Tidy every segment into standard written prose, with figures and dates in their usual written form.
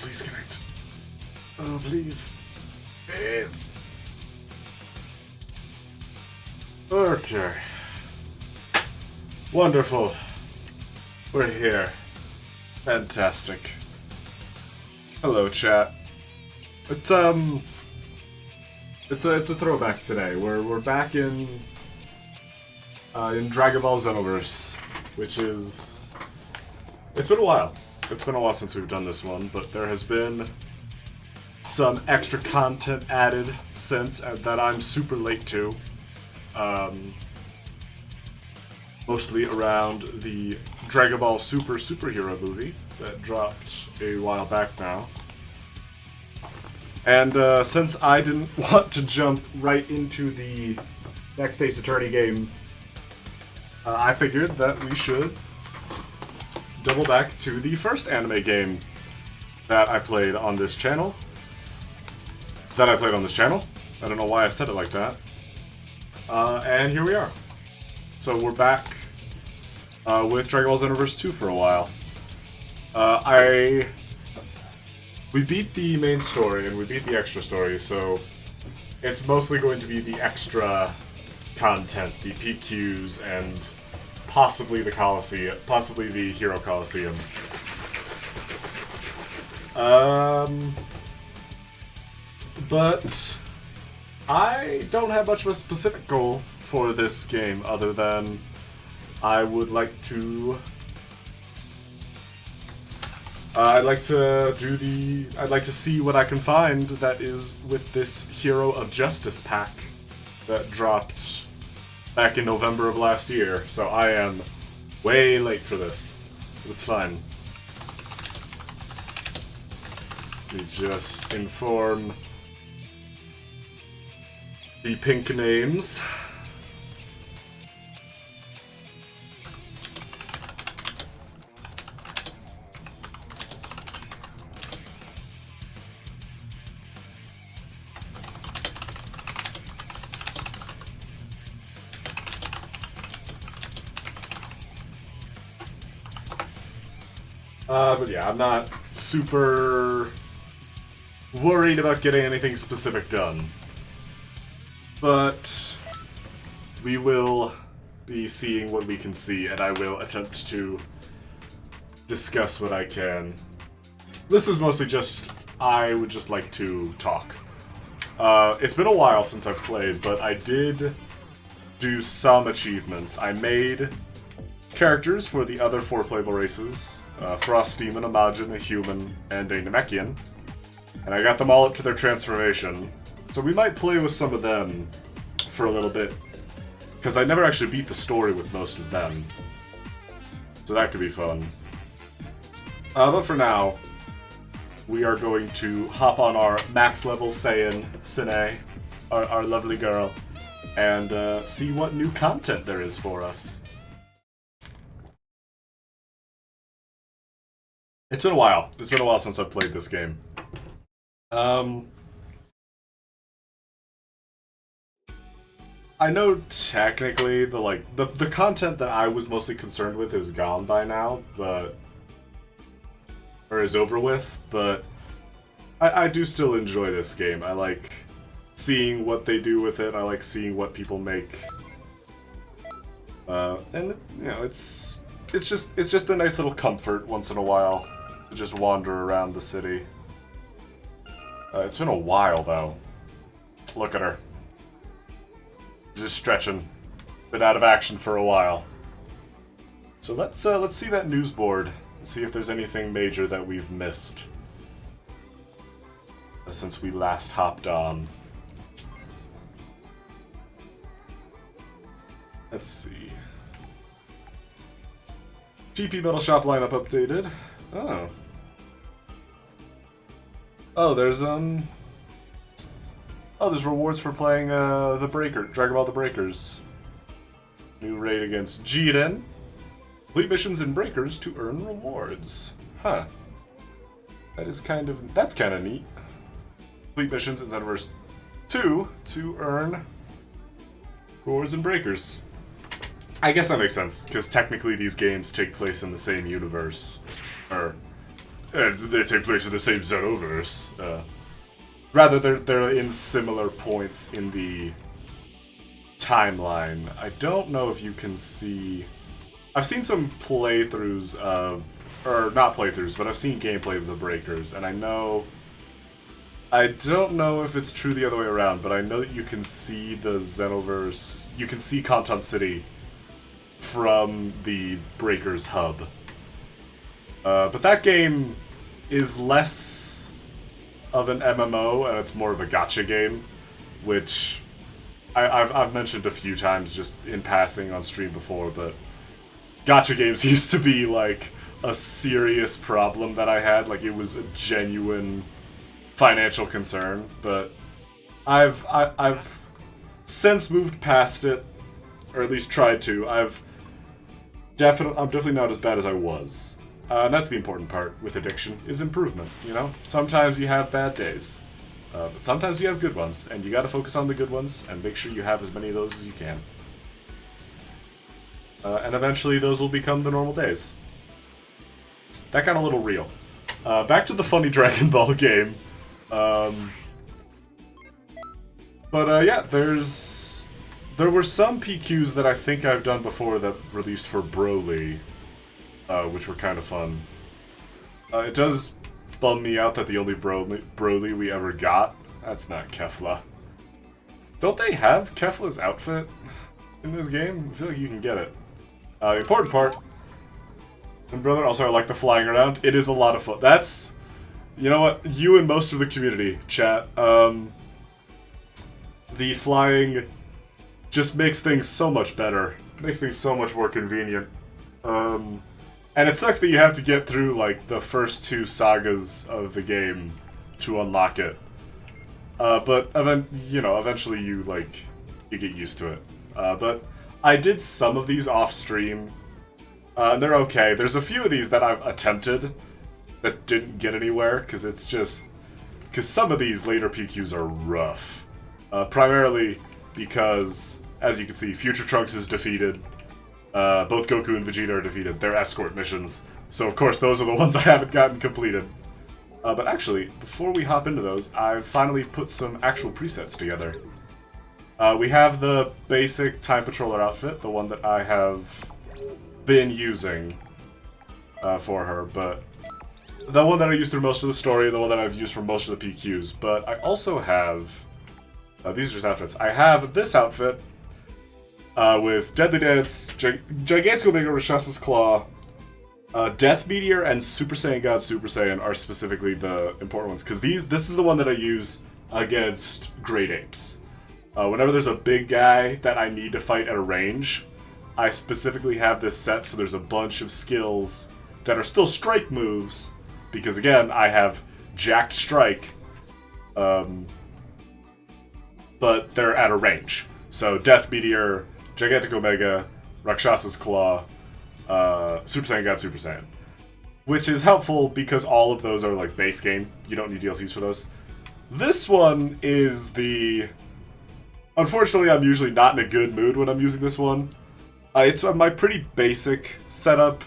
Please connect. Oh, please. Please. Okay. Wonderful. We're here. Fantastic. Hello, chat. It's a throwback today. We're back in Dragon Ball Xenoverse, which is... It's been a while. It's been a while since we've done this one, but there has been some extra content added since that I'm super late to. Mostly around the Dragon Ball Super Superhero movie that dropped a while back now. And since I didn't want to jump right into the next Ace Attorney game, I figured that we should double back to the first anime game that I played on this channel. I don't know why I said it like that. And here we are. So we're back with Dragon Ball Xenoverse 2 for a while. We beat the main story and we beat the extra story, so it's mostly going to be the extra content, the PQs, and possibly the Coliseum, possibly the Hero Coliseum. But I don't have much of a specific goal for this game other than I would like to I'd like to see what I can find that is with this Hero of Justice pack that dropped back in November of last year. So I am way late for this. It's fine. Let me just inform the pink names. But yeah, I'm not super worried about getting anything specific done. But we will be seeing what we can see, and I will attempt to discuss what I can. This is mostly just, I would just like to talk. It's been a while since I've played, but I did do some achievements. I made characters for the other 4 playable races. Frost Demon, Imagine, a Human, and a Namekian. And I got them all up to their transformation. So we might play with some of them for a little bit. Because I never actually beat the story with most of them. So that could be fun. But for now, we are going to hop on our max level Saiyan, Sine, our lovely girl, and see what new content there is for us. It's been a while. It's been a while since I've played this game. I know technically the content that I was mostly concerned with is gone by now, or is over with, but I do still enjoy this game. I like seeing what they do with it. I like seeing what people make. And you know, it's just a nice little comfort once in a while to just wander around the city. It's been a while though. Look at her. Just stretching. Been out of action for a while. So let's see that news board and see if there's anything major that we've missed since we last hopped on. Let's see. GP Metal Shop lineup updated. Oh. Oh, there's there's rewards for playing Dragon Ball The Breakers. New raid against Jiren. Complete missions in Breakers to earn rewards. Huh. That's kind of neat. Complete missions in Xenoverse 2 to earn rewards in Breakers. I guess that makes sense, because technically these games take place in the same universe. Or and they take place in the same Xenoverse. Rather, they're in similar points in the timeline. I don't know if you can see... I've seen some playthroughs of... Or, not playthroughs, but I've seen gameplay of the Breakers, and I don't know if it's true the other way around, but I know that you can see the Xenoverse... You can see Canton City from the Breakers hub. But that game is less of an MMO, and it's more of a gacha game, which I've mentioned a few times just in passing on stream before, but gacha games used to be, like, a serious problem that I had. Like, it was a genuine financial concern, but I've since moved past it, or at least tried to. I'm definitely not as bad as I was. And that's the important part with addiction, is improvement, you know? Sometimes you have bad days, but sometimes you have good ones, and you gotta focus on the good ones, and make sure you have as many of those as you can. And eventually those will become the normal days. That got a little real. Back to the funny Dragon Ball game. Yeah, there were some PQs that I think I've done before that released for Broly, which were kind of fun. It does bum me out that the only Broly we ever got, that's not Kefla. Don't they have Kefla's outfit in this game? I feel like you can get it. The important part, and brother, also I like the flying around. It is a lot of fun. That's, you know what, you and most of the community, chat, the flying just makes things so much better. Makes things so much more convenient. And it sucks that you have to get through, like, the first two sagas of the game to unlock it. But, eventually you get used to it. But I did some of these off-stream, and they're okay. There's a few of these that I've attempted that didn't get anywhere, because some of these later PQs are rough. Primarily because, as you can see, Future Trunks is defeated. Both Goku and Vegeta are defeated. They're escort missions. So, of course, those are the ones I haven't gotten completed. But actually, before we hop into those, I've finally put some actual presets together. We have the basic Time Patroller outfit, the one that I have been using for her, but the one that I used through most of the story, the one that I've used for most of the PQs. But I also have... these are just outfits. I have this outfit with Deadly Dance, Gigantic Omega Rakshasa's Claw, Death Meteor, and Super Saiyan God Super Saiyan are specifically the important ones, because this is the one that I use against Great Apes. Whenever there's a big guy that I need to fight at a range, I specifically have this set, so there's a bunch of skills that are still strike moves, because again, I have Jacked Strike, but they're at a range. So Death Meteor, Gigantic Omega, Rakshasa's Claw, Super Saiyan God Super Saiyan. Which is helpful because all of those are like base game. You don't need DLCs for those. This one is the... Unfortunately, I'm usually not in a good mood when I'm using this one. It's my pretty basic setup.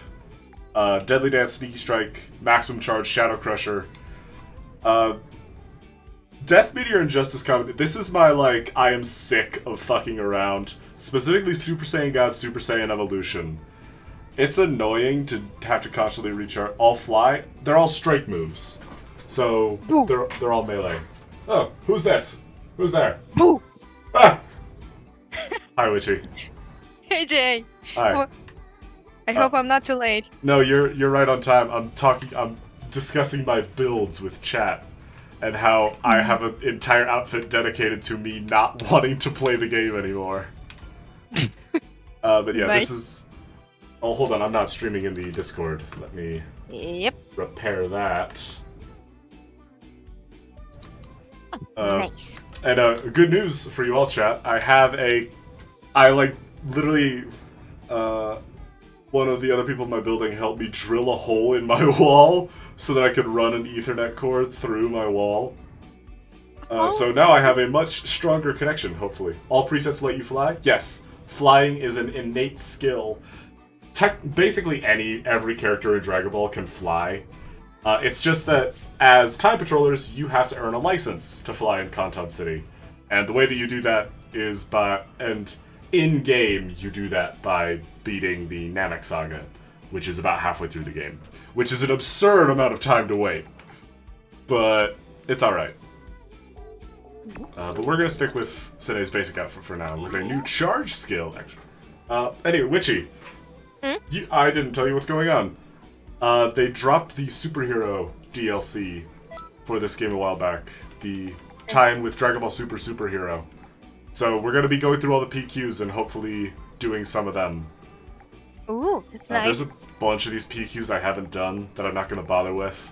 Deadly Dance, Sneaky Strike, Maximum Charge, Shadow Crusher. Death Meteor and Justice Comet. This is my, I am sick of fucking around. Specifically Super Saiyan God, Super Saiyan Evolution. It's annoying to have to constantly recharge. All fly. They're all strike moves. So, they're all melee. Oh, who's this? Who's there? Ooh. Ah! Hi, Witchy. Hey, Jay. Hi. I hope I'm not too late. No, you're right on time. I'm discussing my builds with chat. And how I have an entire outfit dedicated to me not wanting to play the game anymore. But yeah, Nice. this is... Oh, hold on, I'm not streaming in the Discord. Let me repair that. Nice. And good news for you all, chat. Literally, one of the other people in my building helped me drill a hole in my wall so that I could run an Ethernet cord through my wall. So now I have a much stronger connection, hopefully. All presets let you fly? Yes. Flying is an innate skill. Basically every character in Dragon Ball can fly. It's just that as Time Patrollers, you have to earn a license to fly in Kanton City. And the way that you do that is and in-game, you do that by beating the Namek Saga, which is about halfway through the game. Which is an absurd amount of time to wait. But it's alright. But we're gonna stick with Sene's basic outfit for now, with a new charge skill, actually. Anyway, Witchy. I didn't tell you what's going on. They dropped the superhero DLC for this game a while back. The tie-in with Dragon Ball Super Superhero. So we're gonna be going through all the PQs and hopefully doing some of them. Ooh, that's nice. There's a bunch of these PQs I haven't done that I'm not gonna bother with.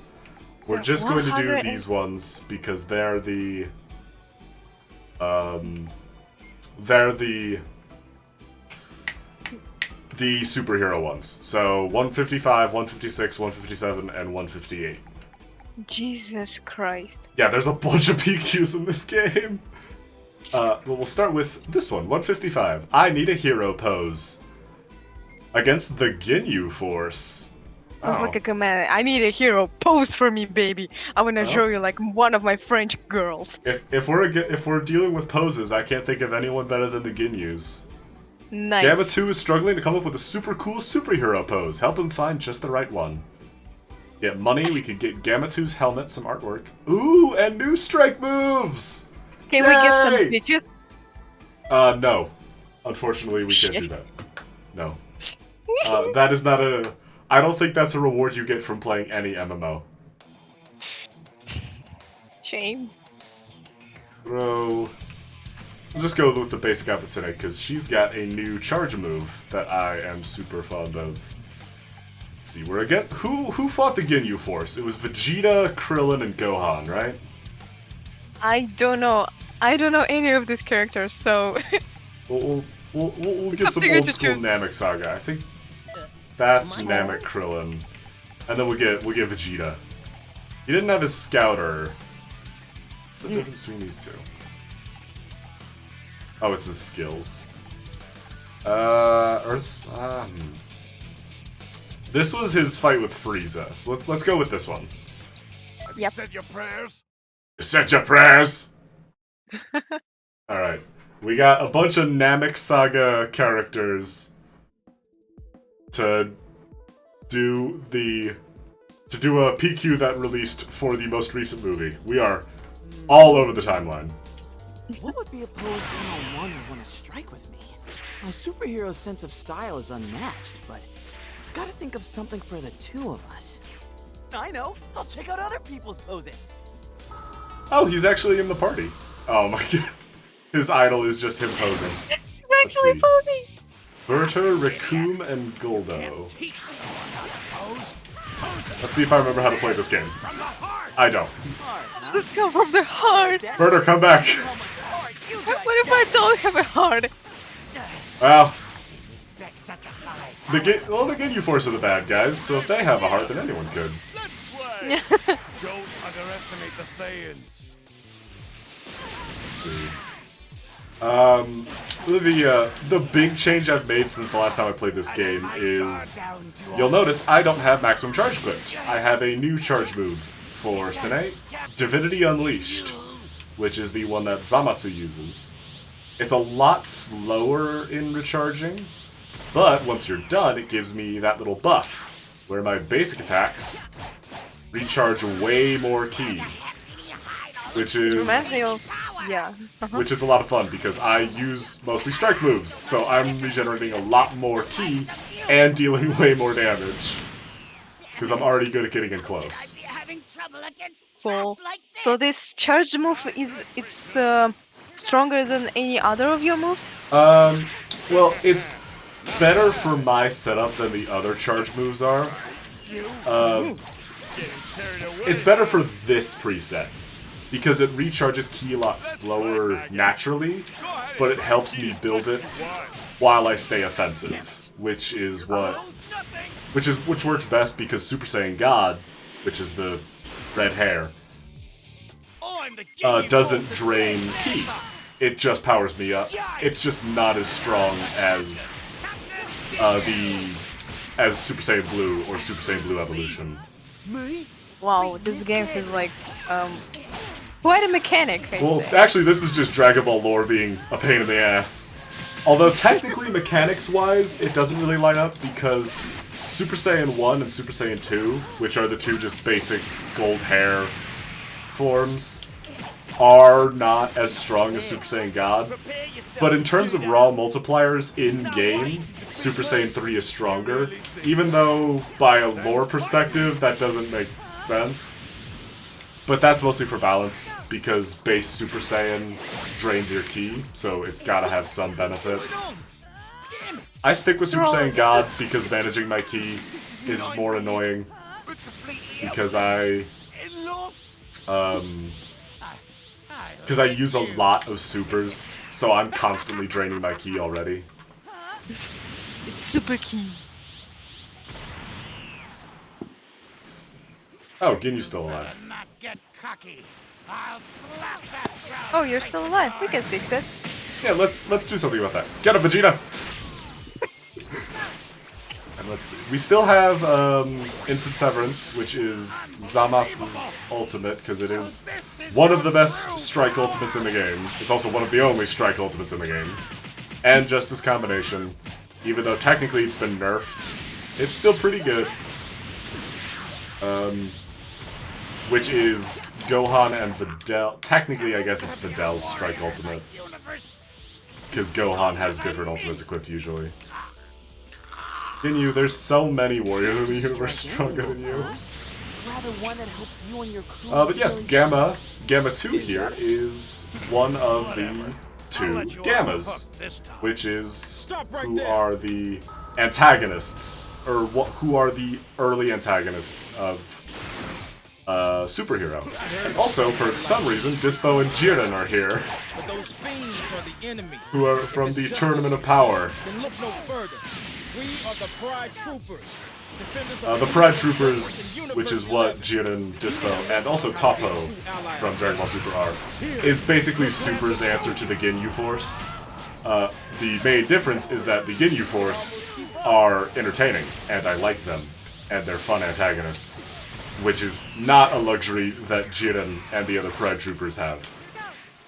We're just going to do these ones because they're the superhero ones. So 155, 156, 157, and 158. Jesus Christ. Yeah, there's a bunch of PQs in this game. But we'll start with this one, 155. I need a hero pose. Against the Ginyu Force. Sounds like a command. I need a hero. Pose for me, baby. I wanna show you like one of my French girls. If we're dealing with poses, I can't think of anyone better than the Ginyus. Nice. Gamma 2 is struggling to come up with a super cool superhero pose. Help him find just the right one. Get money, we could get Gamma 2's helmet, some artwork. Ooh, and new strike moves! Can we get some pictures? No. Unfortunately, we can't do that. No. That is not a... I don't think that's a reward you get from playing any MMO. Shame. Bro... We'll just go with the basic outfit today, because she's got a new charge move that I am super fond of. Let's see, we're again... Who fought the Ginyu Force? It was Vegeta, Krillin, and Gohan, right? I don't know. I don't know any of these characters, so... We'll get some old school Namek Saga. I think that's Namek Krillin. And then we'll get Vegeta. He didn't have his Scouter. What's the difference between these two? Oh, it's his skills. This was his fight with Frieza, so let's go with this one. Have you said your prayers? You said your prayers! Alright. We got a bunch of Namek Saga characters to do a PQ that released for the most recent movie. We are all over the timeline. What would be opposed one-on-one or want to strike with me? My superhero sense of style is unmatched, but I've got to think of something for the two of us. I know! I'll check out other people's poses! Oh, he's actually in the party. Oh my god. His idol is just him posing. He's actually posing! Berta, Raccoon, and Goldo. Let's see if I remember how to play this game. I don't. Does this come from the heart? Berta, come back! What if I don't have a heart? Well... The Ginyu Force are the bad guys, so if they have a heart, then anyone could. Don't underestimate the Saiyans. Let's see. The big change I've made since the last time I played this game is... You'll notice I don't have maximum charge equipped. I have a new charge move for Sene, Divinity Unleashed, which is the one that Zamasu uses. It's a lot slower in recharging, but once you're done, it gives me that little buff, where my basic attacks recharge way more ki, which is... Yeah. Which is a lot of fun, because I use mostly strike moves, so I'm regenerating a lot more ki and dealing way more damage. Because I'm already good at getting in close. Cool. So this charge move it's stronger than any other of your moves? Well, it's better for my setup than the other charge moves are. It's better for this preset, because it recharges ki a lot slower naturally, but it helps me build it while I stay offensive, which works best because Super Saiyan God, which is the red hair, doesn't drain ki. It just powers me up. It's just not as strong as Super Saiyan Blue or Super Saiyan Blue Evolution. Me? Wow, this game is like quite a mechanic. I'd Well, say. actually, this is just Dragon Ball lore being a pain in the ass. Although, technically, mechanics-wise, it doesn't really line up because Super Saiyan 1 and Super Saiyan 2, which are the two just basic gold hair forms, are not as strong as Super Saiyan God. But in terms of raw multipliers in-game, Super Saiyan 3 is stronger, even though, by a lore perspective, that doesn't make sense. But that's mostly for balance, because base Super Saiyan drains your ki, so it's gotta have some benefit. I stick with Super Saiyan God because managing my ki is more annoying, because I use a lot of supers, so I'm constantly draining my ki already. It's super key. Oh, Ginyu's still alive. Not get cocky. I'll slap that crowd. Oh, you're still alive. We can fix it. Yeah, let's do something about that. Get him, Vegeta! And let's see. We still have Instant Severance, which is Zama's ultimate, because it is one of the best strike ultimates in the game. It's also one of the only strike ultimates in the game. And Justice Combination. Even though technically it's been nerfed, it's still pretty good. Which is Gohan and Videl. Technically, I guess it's Videl's strike ultimate. Because Gohan has different ultimates equipped usually. Ginyu, there's so many warriors in the universe stronger than you. But yes, Gamma 2 here is one of the two Gammas, which is who are the antagonists, or who are the early antagonists of Superhero. And also, for some reason, Dispo and Jiren are here, who are from the Tournament of Power. The Pride Troopers, which is what Jiren, Dispo, and also Toppo from Dragon Ball Super are, is basically Super's answer to the Ginyu Force. The main difference is that the Ginyu Force are entertaining, and I like them, and they're fun antagonists, which is not a luxury that Jiren and the other Pride Troopers have.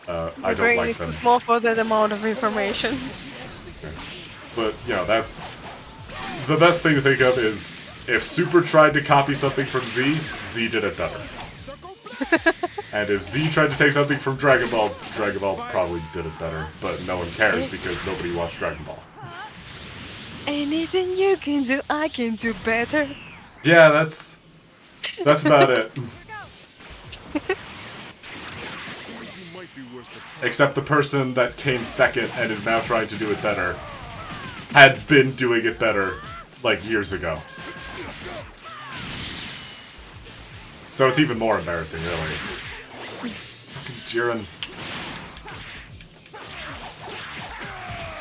I don't like them. It's small for that amount of information. Okay. But, you know, that's... The best thing to think of is, if Super tried to copy something from Z, Z did it better. And if Z tried to take something from Dragon Ball probably did it better. But no one cares because nobody watched Dragon Ball. Anything you can do, I can do better. Yeah, that's about it. Except the person that came second and is now trying to do it better had been doing it better, like, years ago. So it's even more embarrassing, really. Fucking Jiren.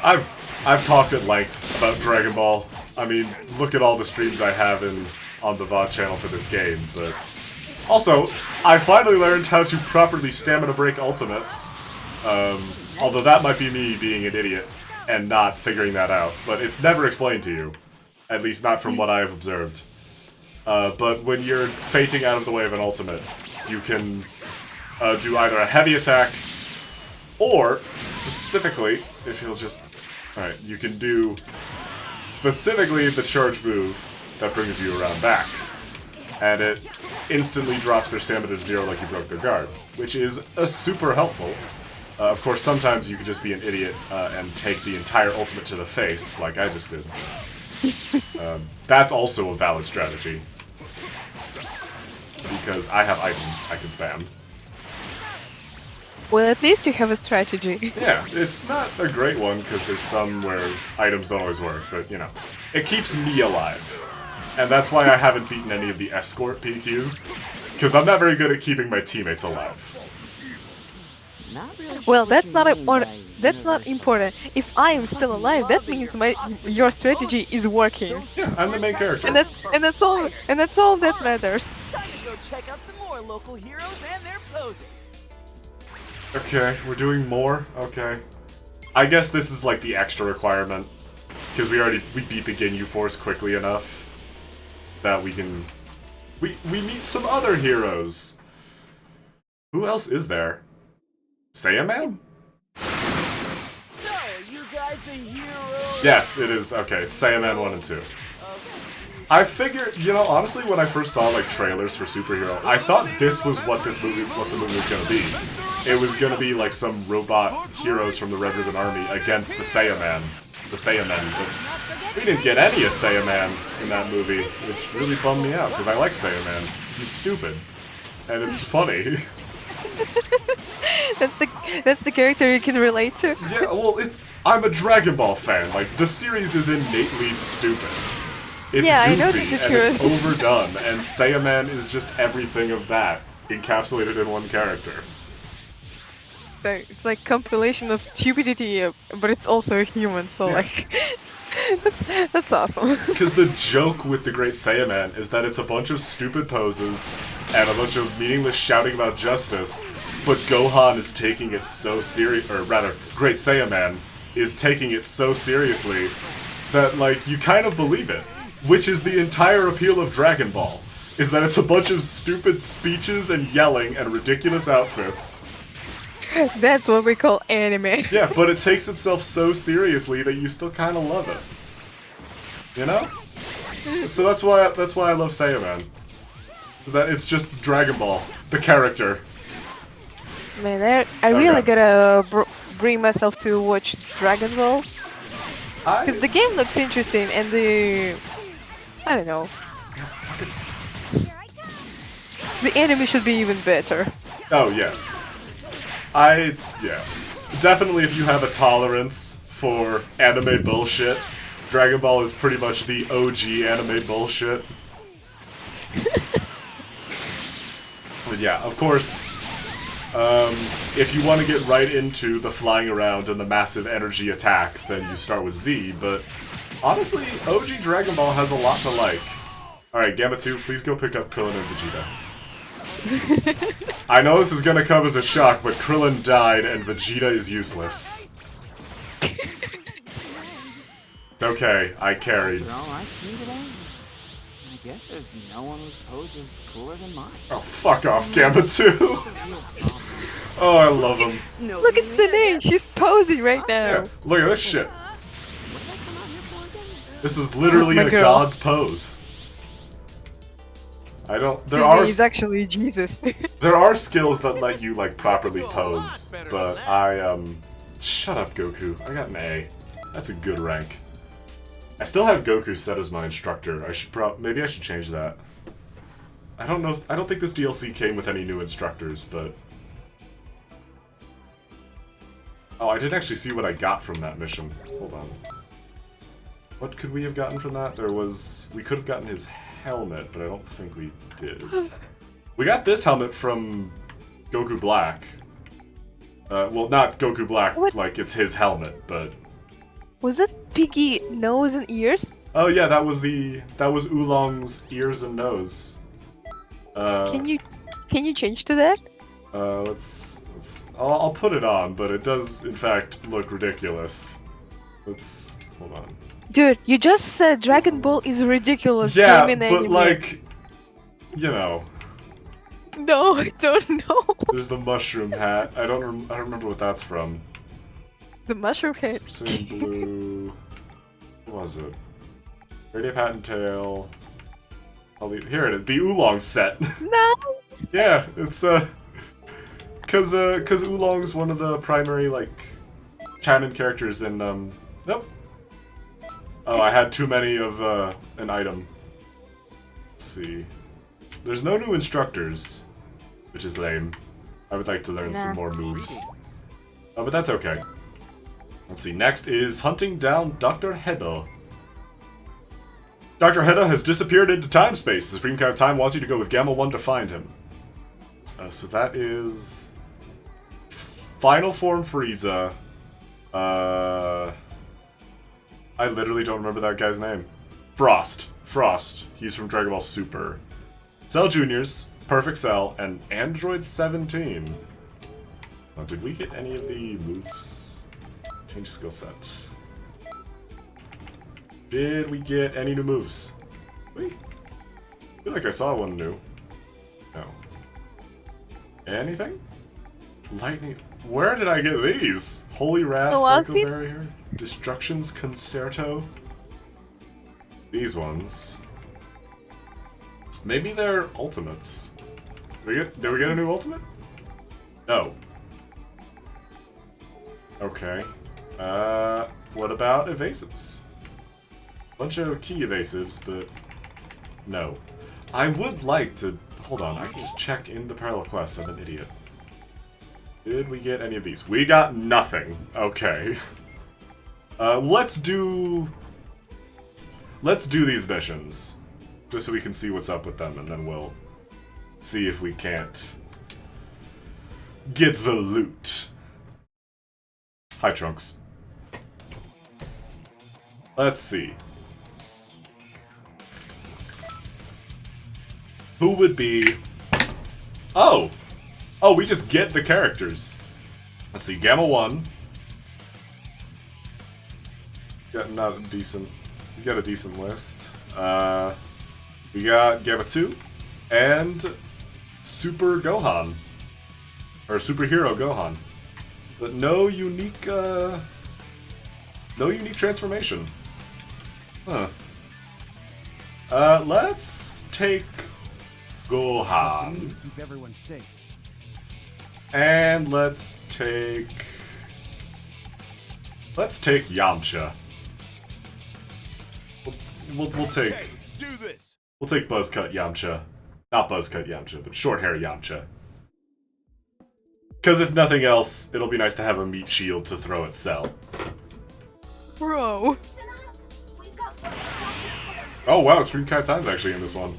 I've talked at length about Dragon Ball. I mean, look at all the streams I have on the VOD channel for this game, but... Also, I finally learned how to properly stamina break ultimates. Although that might be me being an idiot and not figuring that out, but it's never explained to you. At least not from what I have observed. But when you're fainting out of the way of an ultimate, you can do either a heavy attack, or, specifically, if you'll just... Alright, you can do specifically the charge move that brings you around back. And it instantly drops their stamina to 0 like you broke their guard, which is super helpful. Of course, sometimes you could just be an idiot and take the entire ultimate to the face, like I just did. That's also a valid strategy. Because I have items I can spam. Well, at least you have a strategy. Yeah, it's not a great one, because there's some where items don't always work, but, you know. It keeps me alive. And that's why I haven't beaten any of the escort PQs, because I'm not very good at keeping my teammates alive. Well, that's not important. If I am still alive, that means your strategy is working. Yeah, I'm the main character. And that's all that matters. Time to go check out some more local heroes and their poses. Okay, we're doing more? Okay. I guess this is like the extra requirement. Because we beat the Ginyu Force quickly enough that we can We meet some other heroes. Who else is there? Saiyaman? So, you guys the heroes? Yes, it is. Okay, it's Saiyaman 1 and 2. I figured, you know, honestly, when I first saw like trailers for Superhero, I thought this was what the movie was gonna be. It was gonna be like some robot heroes from the Red Ribbon Army against the Saiyaman. But we didn't get any of Saiyaman in that movie, which really bummed me out, because I like Saiyaman. He's stupid. And it's funny. That's the character you can relate to. Yeah, well, I'm a Dragon Ball fan. Like, the series is innately stupid. It's Yeah, I goofy, noticed it and it's too. overdone, and Saiyaman is just everything of that, encapsulated in one character. It's like compilation of stupidity, but it's also a human. So Yeah. like, that's awesome. Because the joke with the Great Saiyaman is that it's a bunch of stupid poses and a bunch of meaningless shouting about justice, but Gohan is taking it so serious, or rather, Great Saiyaman is taking it so seriously that, like, you kind of believe it. Which is the entire appeal of Dragon Ball, is that it's a bunch of stupid speeches and yelling and ridiculous outfits. That's what we call anime. Yeah, but it takes itself so seriously that you still kind of love it. You know? So that's why I love Saiyaman. Is that it's just Dragon Ball, the character. Man, I really gotta bring myself to watch Dragon Ball. Because the game looks interesting and I don't know. The anime should be even better. Oh yeah. Yeah. Definitely if you have a tolerance for anime bullshit, Dragon Ball is pretty much the OG anime bullshit. But yeah, of course, if you want to get right into the flying around and the massive energy attacks, then you start with Z, but honestly, OG Dragon Ball has a lot to like. Alright, Gamma 2, please go pick up Krillin and Vegeta. I know this is gonna come as a shock, but Krillin died and Vegeta is useless. It's okay, I carried. After all I've seen today, I guess there's no one whose pose is cooler than mine. Oh, fuck off, Gamma 2! Oh, I love him. No, Look at Sine, she's posing right now. Yeah, look at this shit. What did I come out here for again? This is literally My a girl. god's pose. There Sine are is actually Jesus. there are skills that let you like properly pose, but shut up, Goku. I got an A. That's a good rank. I still have Goku set as my instructor. Maybe I should change that. I don't know. I don't think this DLC came with any new instructors, but oh, I didn't actually see what I got from that mission. Hold on. What could we have gotten from that? We could have gotten his helmet, but I don't think we did. We got this helmet from Goku Black. Well, not Goku Black, What? like it's his helmet, but Was it piggy nose and ears? oh yeah, that was Oolong's ears and nose. Can you change to that? I'll put it on, but it does in fact look ridiculous. Hold on. Dude, you just said Dragon Ball is a ridiculous Yeah, game in but anime. like, you know, No, I don't know. there's the mushroom hat. I don't remember what that's from. The mushroom head. Same blue. What was it? Radio Patent Tail. Here it is. The Oolong set. No. Yeah, it's cause Oolong's one of the primary like canon characters in nope. Oh, I had too many of an item. Let's see. There's no new instructors, which is lame. I would like to learn some more moves. Oh, but that's okay. Let's see. Next is hunting down Dr. Hedda. Dr. Hedda has disappeared into time-space. The Supreme Kind of Time wants you to go with Gamma 1 to find him. So that is Final Form Frieza. I literally don't remember that guy's name. Frost. He's from Dragon Ball Super. Cell Juniors, Perfect Cell, and Android 17. Oh, did we get any of the moves? Change skill set. Did we get any new moves? Wait. I feel like I saw one new. No. Anything? Lightning. Where did I get these? Holy Wrath, Psycho Barrier, Destruction's Concerto. These ones. Maybe they're ultimates. Did we get a new ultimate? No. Okay. What about evasives? Bunch of key evasives, but no. I would like to... Hold on, I can just check in the parallel quests. I'm an idiot. Did we get any of these? We got nothing. Okay. Let's do these missions. Just so we can see what's up with them, and then we'll see if we can't get the loot. Hi, Trunks. Let's see. Who would be... Oh! Oh, we just get the characters. Let's see, Gamma 1. Got not a decent... You got a decent list. We got Gamma 2. And... Super Gohan. Or Superhero Gohan. But no unique, no unique transformation. Huh. Let's take Gohan. Keep everyone safe. And let's take Yamcha. We'll take Do this. we'll take Buzzcut Yamcha. Not Buzzcut Yamcha, but short hair Yamcha. Because if nothing else, it'll be nice to have a meat shield to throw at Cell. Bro. Oh wow, Screen Cat Time's actually in this one.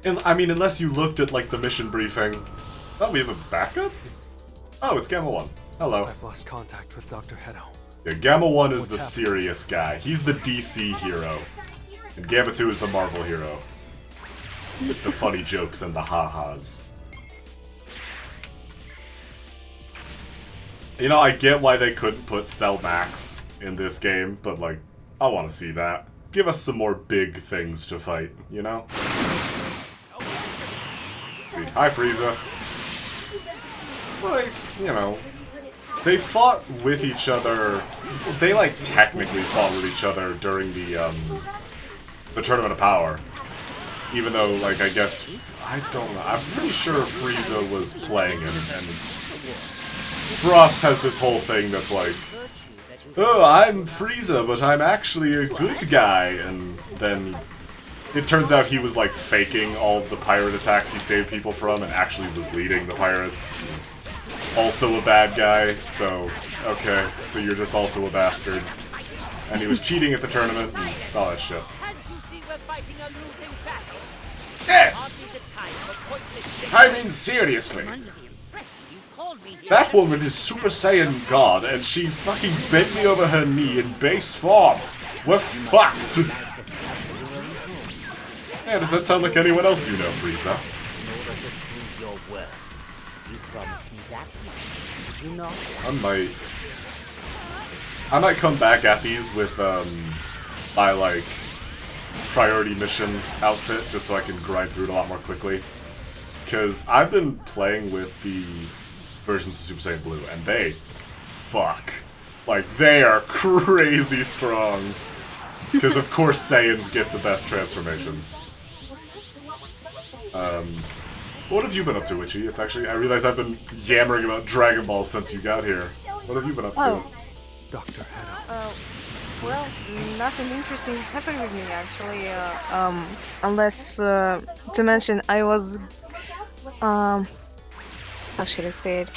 And I mean, unless you looked at like the mission briefing. Oh, we have a backup? Oh, it's Gamma 1. Hello. I've lost contact with Dr. Hedo. Yeah, Gamma 1 is the serious guy. He's the DC hero. And Gamma 2 is the Marvel hero. With the funny jokes and the ha-has. You know, I get why they couldn't put Cell Max in this game, but like, I want to see that. Give us some more big things to fight, you know? Let's see. Hi, Frieza. Like, you know, they fought with each other. They like technically fought with each other during the Tournament of Power. Even though, like, I guess, I don't know. I'm pretty sure Frieza was playing it, and Frost has this whole thing that's like, oh, I'm Frieza, but I'm actually a good guy, and then it turns out he was like faking all of the pirate attacks he saved people from and actually was leading the pirates. He's also a bad guy, so, okay, so you're just also a bastard. And he was cheating at the tournament and all that shit. Yes! I mean, seriously. That woman is Super Saiyan God, and she fucking bent me over her knee in base form. We're fucked. Yeah, does that sound like anyone else you know, Frieza? I might come back at these with, my, like, priority mission outfit, just so I can grind through it a lot more quickly. Because I've been playing with the versions of Super Saiyan Blue, and they fuck. Like, they are crazy strong. Because of course Saiyans get the best transformations. What have you been up to, Witchy? It's actually, I realize I've been yammering about Dragon Ball since you got here. What have you been up to? Dr. Hedo. Well, nothing interesting happened with me actually, unless, to mention, I was, how should I say it?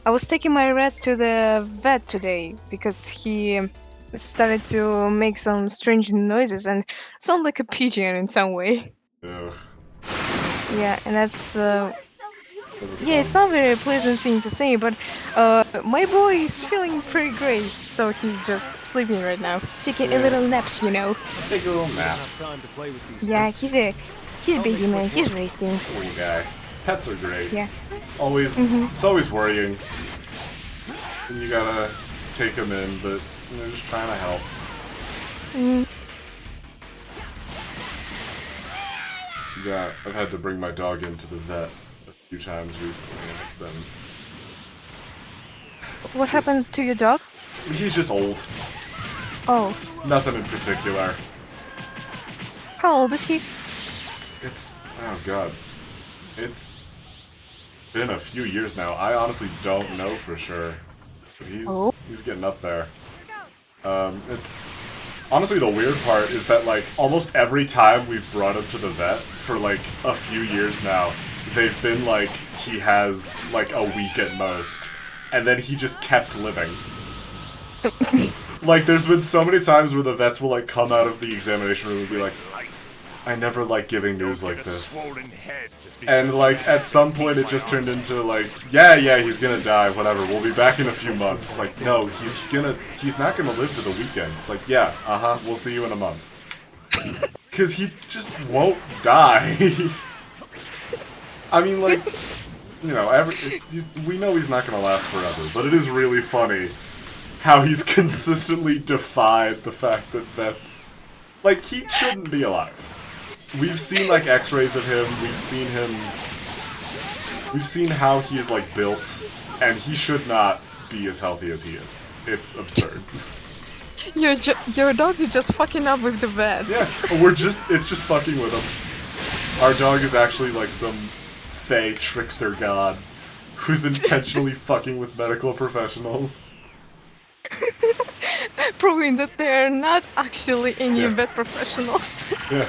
I was taking my rat to the vet today, because he started to make some strange noises and sound like a pigeon in some way. Ugh. Yeah, and that's, yeah, it's not a very pleasant thing to say, but my boy is feeling pretty great, so he's just sleeping right now, taking a little naps, you know. Take a little nap. Yeah, he's a baby man. He's resting. Wee guy. Pets are great. Yeah. It's always worrying. And you gotta take them in, but they're just trying to help. Mm. Yeah, I've had to bring my dog into the vet a few times recently, and it's been... What happened to your dog? He's just old. Oh, Nothing in particular. how old is he? It's... oh god. It's been a few years now. I honestly don't know for sure. But he's getting up there. It's... honestly, the weird part is that, like, almost every time we've brought him to the vet for, like, a few years now, they've been like, he has, like, a week at most. And then he just kept living. Like, there's been so many times where the vets will, like, come out of the examination room and be like, I never like giving news like this. And, like, at some point it just turned into, like, yeah, he's gonna die, whatever, we'll be back in a few months. It's like, no, he's not gonna live to the weekend. It's like, yeah, we'll see you in a month. Because he just won't die. I mean, like, you know, we know he's not gonna last forever, but it is really funny how he's consistently defied the fact that vets... like, he shouldn't be alive. We've seen, like, x-rays of him, we've seen how he is, like, built, and he should not be as healthy as he is. It's absurd. Your dog is just fucking up with the vet. Yeah, it's just fucking with him. Our dog is actually, like, some fey trickster god who's intentionally fucking with medical professionals. Proving that they're not actually any vet professionals. Yeah.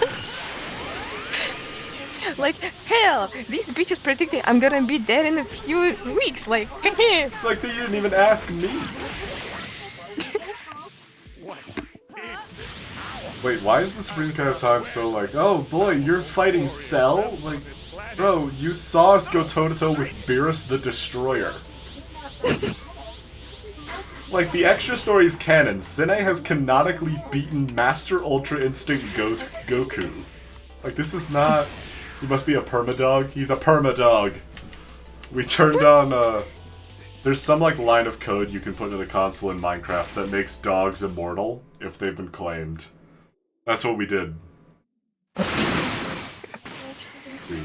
Like, hell, these bitches predicting I'm gonna be dead in a few weeks, like, Like, they didn't even ask me. What is this power? Wait, why is the screen kind of time so like, oh boy, you're fighting Cell? Like, bro, you saw us go toe-to-toe with Beerus the Destroyer. Like, the extra story is canon. Sine has canonically beaten Master Ultra Instinct Goku. Like, this is not... he must be a permadog? He's a permadog. We turned on, there's some, like, line of code you can put in the console in Minecraft that makes dogs immortal if they've been claimed. That's what we did. Let's see.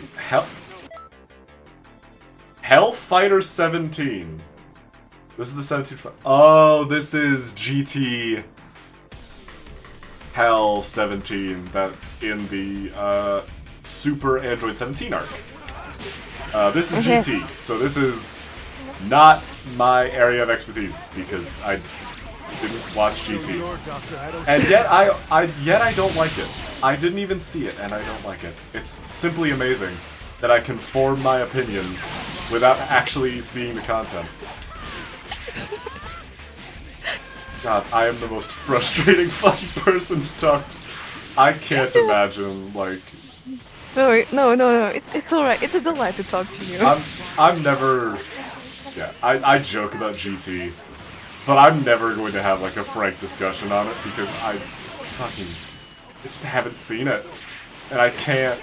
Hellfighter 17. This is the 17. Oh, this is GT Hell 17. That's in the Super Android 17 arc. This is GT, so this is not my area of expertise because I didn't watch GT, and yet I don't like it. I didn't even see it, and I don't like it. It's simply amazing that I can form my opinions without actually seeing the content. God, I am the most frustrating fucking person to talk to. I can't imagine, like... No, it's alright. It's a delight to talk to you. I'm never... yeah, I joke about GT, but I'm never going to have, like, a frank discussion on it, because I just haven't seen it. And I can't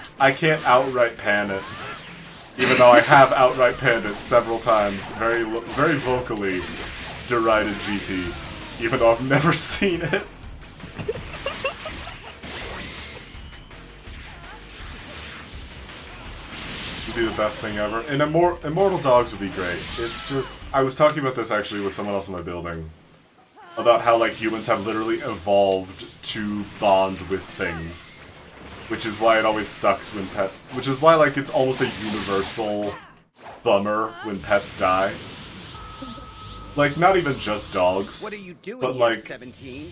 outright pan it. Even though I have outright panned it several times, very vocally derided GT. Even though I've never seen it. Would be the best thing ever. And Immortal Dogs would be great. It's just... I was talking about this actually with someone else in my building. About how, like, humans have literally evolved to bond with things. Which is why it always sucks when which is why, like, it's almost a universal bummer when pets die. Like, not even just dogs, What are you doing but, here, like, 17?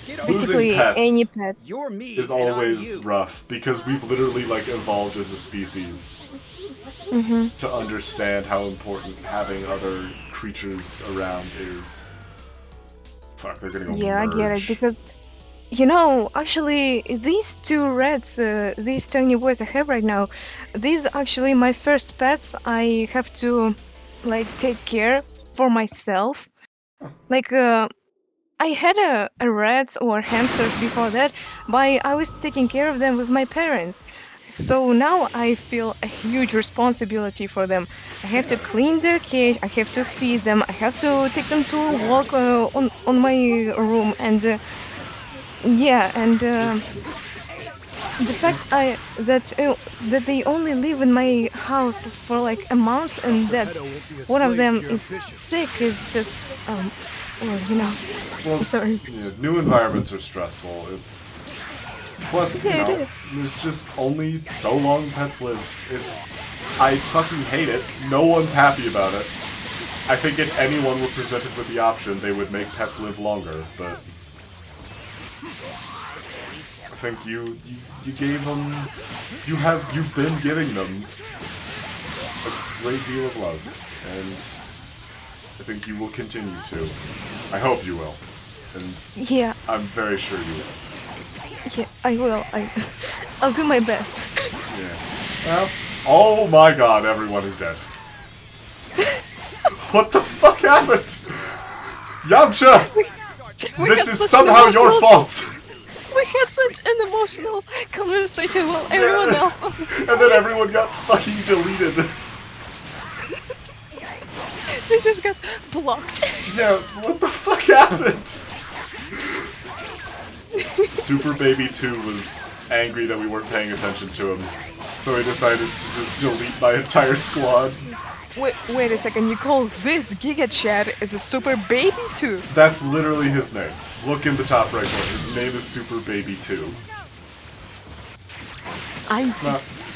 Get over losing Basically, pets any pet. You're me is and I'm always you. rough, because we've literally, like, evolved as a species to understand how important having other creatures around is. Fuck, they're gonna go Yeah, I get it, merge. because, you know, actually, these two rats, these tiny boys I have right now, these are actually my first pets I have to, like, take care for myself. Like, I had a rats or hamsters before that, but I was taking care of them with my parents. So now I feel a huge responsibility for them. I have to clean their cage, I have to feed them, I have to take them to a walk on my room, and Yeah, and It's, the fact that they only live in my house for like a month, and Dr. that Hedo won't be a one of slave them to your is ambitions. sick is just well, you know. well, it's, Sorry. yeah, new environments are stressful. It's plus, Yeah, it is. there's just only so long pets live. I fucking hate it. No one's happy about it. I think if anyone were presented with the option, they would make pets live longer, but I think you gave them, you've been giving them a great deal of love, and I think you will continue to. I hope you will, and Yeah, I'm very sure you will. yeah, I will. I'll do my best. Yeah. Well, oh my god, everyone is dead. What the fuck happened? Yamcha! We This had is such somehow an your emotional- fault! We had such an emotional conversation while everyone else. And then everyone got fucking deleted. They just got blocked. Yeah, what the fuck happened? Super Baby 2 was angry that we weren't paying attention to him, so he decided to just delete my entire squad. Wait a second, you call this Giga Chad as a super baby too? That's literally his name. Look in the top right corner. His name is Super Baby 2.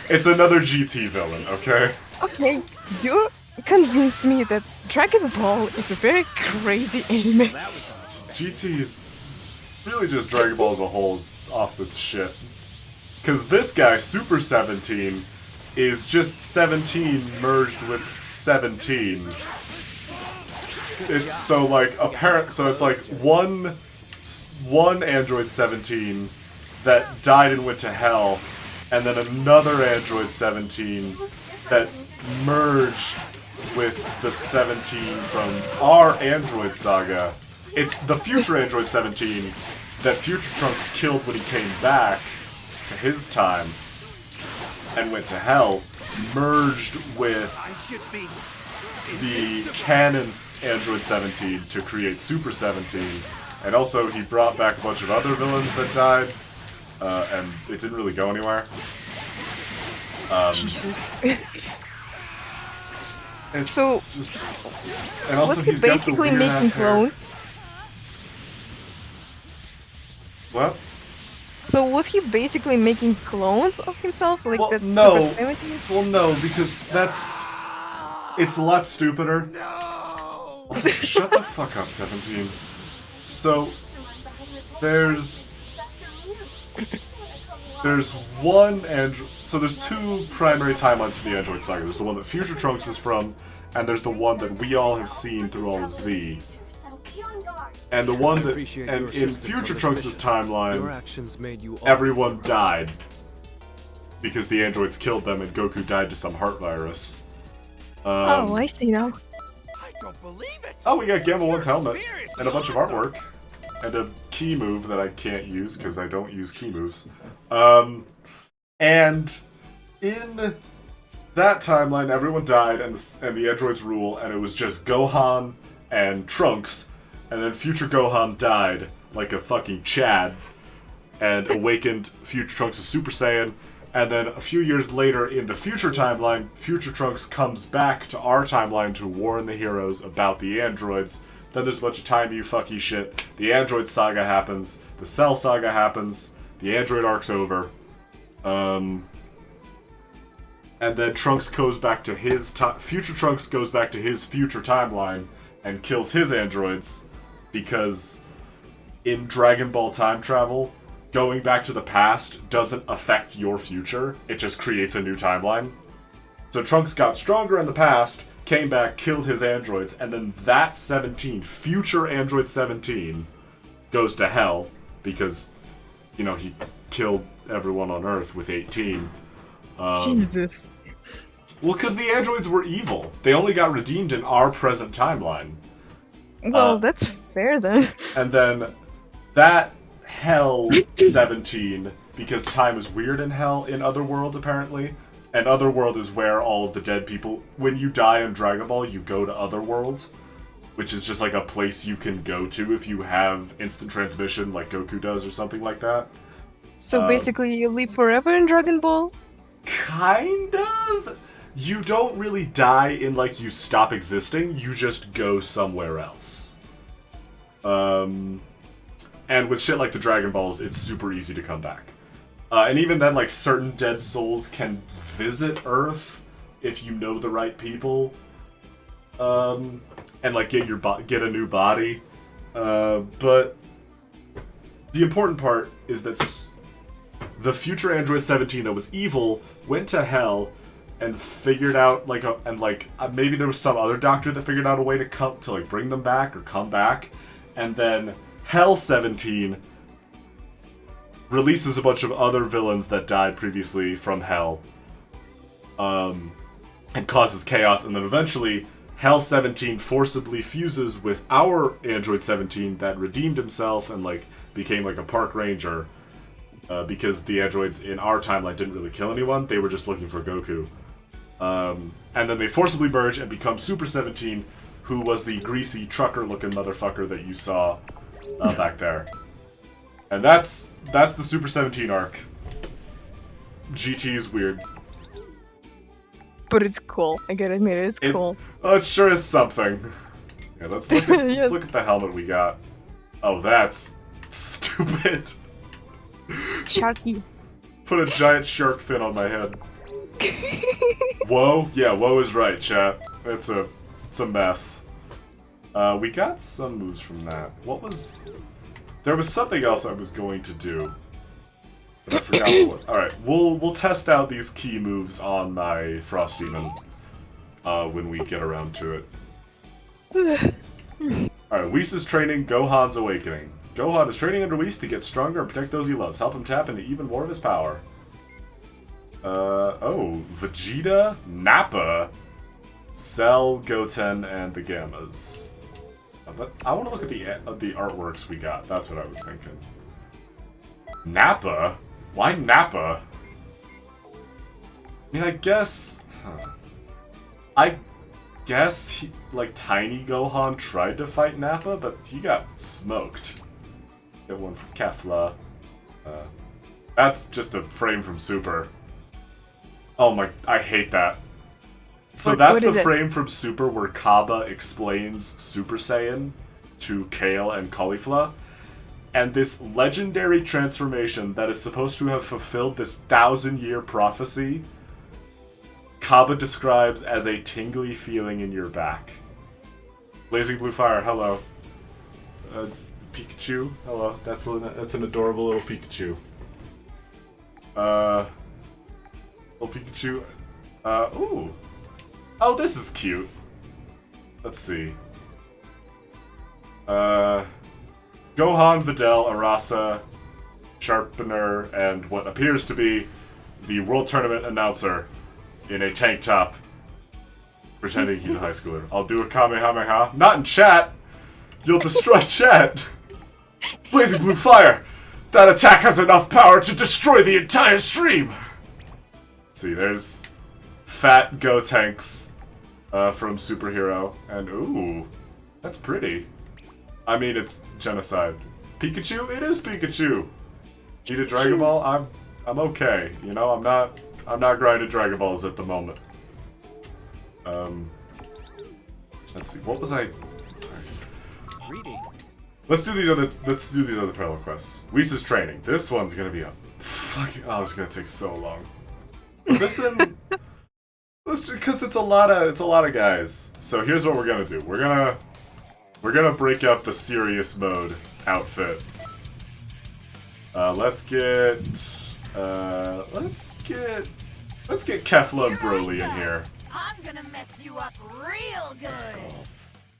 It's another GT villain, okay? Okay, you convinced me that Dragon Ball is a very crazy anime. GT is really just Dragon Ball as a whole is off the shit. Because this guy, Super 17, is just 17 merged with 17. So like so it's like one Android 17 that died and went to hell, and then another Android 17 that merged with the 17 from our Android saga. It's the future Android 17 that Future Trunks killed when he came back to his time and went to hell, merged with the canon's Android 17 to create Super 17, and also he brought back a bunch of other villains that died, and it didn't really go anywhere. Jesus. It's So, just, and also Was he he's got the basically weird ass making hair. clones? What? So was he basically making clones of himself, like Well, that no. Super 17? Well, no, because it's a lot stupider. Also, shut the fuck up, 17. So, there's one so there's two primary timelines for the Android saga. There's the one that Future Trunks is from, and there's the one that we all have seen through all of Z. And the one that, and in Future Trunks' timeline, Your actions made you all everyone died because the androids killed them and Goku died to some heart virus. Oh, I see now. I don't believe it. Oh, we got Gamma 1's helmet and a bunch of artwork and a key move that I can't use because I don't use key moves. And in that timeline, everyone died and the androids rule, and it was just Gohan and Trunks. And then Future Gohan died like a fucking Chad and awakened Future Trunks as Super Saiyan. And then a few years later in the future timeline, Future Trunks comes back to our timeline to warn the heroes about the androids. Then there's a bunch of timey-fucky shit. The Android saga happens. The Cell saga happens. The Android arc's over. And then Trunks goes back to his Future Trunks goes back to his future timeline and kills his androids. Because in Dragon Ball time travel, going back to the past doesn't affect your future, it just creates a new timeline. So Trunks got stronger in the past, came back, killed his androids, and then that 17, future Android 17, goes to hell because, you know, he killed everyone on Earth with 18. Jesus. Well, because the androids were evil. They only got redeemed in our present timeline. Well, that's fair then. And then that Hell 17, because time is weird in Hell in Otherworld apparently, and Otherworld is where all of the dead people, when you die in Dragon Ball, you go to Otherworld. which is just like a place you can go to if you have instant transmission like Goku does or something like that. So basically, you live forever in Dragon Ball? Kind of? You don't really die in like you stop existing, you just go somewhere else. And with shit like the Dragon Balls, it's super easy to come back. And even then, like, certain dead souls can visit Earth if you know the right people. And, like, get a new body. But the important part is that the future Android 17 that was evil went to hell and figured out, like, maybe there was some other doctor that figured out a way to like, bring them back or come back. And then Hell 17 releases a bunch of other villains that died previously from Hell, and causes chaos, and then eventually Hell 17 forcibly fuses with our Android 17 that redeemed himself and like became like a park ranger, because the androids in our timeline didn't really kill anyone, they were just looking for Goku. And then they forcibly merge and become Super 17, who was the greasy trucker-looking motherfucker that you saw back there. And that's the Super 17 arc. GT is weird. But it's cool. I gotta admit it's cool. Oh, it sure is something. Yeah, let's look at, let's look at the helmet we got. Oh, that's stupid. Sharky. Put a giant shark fin on my head. Whoa? Yeah, whoa is right, chat. It's a mess. We got some moves from that. What was... There was something else I was going to do, but I forgot what. Alright, we'll test out these key moves on my Frost Demon when we get around to it. Alright, Whis' training, Gohan's awakening. Gohan is training under Whis to get stronger and protect those he loves. Help him tap into even more of his power. Oh, Vegeta, Nappa, Cell, Goten, and the Gammas. I want to look at the artworks we got. That's what I was thinking. Nappa? Why Nappa? I mean, I guess... I guess, like, Tiny Gohan tried to fight Nappa, but he got smoked. Get one from Kefla. That's just a frame from Super. Oh my... I hate that. So that's the frame from Super where Kaba explains Super Saiyan to Kale and Caulifla. And this legendary transformation that is supposed to have fulfilled this 1,000-year prophecy, Kaba describes as a tingly feeling in your back. Blazing Blue Fire, hello. It's Pikachu, hello. That's an adorable little Pikachu. Little Pikachu. Ooh. Oh, this is cute. Let's see. Gohan, Videl, Arasa, Sharpener, and what appears to be the World Tournament announcer in a tank top, pretending he's a high schooler. I'll do a Kamehameha. Not in chat! You'll destroy chat! Blazing Blue Fire! That attack has enough power to destroy the entire stream! Let's see, there's Fat Gotenks from Superhero, and ooh, that's pretty. I mean, it's genocide. Pikachu? It is Pikachu! Need a Dragon Ball? I'm okay. You know, I'm not grinding Dragon Balls at the moment. Let's see, what was I... Sorry. Greetings. Let's do these other parallel quests. Whis' training. This one's gonna be a fucking... Oh, it's gonna take so long. Listen... Because it's a lot of guys. So here's what we're gonna do. We're gonna break out the serious mode outfit. Let's get Kefla and Broly in here. I'm gonna mess you up real good.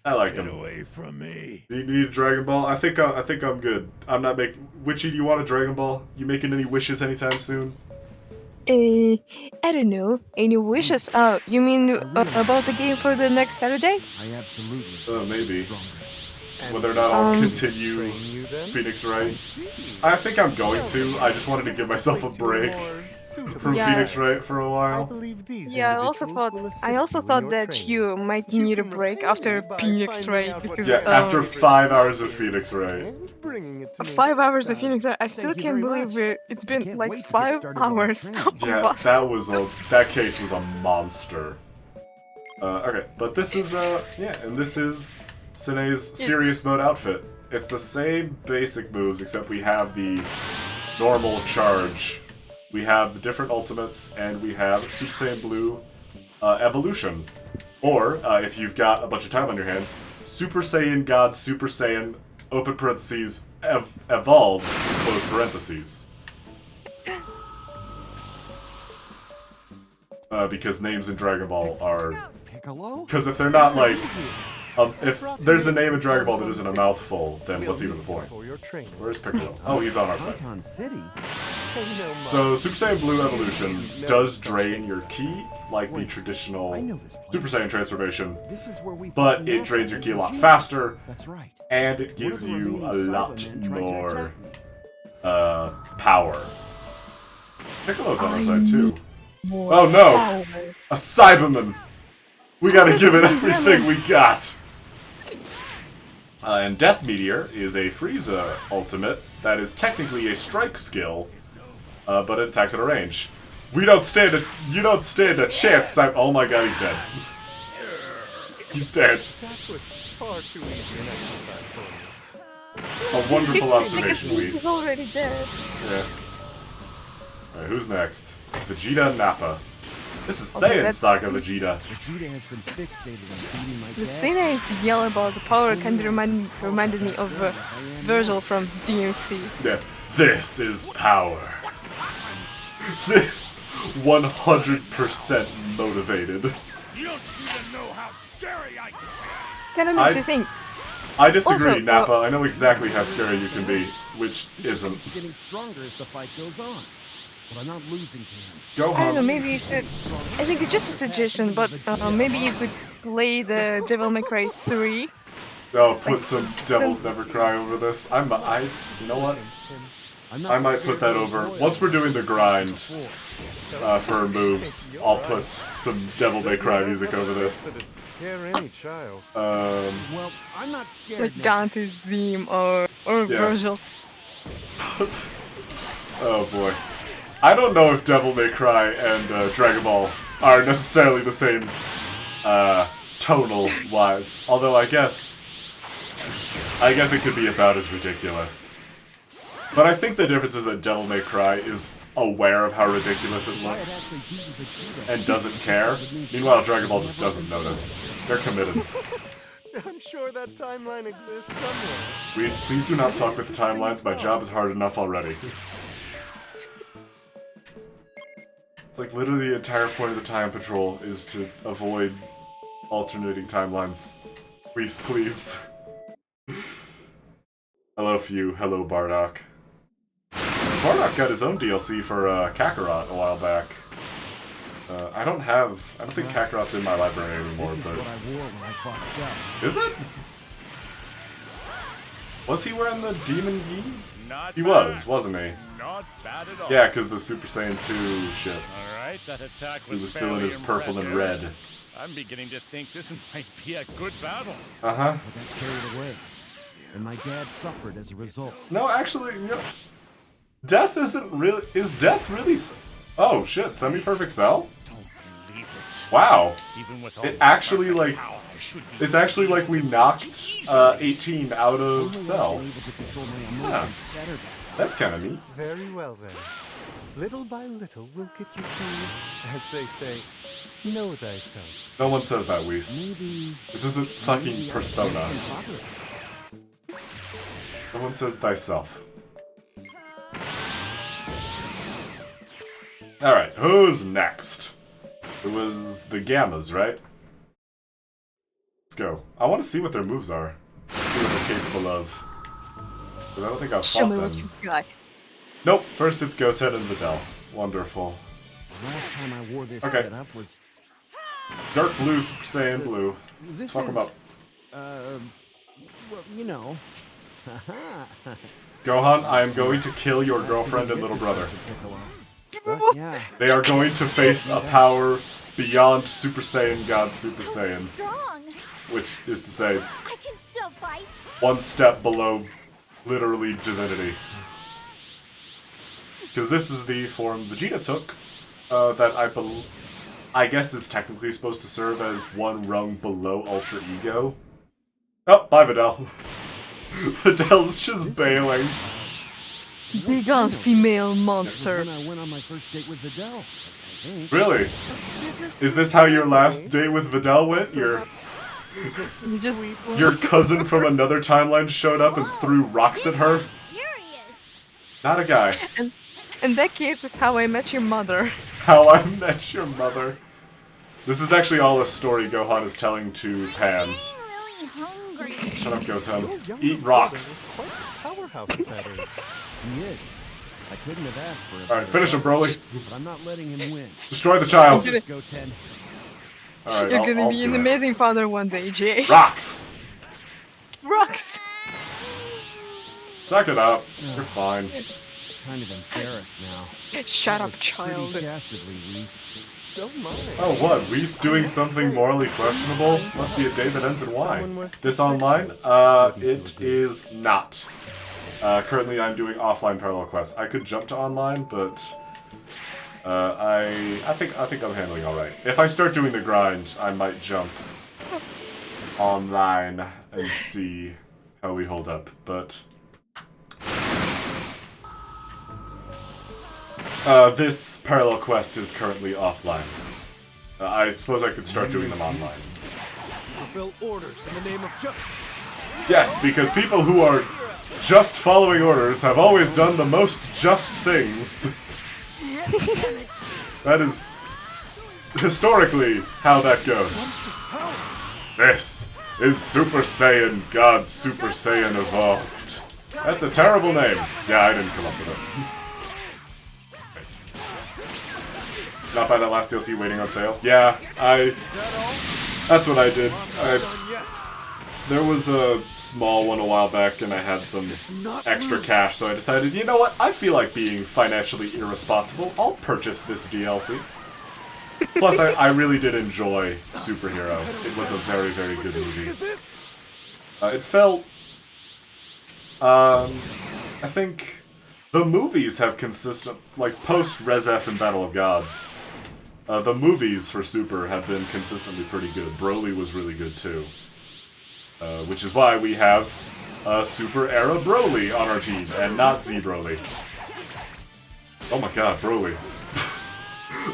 I like him. Get away from me. Do you need a Dragon Ball? I think I'm good. I'm not making. Witchy, do you want a Dragon Ball? You making any wishes anytime soon? I don't know. Any wishes? You mean about the game for the next Saturday? I absolutely. Oh, maybe. Stronger. Whether or not I'll Train continue you then? Phoenix Wright. I think I'm going to. I just wanted to give myself a break. suitable. from Yeah. Phoenix Wright for a I while. believe these Yeah, individuals I will also assist you in thought your that training. you might You need a can break repay after me by Phoenix finding Wright out what because Yeah, after Xenoverse 5 hours of is Phoenix Wright. and bringing it to me. 5 hours of Phoenix Wright. I Thank still you can't very believe much. it's I been can't like wait to get 5 started with my hours training. of Yeah, us. that case was a monster. Okay, but this is yeah, and this is Sine's serious mode outfit. It's the same basic moves except we have the normal charge. We have the different ultimates, and we have Super Saiyan Blue evolution. Or, if you've got a bunch of time on your hands, Super Saiyan God Super Saiyan, open parentheses, evolved, close parentheses. Because names in Dragon Ball are... Piccolo? Because if they're not like... if there's a name in Dragon Ball that isn't a mouthful, then what's even the point? For your training. Where's Piccolo? Oh, he's on our side. Anton City? Hey, no, Mom. So, Super Saiyan Blue Evolution does drain your ki, like the Wait, traditional I know this place. Super Saiyan transformation, This is where we but fought it Nappa drains your and ki a lot Vegeta. faster, That's right. and it What gives are the you a remaining lot Cybermen trying to more attack me? power. Piccolo's on our side too. Oh no! A Cyberman! We gotta give it everything we got! And Death Meteor is a Frieza ultimate that is technically a strike skill, but it attacks at a range. You don't stand a chance, Cyber. Oh my god, he's dead. He's dead. That was far too easy an exercise for me. A wonderful observation, He's Whis. already dead. Yeah. Alright, who's next? Vegeta Nappa. This is Okay, Saiyan that's- Saga Vegeta. Vegeta has been fixated on beating my The dad. scene is yell about the power kind of reminded me of Virgil from DMC. Yeah. This is power. 100% motivated. You don't seem to know how scary I can be. Kind of makes I- you think. I disagree, Also, Nappa. I know exactly how scary you can be, which isn't. He's getting stronger as the fight goes on. But I'm not losing to him. I don't know, Gohan. maybe you should. I think it's just a suggestion, but maybe you could play the Devil May Cry 3. Oh, put some Devils Never Cry over this. You know what? I'm not I might scared put that of over. Royal Once we're doing the grind before. for moves, I'll put some Devil May Cry music over this. That'd scare any child. Well, I'm not scared Like now. Dante's theme or Yeah. Virgil's. Oh boy. I don't know if Devil May Cry and Dragon Ball are necessarily the same tonal wise. Although I guess it could be about as ridiculous. But I think the difference is that Devil May Cry is aware of how ridiculous it If I had looks actually beaten Vegeta, and doesn't care. Meanwhile, Dragon Ball just doesn't notice. They're committed. I'm sure that timeline exists somewhere. Please do not fuck with the timelines. My job is hard enough already. It's like literally the entire point of the Time Patrol is to avoid alternating timelines. Please. Hello, Few. Hello, Bardock. Bardock got his own DLC for Kakarot a while back. I don't think Kakarot's in my library anymore, this is but... what I wore when I fought Cell. Is it? Was he wearing the Demon Gi? Not He bad. was, wasn't he? Not bad at all. Yeah, because the Super Saiyan 2 shit. Alright, that attack He was was still in fairly his purple and impressive. red. I'm beginning to think this might be a good battle. Uh-huh. I got carried away. And my dad suffered as a result. No, actually, you know, Death isn't really... Is Death really... Oh, shit, Semi-Perfect Cell? Don't believe it. Wow. Even with all It the actually, perfect like... power, I should be It's actually like we knocked 18 out of Only Cell. I've been able to control my Yeah. emotions better than That's kind of neat. Very well then. Little by little, we'll get you to, as they say, know thyself. No one says that, Whis. maybe. This isn't maybe fucking I can make Persona. some progress. No one says thyself. Alright, who's next? It was the Gammas, right? Let's go. I want to see what their moves are. See what they're capable of. Because I don't think I've Show fought me what them. you got. Nope, first it's Goten and Videl. Wonderful. The last time I wore this Okay. getup was. Dark Blue, Super Saiyan Blue. This Let's talk is, about well, you know. Gohan, I am going to kill your girlfriend and little brother. But yeah, They are going to face a power beyond Super Saiyan God Super Saiyan, Strong. which is to say, I can still fight. one step below literally divinity. Because this is the form Vegeta took, that I guess is technically supposed to serve as one rung below Ultra Ego. Oh, bye Videl. Videl's just bailing. Big on female that was monster. when I went on my first date with Videl. I think. Really? Is this how your last date with Videl went? Your cousin from another timeline showed up and threw rocks at her? Serious. Not a guy. In that case, it's How I Met Your Mother. How I Met Your Mother. This is actually all a story Gohan is telling to Pan. Getting really hungry. Shut up, Goten. your younger Eat brother rocks. is quite the powerhouse of that Earth. He is. I couldn't have asked for it. Alright, finish him, Broly. But I'm not letting him win. Destroy the child. Let's go, 10. Alright, You're I'll gonna be do an it. amazing father one day, Jay. Rocks! Rocks! Suck it up. You're fine. Kind of embarrassed now. Shut That up, was child. Pretty dastardly, Reese. Don't mind. Oh, what? Whis doing something morally questionable? Must be a day that ends in Y. This online? It is not. Currently I'm doing offline parallel quests. I could jump to online, but I think I'm handling alright. If I start doing the grind, I might jump online and see how we hold up, but this parallel quest is currently offline. I suppose I could start doing them online. Fulfill orders in the name of justice. Yes, because people who are just following orders have always done the most just things. That is historically how that goes. This is Super Saiyan God Super Saiyan Evolved. That's a terrible name. Yeah, I didn't come up with it. Not buy that last DLC waiting on sale? Yeah, that's what I did. There was a small one a while back and I had some extra cash, so I decided, you know what, I feel like being financially irresponsible. I'll purchase this DLC. Plus, I really did enjoy Superhero. It was a very, very good movie. It felt... I think the movies have consistent... Like, post-Res F and Battle of Gods, the movies for Super have been consistently pretty good. Broly was really good, too. Which is why we have Super-era Broly on our team, and not Z Broly. Oh my god, Broly.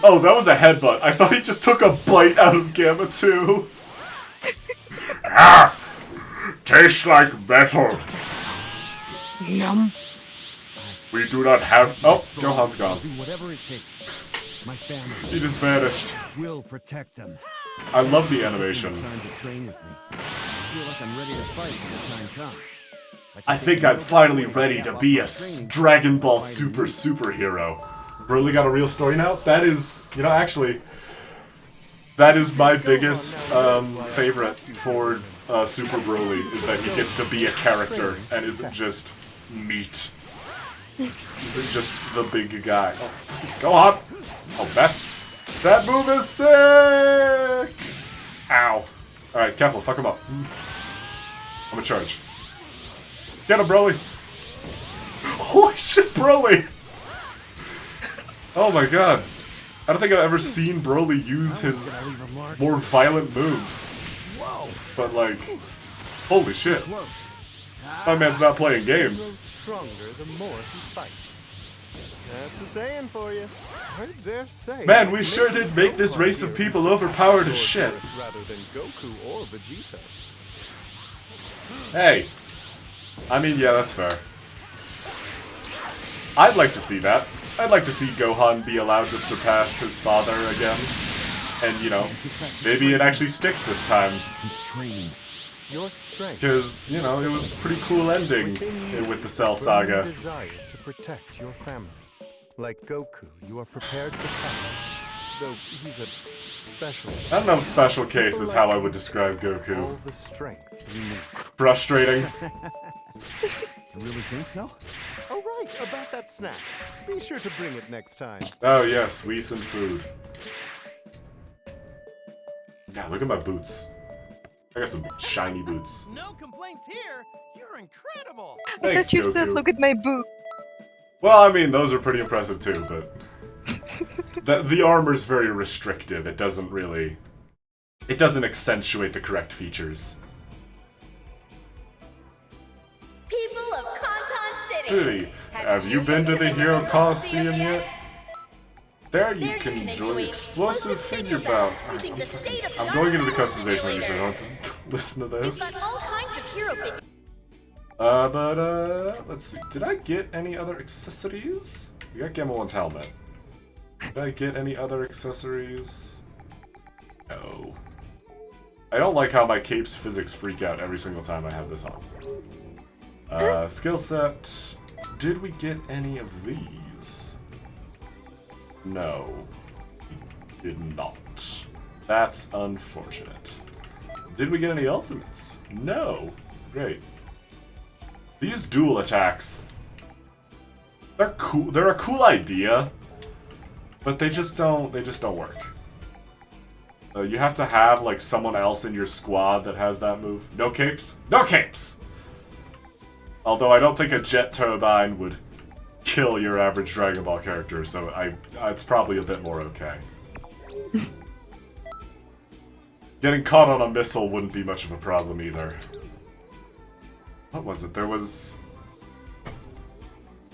Oh, that was a headbutt. I thought he just took a bite out of Gamma 2. Ah! Tastes like metal. Yum. We do not have... Oh, Gohan's gone. Do whatever it takes. My family He just vanished. will protect them. I love the animation. Time to train with me. I feel like I'm ready to fight when the time comes. I think I'm finally ready to be a Dragon Ball Super superhero. Broly got a real story now? That is, you know, actually, that is my biggest favorite for Super Broly, is that he gets to be a character and isn't just meat. Isn't just the big guy. Oh, go on! Oh, that move is sick! Ow. Alright, careful, fuck him up. I'm in charge. Get him, Broly! Holy shit, Broly! Oh my god. I don't think I've ever seen Broly use his more violent moves. But like, holy shit. My man's not playing Grows games. stronger the more he fights. That's a saying for you. I dare say. Man, we sure did make this race of people overpowered as shit. Rather than Goku or Vegeta. Hey. I mean, yeah, that's fair. I'd like to see that. I'd like to see Gohan be allowed to surpass his father again. And, you know, maybe it actually sticks this time. Keep training. Your strength. Because, you know, it was a pretty cool ending with the Cell burning Saga. desire to protect your family. Like Goku, you are prepared to fight. Though he's a special. I don't know if special case is how I would describe Goku. All the strength you need. Frustrating. You really think so? Oh right, about that snack. Be sure to bring it next time. Oh yes, Whis and food. God, look at my boots. I got some shiny boots. No complaints here. You're incredible. I Thanks, thought you said, Goku. look at my boot. Well, I mean, those are pretty impressive too, but the armor's very restrictive. It doesn't really... It doesn't accentuate the correct features. People of Kanton City. City, have you been to the Hero Coliseum yet? There you can enjoy explosive figure bouts. I'm going into the customization menu, so I don't have to listen to We've got this. all kinds of hero figures. Let's see. Did I get any other accessories? We got Gamma 1's helmet. Did I get any other accessories? No. I don't like how my cape's physics freak out every single time I have this on. Skill set. Did we get any of these? No. We did not. That's unfortunate. Did we get any ultimates? No. Great. These dual attacks, they're cool. They're a cool idea, but they just don't work. You have to have like someone else in your squad that has that move. No capes? No capes! Although I don't think a jet turbine would kill your average Dragon Ball character, so it's probably a bit more okay. Getting caught on a missile wouldn't be much of a problem either. What was it? There was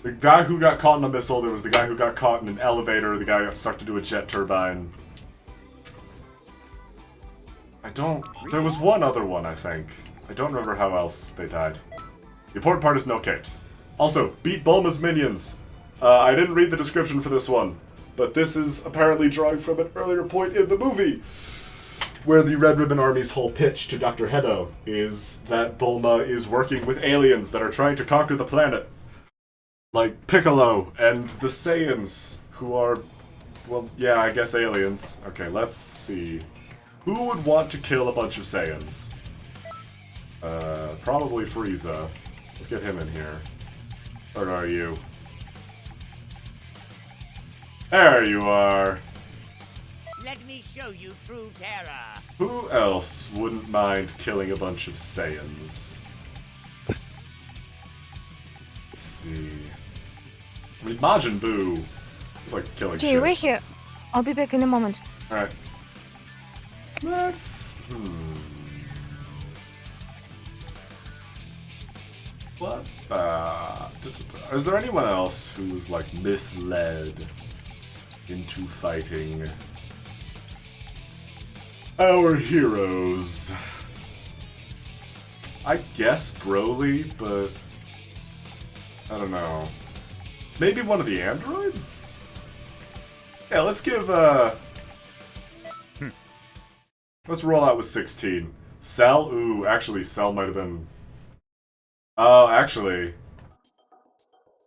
the guy who got caught in a missile, there was the guy who got caught in an elevator, the guy who got sucked into a jet turbine. There was one other one, I think. I don't remember how else they died. The important part is no capes. Also, beat Bulma's minions. I didn't read the description for this one, but this is apparently drawing from an earlier point in the movie, where the Red Ribbon Army's whole pitch to Dr. Hedo is that Bulma is working with aliens that are trying to conquer the planet. Like Piccolo and the Saiyans, who are, well, yeah, I guess aliens. Okay, let's see. Who would want to kill a bunch of Saiyans? Probably Frieza. Let's get him in here. Where are you? There you are. Let me show you true terror. Who else wouldn't mind killing a bunch of Saiyans? Let's see. I mean, Majin Buu just likes killing Jay, shit. wait here. I'll be back in a moment. Alright. Let's... What? Is there anyone else who's, like, misled into fighting our heroes? I guess Broly, but... I don't know. Maybe one of the androids? Yeah, let's give, let's roll out with 16. Cell? Ooh, actually, Cell might have been... Oh, actually...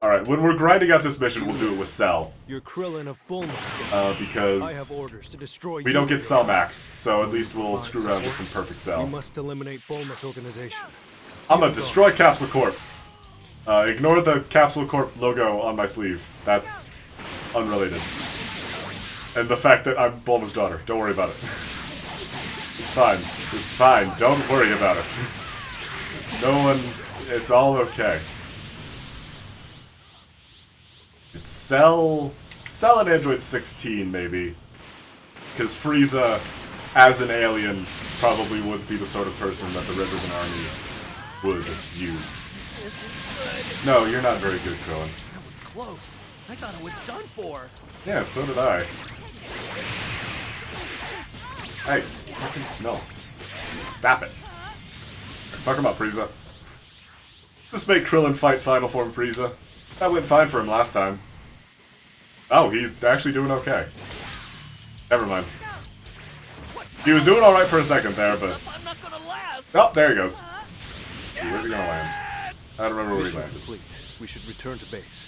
Alright, when we're grinding out this mission, we'll do it with Cell. You're Krillin of Bulma's Because... I have orders to destroy we don't get Cell Max, so at least we'll screw around with some perfect You Cell. must eliminate Bulma's organization. I'm gonna destroy Capsule Corp. Ignore the Capsule Corp logo on my sleeve. That's unrelated. And the fact that I'm Bulma's daughter. Don't worry about it. It's fine. It's fine. Don't worry about it. No one... It's all okay. It's Cell and Android 16, maybe. Because Frieza, as an alien, probably would be the sort of person that the Red Ribbon Army would use. No, you're not very good, Krillin. That was close. I thought it was done for. Yeah, so did I. Hey, fucking no. Stop it. Fuck him up, Frieza. Just make Krillin fight Final Form Frieza. That went fine for him last time. Oh, he's actually doing okay. Never mind. He was doing alright for a second there, but... I'm not gonna last. Oh, there he goes. Let's see, where's he gonna land? I don't remember where he Mission landed. complete. We should return to base.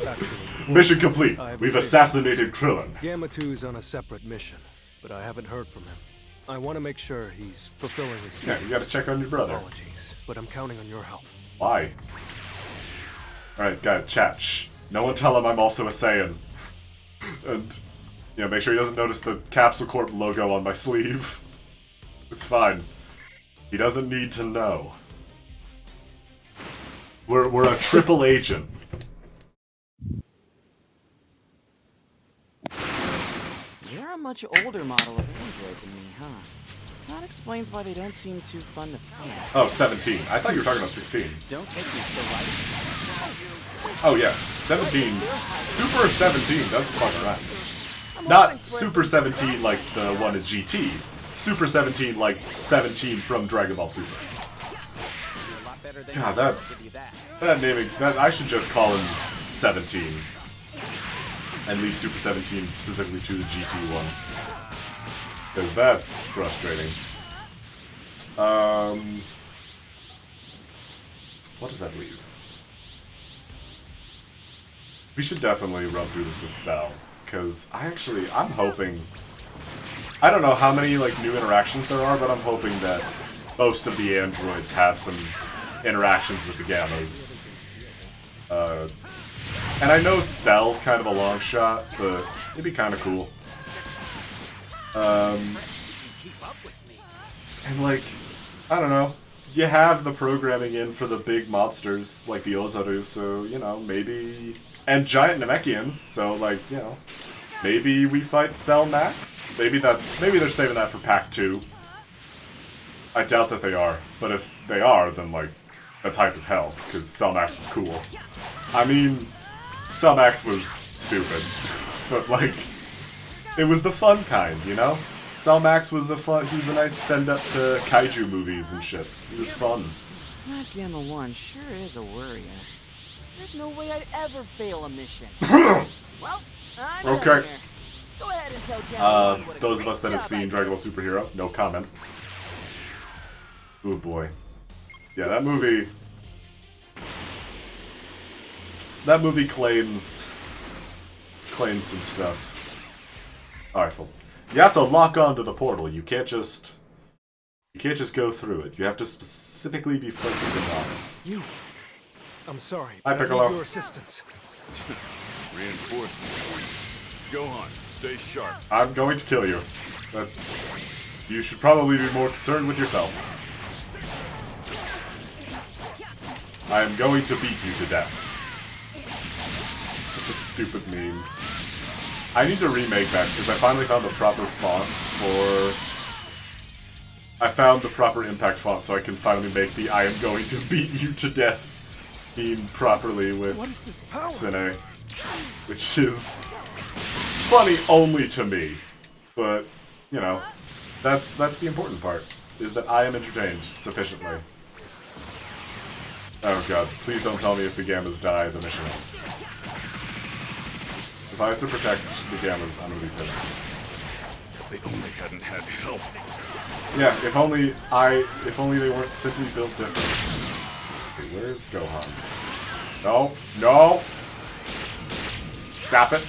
Actually, Mission complete. I have We've a assassinated Krillin. Gamma 2's on a separate mission, but I haven't heard from him. I want to make sure he's fulfilling his duties. Yeah, you gotta check on your brother. Apologies, but I'm counting on your help. Why? Alright, guys, chat, shh. No one tell him I'm also a Saiyan. And, you know, make sure he doesn't notice the Capsule Corp logo on my sleeve. It's fine. He doesn't need to know. We're a triple agent. You're a much older model of android than me, huh? That explains why they don't seem too fun to fight. Oh, 17. I thought you were talking about 16. Don't take me so lightly. Oh yeah, 17. Super 17 doesn't fuck around. Not Super 17 like the one in GT. Super 17 like 17 from Dragon Ball Super. God, that naming, that I should just call him 17. And leave Super 17 specifically to the GT one. Because that's frustrating. What does that leave? We should definitely run through this with Cell. Because I'm hoping... I don't know how many like new interactions there are, but I'm hoping that most of the androids have some interactions with the Gammas. And I know Cell's kind of a long shot, but it'd be kind of cool. And like, I don't know, you have the programming in for the big monsters like the Ozaru, so, you know, maybe... And giant Namekians, so like, you know, maybe we fight Cell Max? Maybe they're saving that for Pack 2. I doubt that they are, but if they are, then like, that's hype as hell, because Cell Max was cool. I mean, Cell Max was stupid, but like, it was the fun kind, you know? Cell Max was he was a nice send-up to kaiju movies and shit. It was fun. That Gamma 1 sure is a worrier. There's no way I'd ever fail a mission. Well, I'm Okay. done here. Go ahead and tell Gamma 1 what a Those of great us that have job I seen did. Dragon Ball Superhero, no comment. Oh boy. Yeah, that movie... That movie claims some stuff. Alright, so you have to lock onto the portal. You can't just go through it. You have to specifically be focusing on it. You. I'm sorry. Hi, but I Piccolo. need your assistance. Reinforcement. Gohan, stay sharp. I'm going to kill you. You should probably be more concerned with yourself. I am going to beat you to death. Such a stupid meme. I need to remake that because I finally found the proper font for... I found the proper impact font so I can finally make the I am going to beat you to death meme properly with Sine. Which is funny only to me. But, you know, that's the important part, is that I am entertained sufficiently. Oh god, please don't tell me if the Gammas die, the mission ends. If I have to protect the Gammas, I'm gonna be pissed. If they only hadn't had help. Yeah, if only they weren't simply built different. Okay, where's Gohan? No, no! Stop it!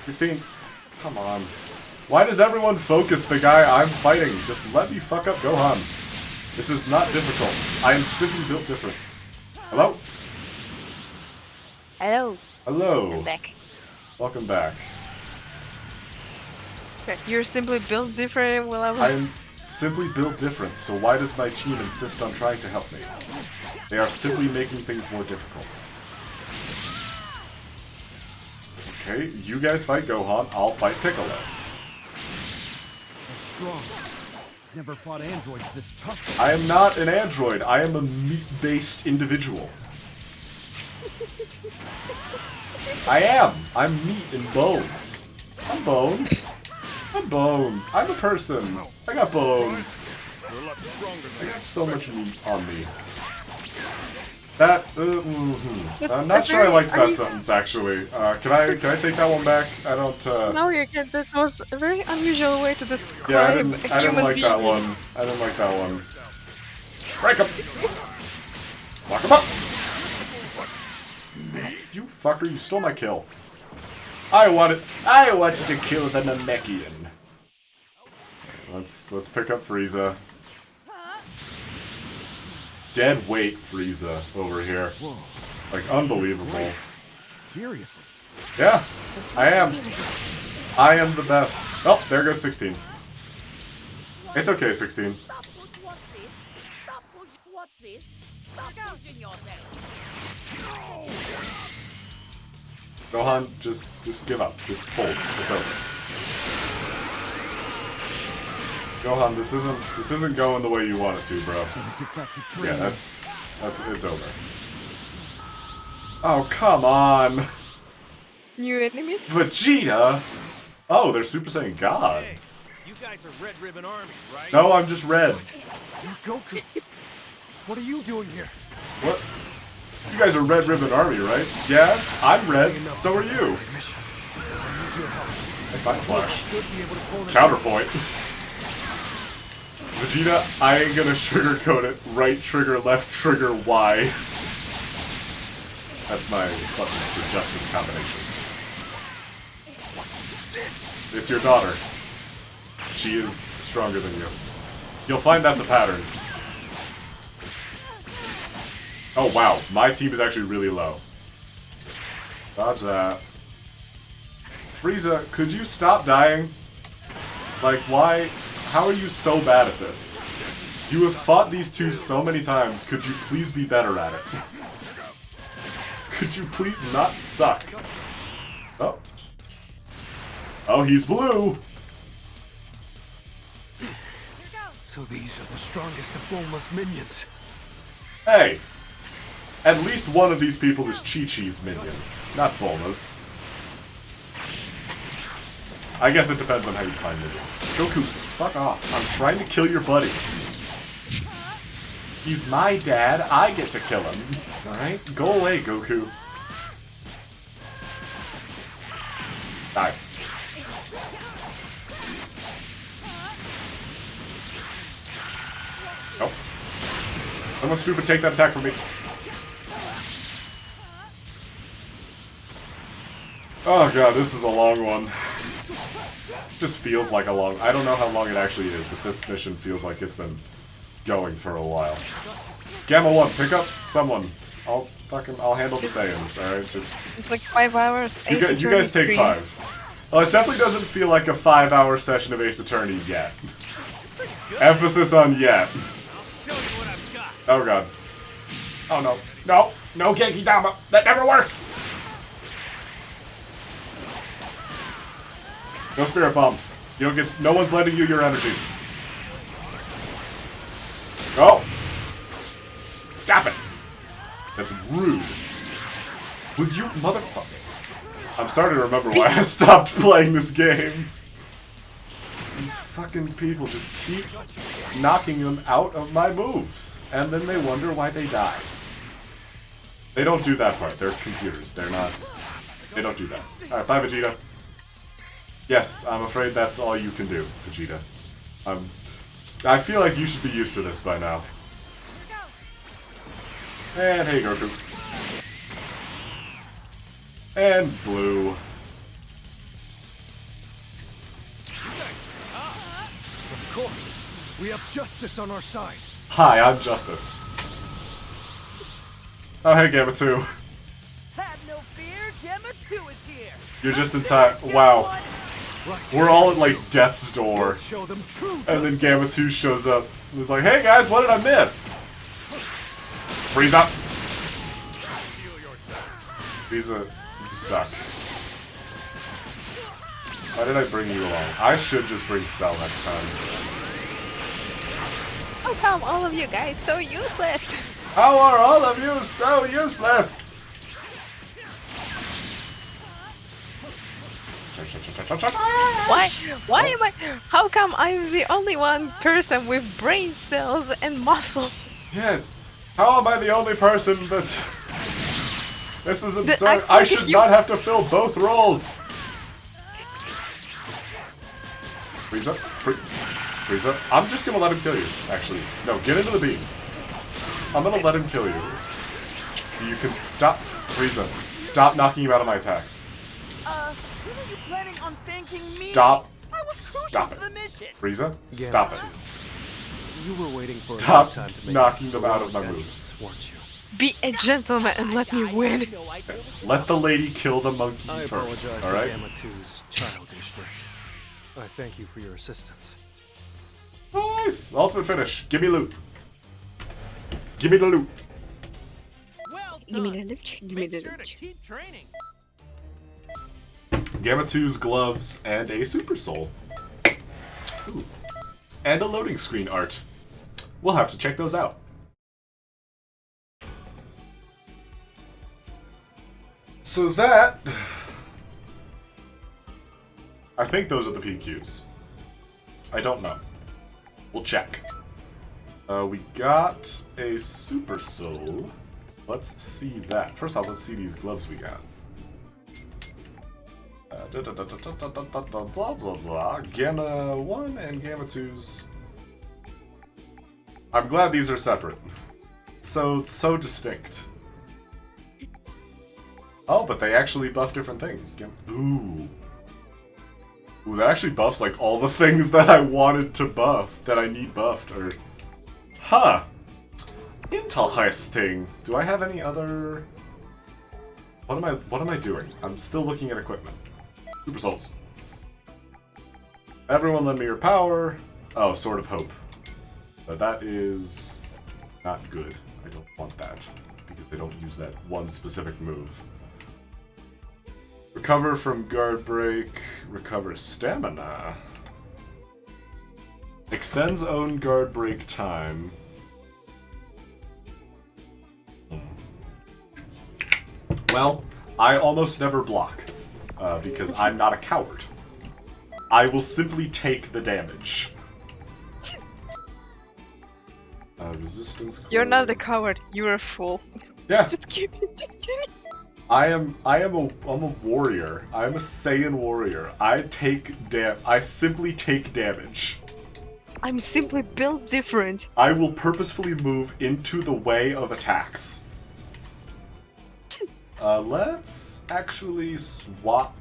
16. Come on. Why does everyone focus the guy I'm fighting? Just let me fuck up Gohan. This is not difficult. I am simply built different. Hello? Hello. Hello. I'm back. Welcome back. You're simply built different. Well, I am simply built different, so why does my team insist on trying to help me? They are simply making things more difficult. Okay, you guys fight Gohan, I'll fight Piccolo. They're strong. Never fought androids this tough. I am not an android, I am a meat-based individual. I am. I'm meat and bones. I'm bones. I'm bones. I'm a person. I got bones. You're a lot stronger I than got so much meat on me. That, I'm not sure I liked that sentence, actually. Can I take that one back? I don't, No, you can't. That was a very unusual way to describe yeah, I a didn't human like being. that one. I didn't like that one. Break him! Lock him up! You fucker, you stole my kill. I wanted to kill the Namekian. Let's pick up Frieza. dead weight Frieza over here. Whoa. Like, unbelievable. Seriously. Yeah, I am. I am the best. Oh, there goes 16. It's okay, 16. Stop, what's this? Stop, what's this? Stop pushing yourself. Gohan, just give up. Just fold. It's over. Gohan, this isn't going the way you want it to, bro. Gotta get back to Yeah, training. that's it's over. Oh, come on. New enemies? Vegeta? Oh, they're Super Saiyan God. Hey, you guys are Red Ribbon Army, right? No, I'm just red. You're Goku. What are you doing here? What? You guys are Red Ribbon Army, right? Yeah, I'm red. So are you. Mission. I need your help. That's fine, Flash. Should be able to pull this Counterpoint. Vegeta, I ain't gonna sugarcoat it. Right trigger, left trigger, Y. That's my buttons for justice combination. It's your daughter. She is stronger than you. You'll find that's a pattern. Oh wow, my team is actually really low. Dodge that. Frieza, could you stop dying? Like, why? How are you so bad at this? You have fought these two so many times, could you please be better at it? Could you please not suck? Oh. Oh, he's blue! So these are the strongest of Bulma's minions. Hey! At least one of these people is Chi-Chi's minion, not Bulma's. I guess it depends on how you find minion. Goku, fuck off. I'm trying to kill your buddy. He's my dad, I get to kill him. Alright? Go away, Goku. Die. Nope. Someone stupid take that attack from me. Oh god, this is a long one. Just feels like a long... I don't know how long it actually is, but this mission feels like it's been going for a while. Gamma 1, pick up someone. I'll handle the Saiyans, alright? Just... It's like 5 hours. You guys take 5. Well, it definitely doesn't feel like a 5-hour session of Ace Attorney yet. Emphasis on yet. I'll show you what I've got. Oh god. Oh no. No! No Genki Dama! That never works! No Spirit Bomb. You don't get... No one's lending you your energy. Go! Stop it! That's rude. Would you motherfucker... I'm starting to remember why I stopped playing this game. These fucking people just keep knocking them out of my moves. And then they wonder why they die. They don't do that part. They're computers. They're not... They don't do that. Alright, bye Vegeta. Yes, I'm afraid that's all you can do, Vegeta. I feel like you should be used to this by now. And hey, Goku. And blue. Of course, we have justice on our side. Hi, I'm Justice. Oh, hey, Gamma 2. Have no fear, Gamma 2 is here. You're just in time. Wow. Right. We're all at, like, death's door. Show them true And then justice. Gamma 2 shows up and is like, hey guys, what did I miss? Freeze up. Frieza, you suck. Why did I bring you along? I should just bring Cell next time. How come all of you guys so useless? How are all of you so useless? Why am I? How come I'm the only one person with brain cells and muscles? Yeah, how am I the only person that... This is absurd. I I should not have to fill both roles. Frieza, Frieza. I'm just gonna let him kill you, actually. No, get into the beam. I'm gonna let him kill you. So you can stop... Frieza, stop knocking you out of my attacks. When are you planning on thanking me? Stop. I was Stop crucial it. to the mission. Frieza, stop it. You were waiting for a Stop good time to make knocking them out of my heroic moves. entrance, weren't you? Be a gentleman and let me win. Let the lady kill the monkey I first, apologize for alright? Gamma 2's childishness. I thank you for your assistance. Nice! Ultimate finish. Give me loot. Give me the loot. Well Give me done. the loot. Give me Make the sure to loot. keep training. Gamma 2's gloves and a super soul. Ooh. And a loading screen art. We'll have to check those out. So that... I think those are the PQs. I don't know. We'll check. We got a super soul. Let's see that. First off, let's see these gloves we got. Gamma 1 and Gamma 2's. I'm glad these are separate. So distinct. Oh, but they actually buff different things. Ooh. Ooh, that actually buffs like all the things that I wanted to buff, that I need buffed, or... Huh. Interesting. Do I have any other... What am I doing? I'm still looking at equipment. Super Souls. Everyone lend me your power. Oh, Sword of Hope. But that is not good. I don't want that, because they don't use that one specific move. Recover from guard break. Recover stamina. Extends own guard break time. Well, I almost never block, because I'm not a coward. I will simply take the damage. Resistance. You're not a clone. coward. You're a fool. Yeah, Just kidding. Just kidding. I'm a warrior. I'm a Saiyan warrior. I simply take damage. I'm simply built different. I will purposefully move into the way of attacks. Let's actually swap.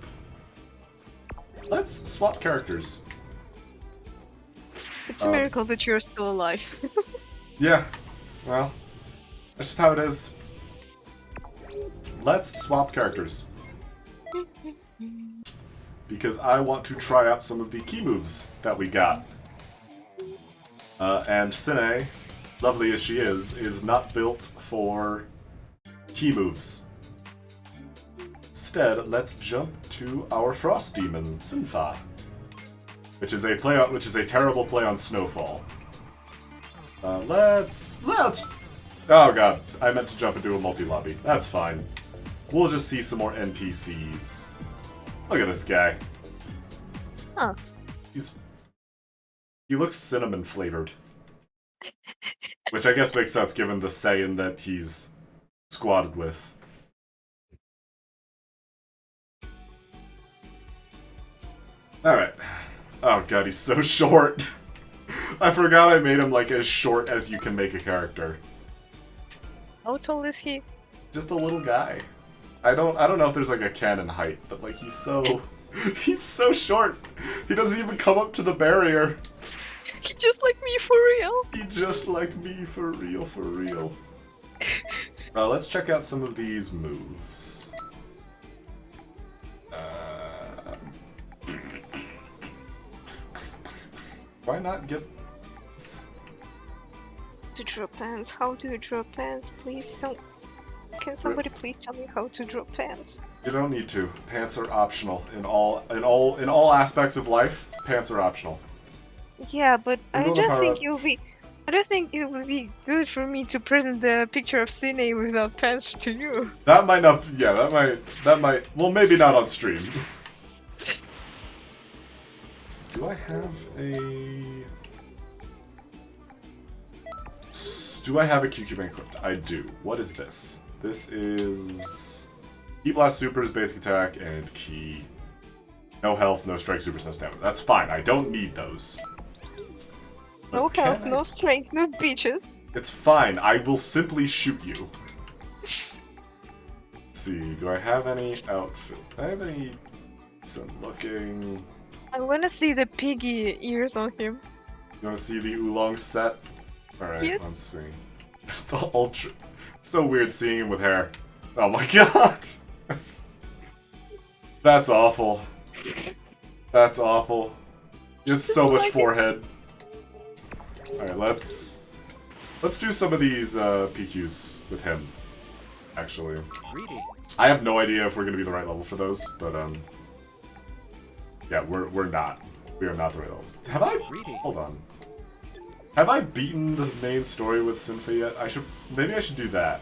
Let's swap characters. It's a miracle that you're still alive. Yeah, well, that's just how it is. Let's swap characters. Because I want to try out some of the key moves that we got. And Sine, lovely as she is not built for key moves. Instead, let's jump to our Frost Demon, Sinfa. Which is a terrible play on Snowfall. Let's... Oh god, I meant to jump into a multi-lobby. That's fine. We'll just see some more NPCs. Look at this guy. Huh. He looks cinnamon flavored. Which I guess makes sense given the Saiyan that he's squatted with. Alright. Oh god, he's so short. I forgot I made him like as short as you can make a character. How tall is he? Just a little guy. I don't know if there's like a canon height, but like he's so short. He doesn't even come up to the barrier. He just like me for real. He just like me for real, for real. Let's check out some of these moves. Why not get this? To draw pants. How do you draw pants? Please, can somebody please tell me how to draw pants? You don't need to. Pants are optional in all aspects of life. Pants are optional. Yeah, but I Go to don't power think up. I don't think it would be good for me to present the picture of Cine without pants to you. That might not. Yeah, that might. Well, maybe not on stream. Do I have a? Do I have a QQ Bang equipped? I do. What is this? This is Key Blast Super's basic attack and Key. No health, no strike, super no stamina. That's fine. I don't need those. No But can health, I- no strength, no beaches. It's fine. I will simply shoot you. Let's see. Do I have any outfit? Do I have any decent looking? I wanna see the piggy ears on him. You want to see the oolong set? Alright, Yes. let's see. There's the ultra... So weird seeing him with hair. Oh my god! That's awful. That's awful. Just so much forehead. Alright, let's do some of these PQs with him, actually. I have no idea if we're gonna be the right level for those, but yeah, we're not. We are not the right levels. Have I? Hold on. Have I beaten the main story with Sinfa yet? Maybe I should do that.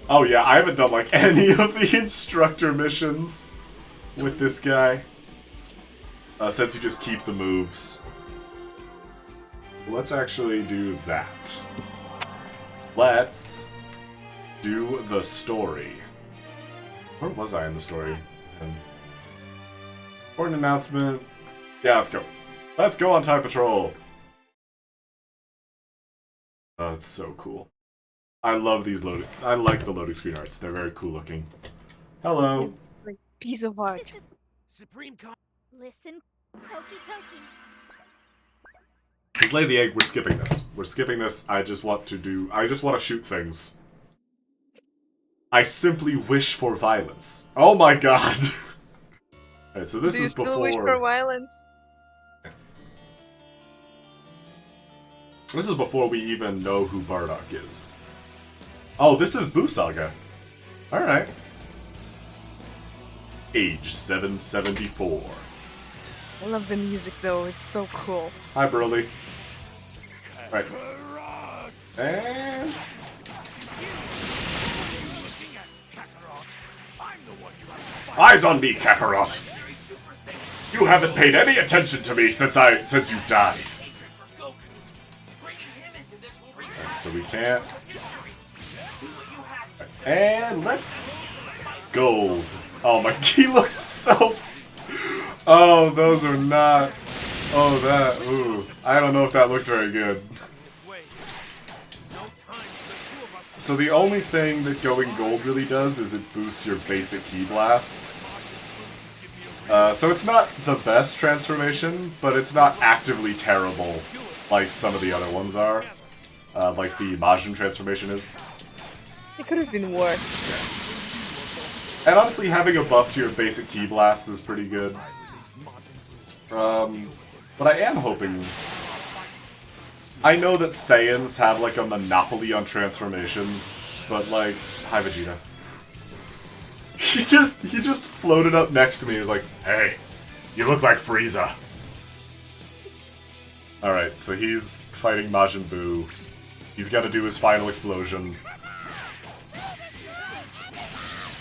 Oh yeah, I haven't done like any of the instructor missions with this guy. Since you just keep the moves. Let's actually do that. Let's do the story. Where was I in the story? Important announcement. Yeah, let's go. Let's go on Time Patrol. Oh, it's so cool. I love these loading. I like the loading screen arts. They're very cool looking. Hello. Like piece of art. Supreme Con. Listen, Toki Toki. Just lay the egg. We're skipping this. We're skipping this. I just want to shoot things. I simply wish for violence. Oh my god. Alright, so this Do you is still before. wish for violence? This is before we even know who Bardock is. Oh, this is Boo Saga. Alright. Age 774. I love the music though, it's so cool. Hi, Broly. Right. And... Eyes on me, Kakarot! You haven't paid any attention to me since you died. Right, so we can't... And let's... Gold. Oh my, he looks so... Oh, those are not... Oh, that... Ooh. I don't know if that looks very good. So the only thing that going gold really does is it boosts your basic ki blasts. So it's not the best transformation, but it's not actively terrible like some of the other ones are. Like the Majin transformation is. It could have been worse. And honestly, having a buff to your basic ki blast is pretty good. But I am hoping... I know that Saiyans have like a monopoly on transformations, but like... Hi, Vegeta. He just floated up next to me and was like, "Hey, you look like Frieza." Alright, so he's fighting Majin Buu. He's gotta do his final explosion.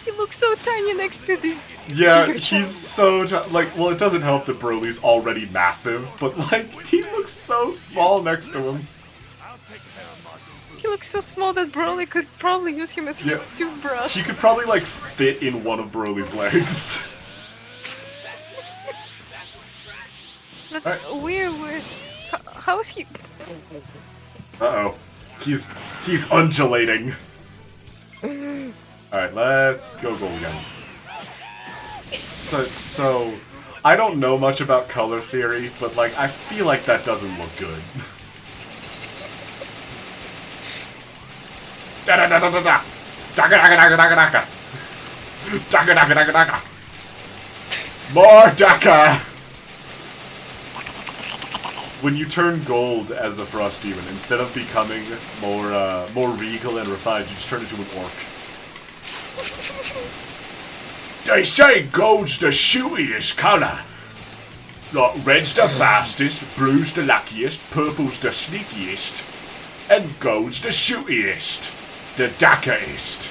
He looks so tiny next to this. Yeah, he's so like, well, it doesn't help that Broly's already massive, but like, he looks so small next to him. He looks so small that Broly could probably use him as his toothbrush. He could probably like fit in one of Broly's legs. That's weird. How is he? Uh-oh. He's undulating. Alright, let's go gold again. So, I don't know much about color theory, but like, I feel like that doesn't look good. Da-da-da-da-da-da! Daka-daka-daka-daka-daka! Daka-daka-daka-daka! More Daka! When you turn gold as a Frost Demon, instead of becoming more regal and refined, you just turn into an orc. They say gold's the shootiest colour. Like red's the fastest, blue's the luckiest, purple's the sneakiest, and gold's the shootiest, the dakaest.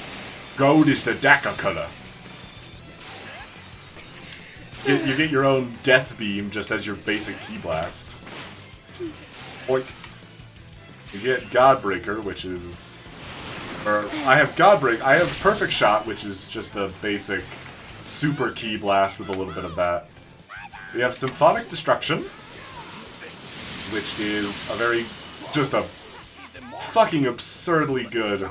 Gold is the daka colour. You get your own death beam just as your basic ki blast. Oink. You get Godbreaker, which is... Or, I have Godbreaker, I have Perfect Shot, which is just a basic super ki blast with a little bit of that. We have Symphonic Destruction, which is a very... just a fucking absurdly good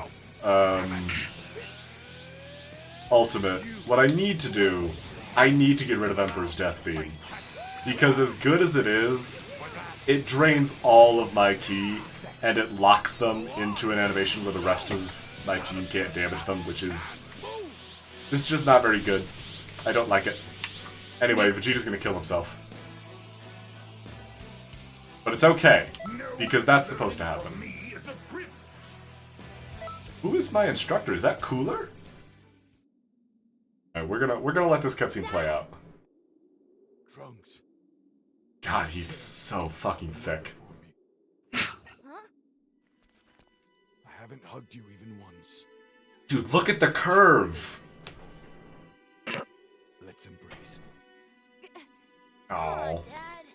ultimate. What I need to do, I need to get rid of Emperor's Death Beam. Because as good as it is, it drains all of my ki, and it locks them into an animation where the rest of my team can't damage them, which is... This is just not very good. I don't like it. Anyway, Vegeta's gonna kill himself. But it's okay, because that's supposed to happen. Who is my instructor? Is that Cooler? Alright, we're gonna let this cutscene play out. Trunks. God, he's so fucking thick. I haven't hugged you even once. Dude, look at the curve! Let's embrace. Oh, Dad,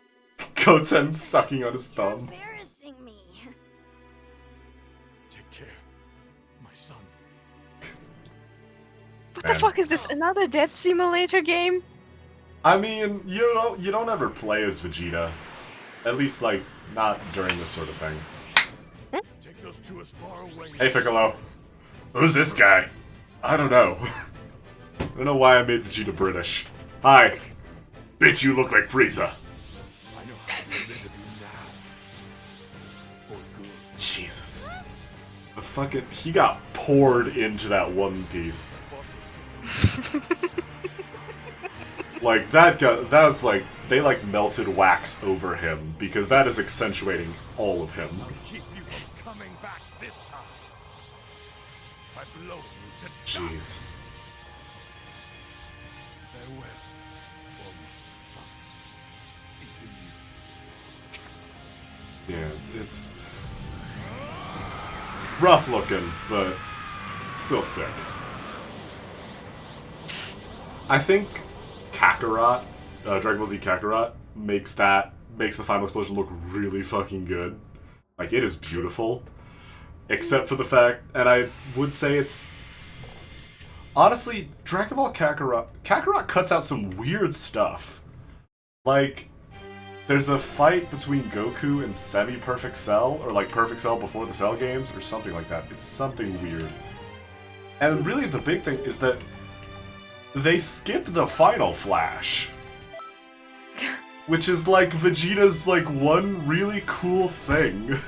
Goten's sucking on his you're thumb. embarrassing me. Take care, my son. What the fuck is this? Another death simulator game? I mean, you don't ever play as Vegeta. At least, like, not during this sort of thing. Take those two as far away. Hey, Piccolo. Who's this guy? I don't know. I don't know why I made Vegeta British. Hi. Bitch, you look like Frieza. I know how to get rid of you now. For good. Jesus. The fucking... He got poured into that One Piece. Like, that was like... They, like, melted wax over him, because that is accentuating all of him. Keep you from coming back this time. By blowing you to dust. Jeez. Farewell, Orm, Trunks. Even you. Yeah, it's... rough looking, but still sick. I think Kakarot, Dragon Ball Z Kakarot, makes the final explosion look really fucking good. Like, it is beautiful. Except for the fact, and I would say it's... Honestly, Dragon Ball Kakarot cuts out some weird stuff. Like, there's a fight between Goku and Semi-Perfect Cell, or like Perfect Cell before the Cell games, or something like that. It's something weird. And really the big thing is that they skip the final flash. Which is like Vegeta's like one really cool thing.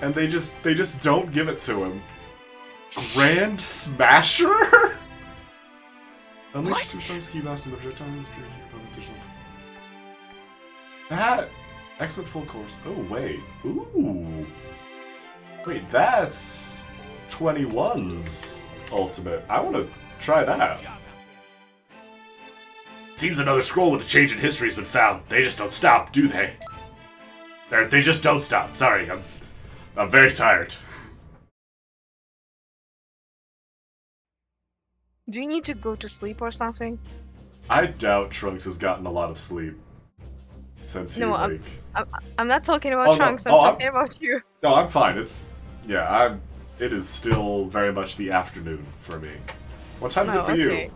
And they just don't give it to him. Grand Smasher? Unleash two strong ski blast and the projectiles competition. That excellent full course. Oh wait. Ooh. Wait, that's 21's ultimate. I wanna try that. Seems another scroll with a change in history has been found. They just don't stop, do they? They just don't stop. Sorry, I'm very tired. Do you need to go to sleep or something? I doubt Trunks has gotten a lot of sleep since he No, like. I'm not talking about Oh, no. Trunks, I'm Oh, talking about you. No, I'm fine. Yeah. It is still very much the afternoon for me. What time is it for you?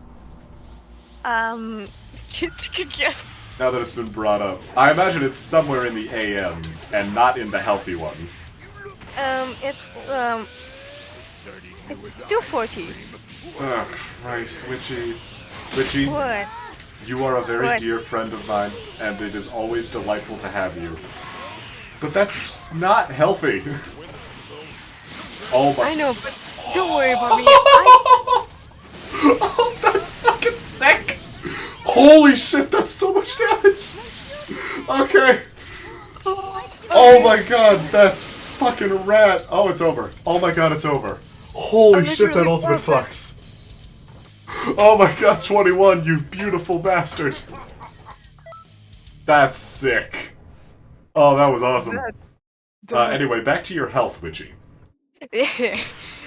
Take a guess. Now that it's been brought up, I imagine it's somewhere in the AMs and not in the healthy ones. It's 2:40. Oh Christ, Witchy. Witchy, What? you are a very What? dear friend of mine, and it is always delightful to have you. But that's not healthy. Oh my... I know, but don't worry about me. Oh, that's fucking sick! Holy shit, that's so much damage! Okay. Oh my god, that's fucking rad. Oh, it's over. Oh my god, it's over. Holy shit, that ultimate fucks. Oh my god, 21, you beautiful bastard. That's sick. Oh, that was awesome. Anyway, back to your health, Witchy.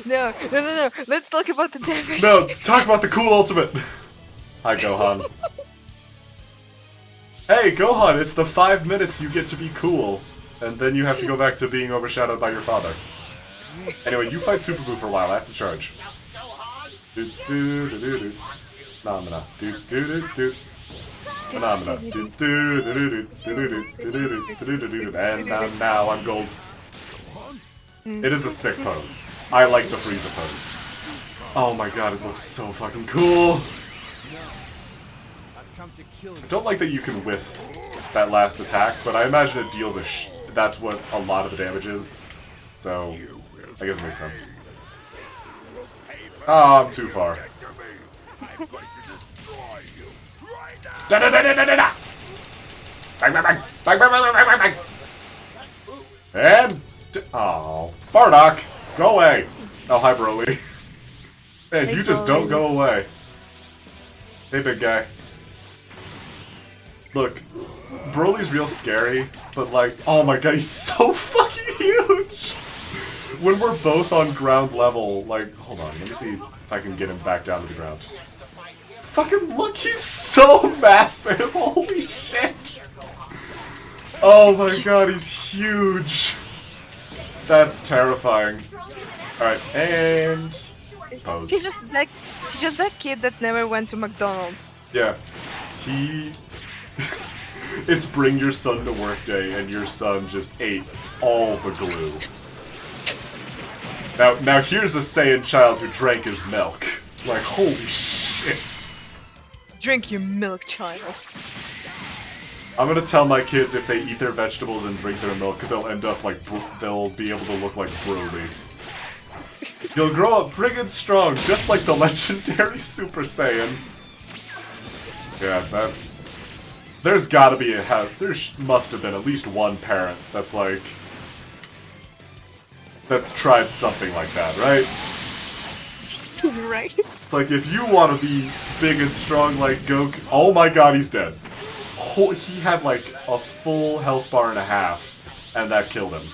No. Let's talk about the damage. No, let's talk about the cool ultimate. Hi, Gohan. Hey, Gohan, it's the 5 minutes you get to be cool, and then you have to go back to being overshadowed by your father. Anyway, you fight Super Boo for a while. I have to charge. Do do do do do. Phenomena. Do do do do. Phenomena. Do do do do do do do do do do. And now I'm gold. It is a sick pose. I like the Frieza pose. Oh my god, it looks so fucking cool. I don't like that you can whiff that last attack, but I imagine it deals that's what a lot of the damage is. So, I guess it makes sense. Oh, I'm too far. Da da da da da da da! Bang bang bang! Bang bang bang bang bang bang! And... oh, Bardock! Go away! Oh, hi, Broly. Man, Hey, you just Broly. don't go away. Hey, big guy. Look, Broly's real scary, but like, oh my god, he's so fucking huge! When we're both on ground level, like, hold on, let me see if I can get him back down to the ground. Fucking look, he's so massive! Holy shit! Oh my god, he's huge! That's terrifying. Alright, and... pose. He's just that kid that never went to McDonald's. Yeah. He... it's bring your son to work day, and your son just ate all the glue. Now here's a Saiyan child who drank his milk. Like, holy shit. Drink your milk, child. I'm gonna tell my kids if they eat their vegetables and drink their milk, they'll end up like, they'll be able to look like Broly. You'll grow up big and strong, just like the legendary Super Saiyan. Yeah, that's... there's gotta be there must have been at least one parent that's like... that's tried something like that, right? Right? It's like, if you want to be big and strong like Goku... oh my god, he's dead. He had like a full health bar and a half, and that killed him.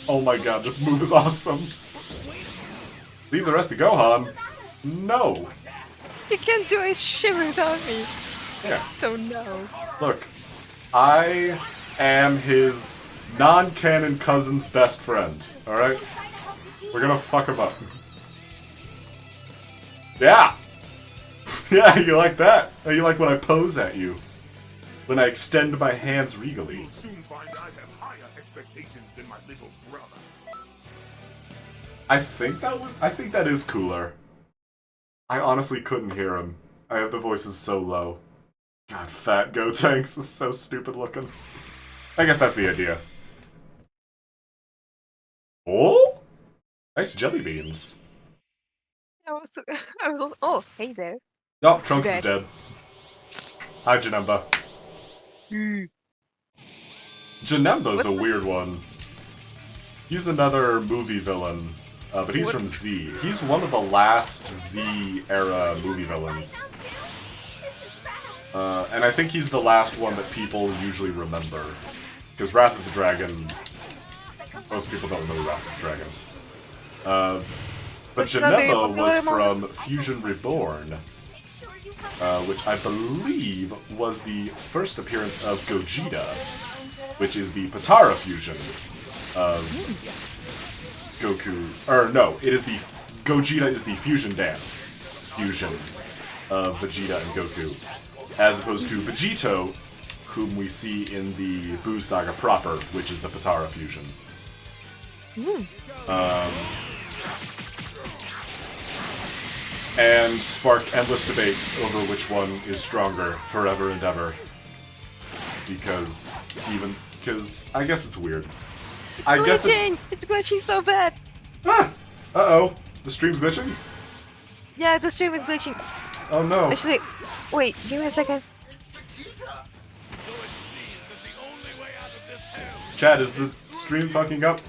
Oh my god, this move is awesome. Leave the rest to Gohan? No. He can't do a shit without me. Yeah. So no. Look, I am his non-canon cousin's best friend, alright? We're gonna fuck him up. Yeah! Yeah, you like that? Oh, you like when I pose at you? When I extend my hands regally. You'll soon find I have higher expectations than my little brother. I think that is cooler. I honestly couldn't hear him. I have the voices so low. God, fat Gotenks is so stupid looking. I guess that's the idea. Oh? Nice jelly beans. I was also, oh, hey there. Oh, Trunks is Dead. dead. Hi, Janemba. Janemba's a weird one. He's another movie villain, but he's from Z. He's one of the last Z-era movie villains. And I think he's the last one that people usually remember. Because Wrath of the Dragon, most people don't know Wrath of the Dragon. But Janemba was from Fusion Reborn, which I believe was the first appearance of Gogeta, which is the Patara fusion of Goku. Or no, it is the Gogeta is the fusion dance fusion of Vegeta and Goku, as opposed to Vegito, whom we see in the Buu Saga proper, which is the Patara fusion. And sparked endless debates over which one is stronger forever and ever. Because I guess it's weird. I guess It's glitching so bad. Ah! Uh-oh. The stream's glitching? Yeah, the stream is glitching. Oh no. Actually, wait, give me a second. Chad, is the stream fucking up?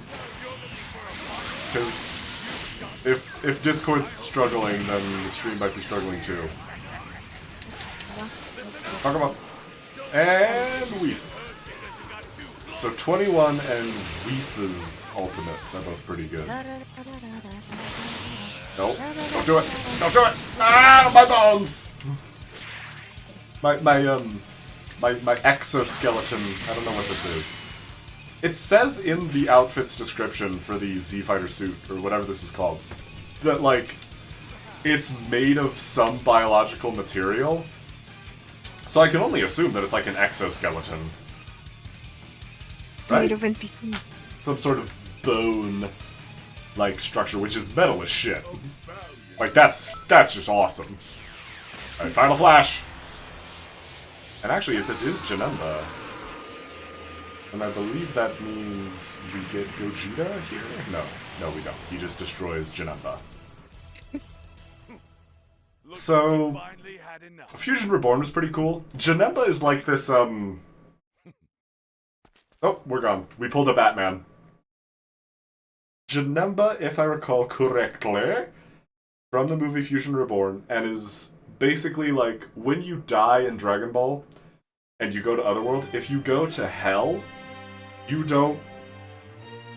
Because if Discord's struggling, then the stream might be struggling too. Fuck 'em up. And Whis. So 21 and Whis' ultimates are both pretty good. Nope. Don't do it! Don't do it! Ah, my bones! My exoskeleton. I don't know what this is. It says in the outfit's description for the Z-Fighter suit, or whatever this is called, that, like, it's made of some biological material. So I can only assume that it's like an exoskeleton. It's Right? made of NPCs. Some sort of bone-like structure, which is metal as shit. Like, that's just awesome. Alright, Final Flash! And actually, if this is Janemba, and I believe that means we get Gogeta here? No, we don't. He just destroys Janemba. So, Finally had enough. Fusion Reborn was pretty cool. Janemba is like this, Oh, we're gone. We pulled a Batman. Janemba, if I recall correctly, from the movie Fusion Reborn, and is basically like, when you die in Dragon Ball, and you go to Otherworld, if you go to Hell, you don't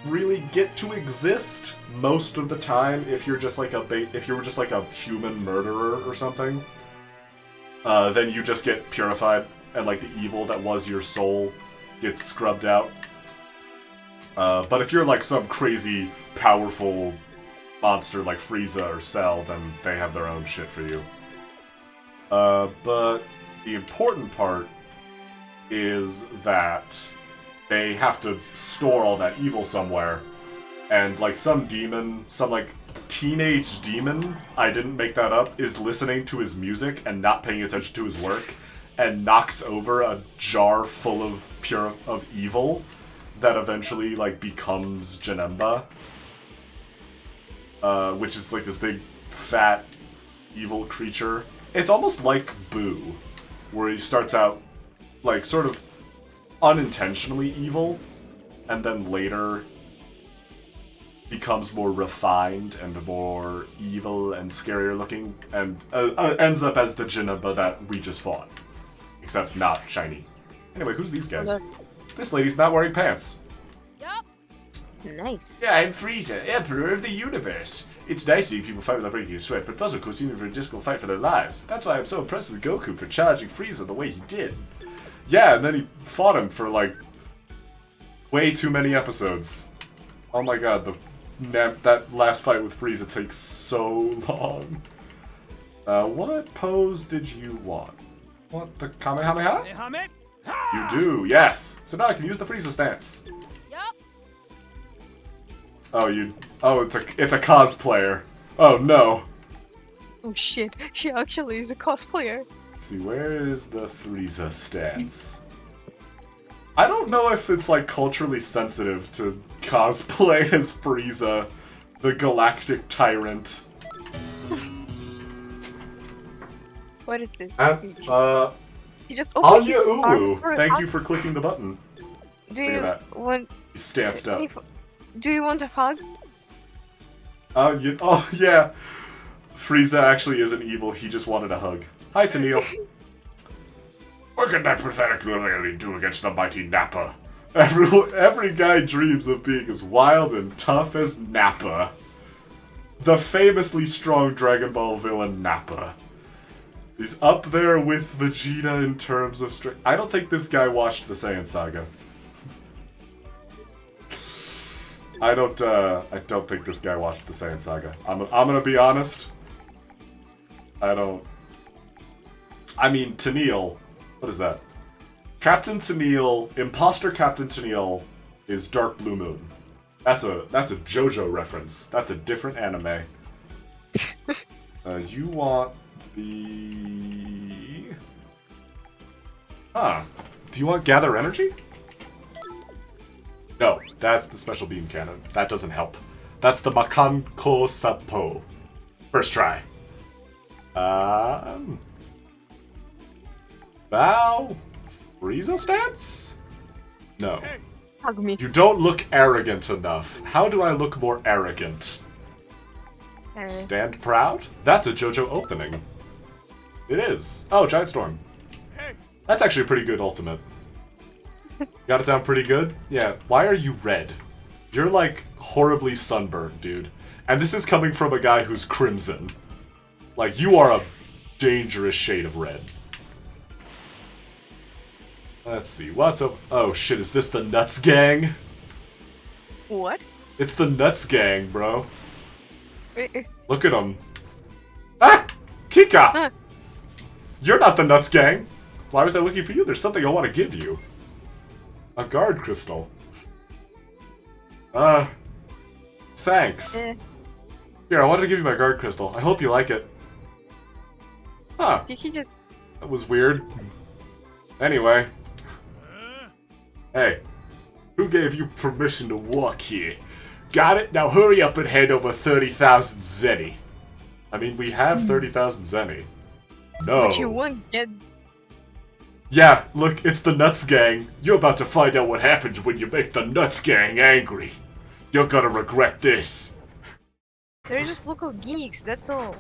really get to exist most of the time if you're just like if you were just like a human murderer or something. Then you just get purified, and like the evil that was your soul gets scrubbed out. But if you're like some crazy, powerful monster like Frieza or Cell, then they have their own shit for you. But the important part is that they have to store all that evil somewhere. And like some demon, some like teenage demon, I didn't make that up, is listening to his music and not paying attention to his work, and knocks over a jar full of evil that eventually like becomes Janemba. Which is like this big, fat, evil creature. It's almost like Boo, where he starts out like sort of unintentionally evil, and then later becomes more refined and more evil and scarier looking, and ends up as the Janemba that we just fought. Except not shiny. Anyway, who's these guys? This lady's not wearing pants. Yup. Nice. Yeah, I'm Frieza, Emperor of the Universe. It's nice seeing people fight without breaking a sweat, but it's also cool seeing them for a difficult fight for their lives. That's why I'm so impressed with Goku for challenging Frieza the way he did. Yeah, and then he fought him for, like, way too many episodes. Oh my god, that last fight with Frieza takes so long. What pose did you want? Want the Kamehameha? You do, yes! So now I can use the Frieza stance. Yup. Oh, it's a cosplayer. Oh no. Oh shit, she actually is a cosplayer. Let's see, where is the Frieza stance? I don't know if it's like culturally sensitive to cosplay as Frieza, the galactic tyrant. What is this? He just opened Anya his arm Ulu, for a thank hug. you for clicking the button. Do Look you at that. want? He's stanced up. Do you want a hug? Oh yeah. Frieza actually isn't evil, he just wanted a hug. Hi, Tennille. What can that pathetic little alien do against the mighty Nappa? Every guy dreams of being as wild and tough as Nappa. The famously strong Dragon Ball villain Nappa. He's up there with Vegeta in terms of strength. I don't think this guy watched the Saiyan Saga. I don't think this guy watched the Saiyan Saga. I'm gonna be honest. I mean, Tennille. What is that? Captain Tennille, Imposter Captain Tennille is Dark Blue Moon. That's a JoJo reference. That's a different anime. You want the... Huh. Do you want Gather Energy? No, that's the Special Beam Cannon. That doesn't help. That's the Makanko Sapo. First try. Now... Frieza stance? No. Hug me. You don't look arrogant enough. How do I look more arrogant? Stand proud? That's a JoJo opening. It is. Oh, Giant Storm. That's actually a pretty good ultimate. Got it down pretty good? Yeah. Why are you red? You're like horribly sunburned, dude. And this is coming from a guy who's crimson. Like, you are a dangerous shade of red. Let's see, what's up? Oh shit, is this the Nuts Gang? What? It's the Nuts Gang, bro. Eh, Look at him. Ah! Kika! Huh. You're not the Nuts Gang. Why was I looking for you? There's something I want to give you. A guard crystal. Thanks. Eh. Here, I wanted to give you my guard crystal. I hope you like it. Huh. Did he just? That was weird. Anyway. Hey. Who gave you permission to walk here? Got it? Now hurry up and hand over 30,000 zenny. I mean, we have 30,000 zenny. No. But you won't get... Yeah, look, it's the Nuts Gang. You're about to find out what happens when you make the Nuts Gang angry. You're gonna regret this. They're just local geeks, that's all.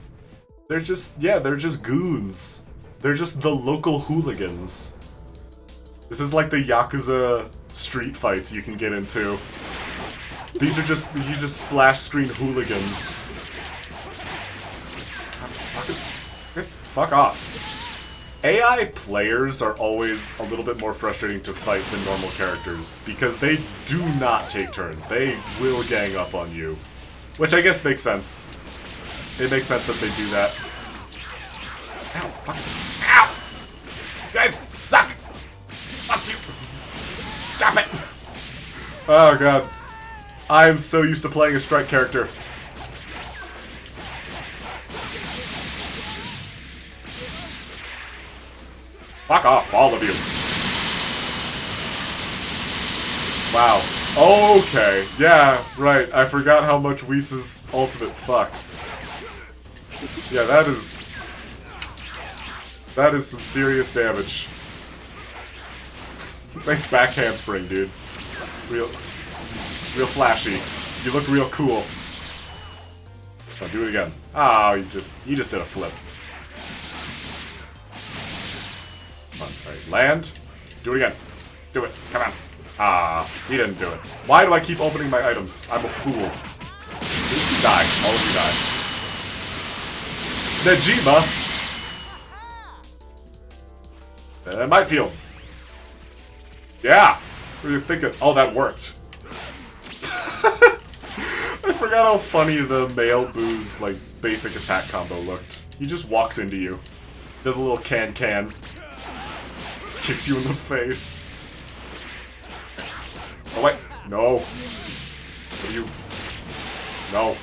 They're just goons. They're just the local hooligans. This is like the Yakuza street fights you can get into. These are just, you just splash screen hooligans. Fuck off. AI players are always a little bit more frustrating to fight than normal characters, because they do not take turns. They will gang up on you. Which I guess makes sense. It makes sense that they do that. Ow! Fuck. Ow! You guys suck! Fuck you! Stop it! Oh god. I am so used to playing a strike character. Fuck off, all of you. Wow. Okay. Yeah, right. I forgot how much Whis' ultimate fucks. Yeah, that is some serious damage. Nice back handspring, dude. Real flashy. You look real cool. Oh, do it again. Oh, you just did a flip. Come on, alright, land. Do it again. Do it. Come on. Ah, he didn't do it. Why do I keep opening my items? I'm a fool. Just die. All of you die. Nejima! Might field. Yeah! What are you thinking? Oh, that worked. I forgot how funny the male boo's, like, basic attack combo looked. He just walks into you. Does a little can-can. Kicks you in the face. Oh, wait. No. What are you... No.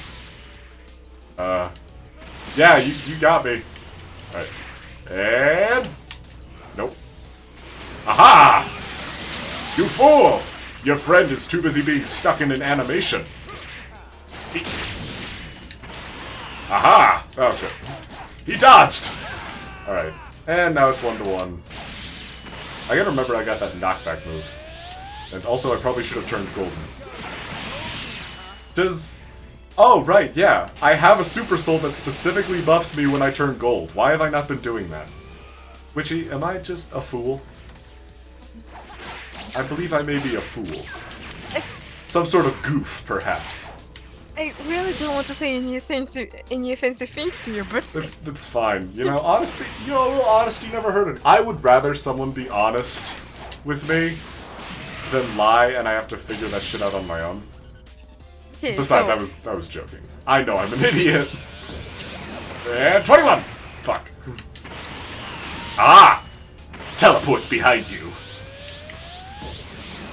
Yeah, you got me. Alright. And... Nope. Aha! You fool! Your friend is too busy being stuck in an animation. Aha! Oh, shit. He dodged! Alright. And now it's 1-to-1. I gotta remember I got that knockback move. And also, I probably should have turned golden. Does... Oh, right, yeah. I have a Super Soul that specifically buffs me when I turn gold. Why have I not been doing that? Witchy, am I just a fool? I believe I may be a fool. Some sort of goof, perhaps. I really don't want to say any offensive things to you, but... That's fine. You know, honesty, a little honesty never hurt it. I would rather someone be honest with me than lie and I have to figure that shit out on my own. Okay, Besides, so... I was joking. I know I'm an idiot. And 21! Fuck. Ah! Teleport's behind you.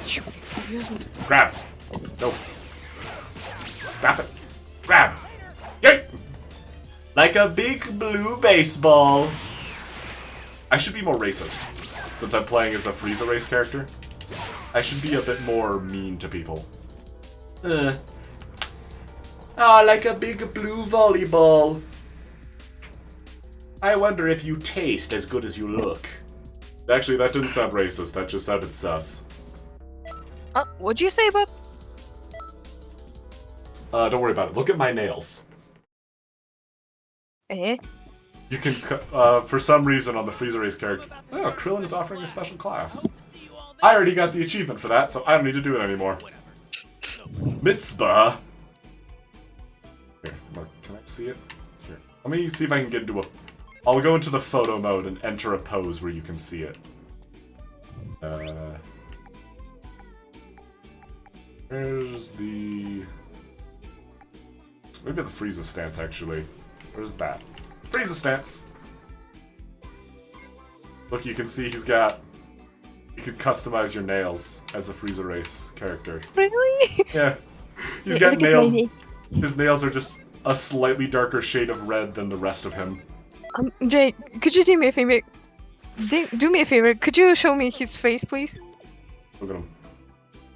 Seriously? Grab. Nope. Stop it. Grab. Yay! Like a big blue baseball. I should be more racist. Since I'm playing as a Frieza race character. I should be a bit more mean to people. Oh, like a big blue volleyball. I wonder if you taste as good as you look. Actually, that didn't sound racist. That just sounded sus. What'd you say about... Don't worry about it. Look at my nails. Eh? You can, for some reason on the Frieza race character... Oh, Krillin is offering a special class. I already got the achievement for that, so I don't need to do it anymore. Mitzvah! Here, can I see it? Here. Let me see if I can get into a... I'll go into the photo mode and enter a pose where you can see it. There's the... Maybe the Frieza stance, actually. Where's that? Frieza stance! Look, you can see he's got... You can customize your nails as a Frieza race character. Really? Yeah. He's got nails... His nails are just a slightly darker shade of red than the rest of him. Jay, could you do me a favor? Do me a favor. Could you show me his face, please? Look at him.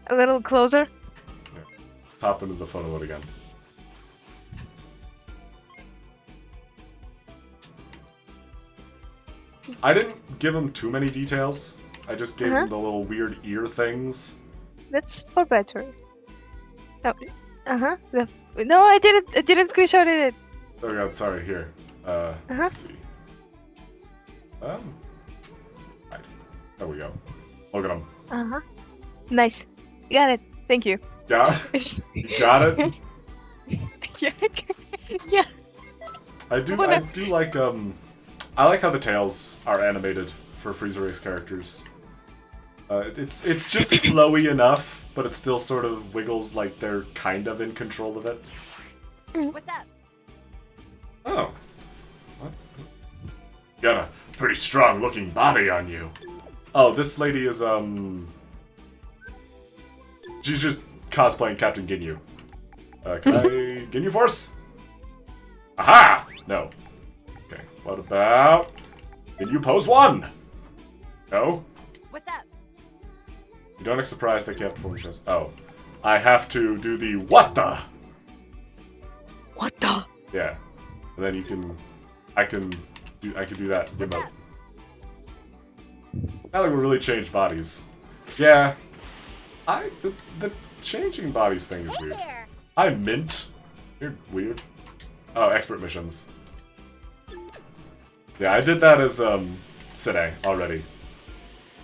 A little closer. Top into the photo mode again. I didn't give him too many details. I just gave him the little weird ear things. That's for better. Oh, no, I didn't. I didn't screenshot it. Oh god, sorry. Here. Let's see. Right. There we go. Look at him. Nice. Got it. Thank you. Got it? You got it? Yeah. Yeah. I do like, I like how the tails are animated for Frieza Race characters. It's just flowy enough, but it still sort of wiggles like they're kind of in control of it. What's up? Oh. What? Got a pretty strong looking body on you. Oh, this lady is, she's just cosplaying Captain Ginyu. Can I... Ginyu Force? Aha! No. Okay, what about... Ginyu Pose 1? No? What's up? You don't act surprised I can't perform shows. Oh. I have to do the what the? What the? Yeah. And then you can... I can do that What's emote. up? Now that we really changed bodies. Yeah. The changing bodies thing is Hey weird. there! Hi, Mint. You're weird. Oh, expert missions. Yeah, I did that as, Sine already.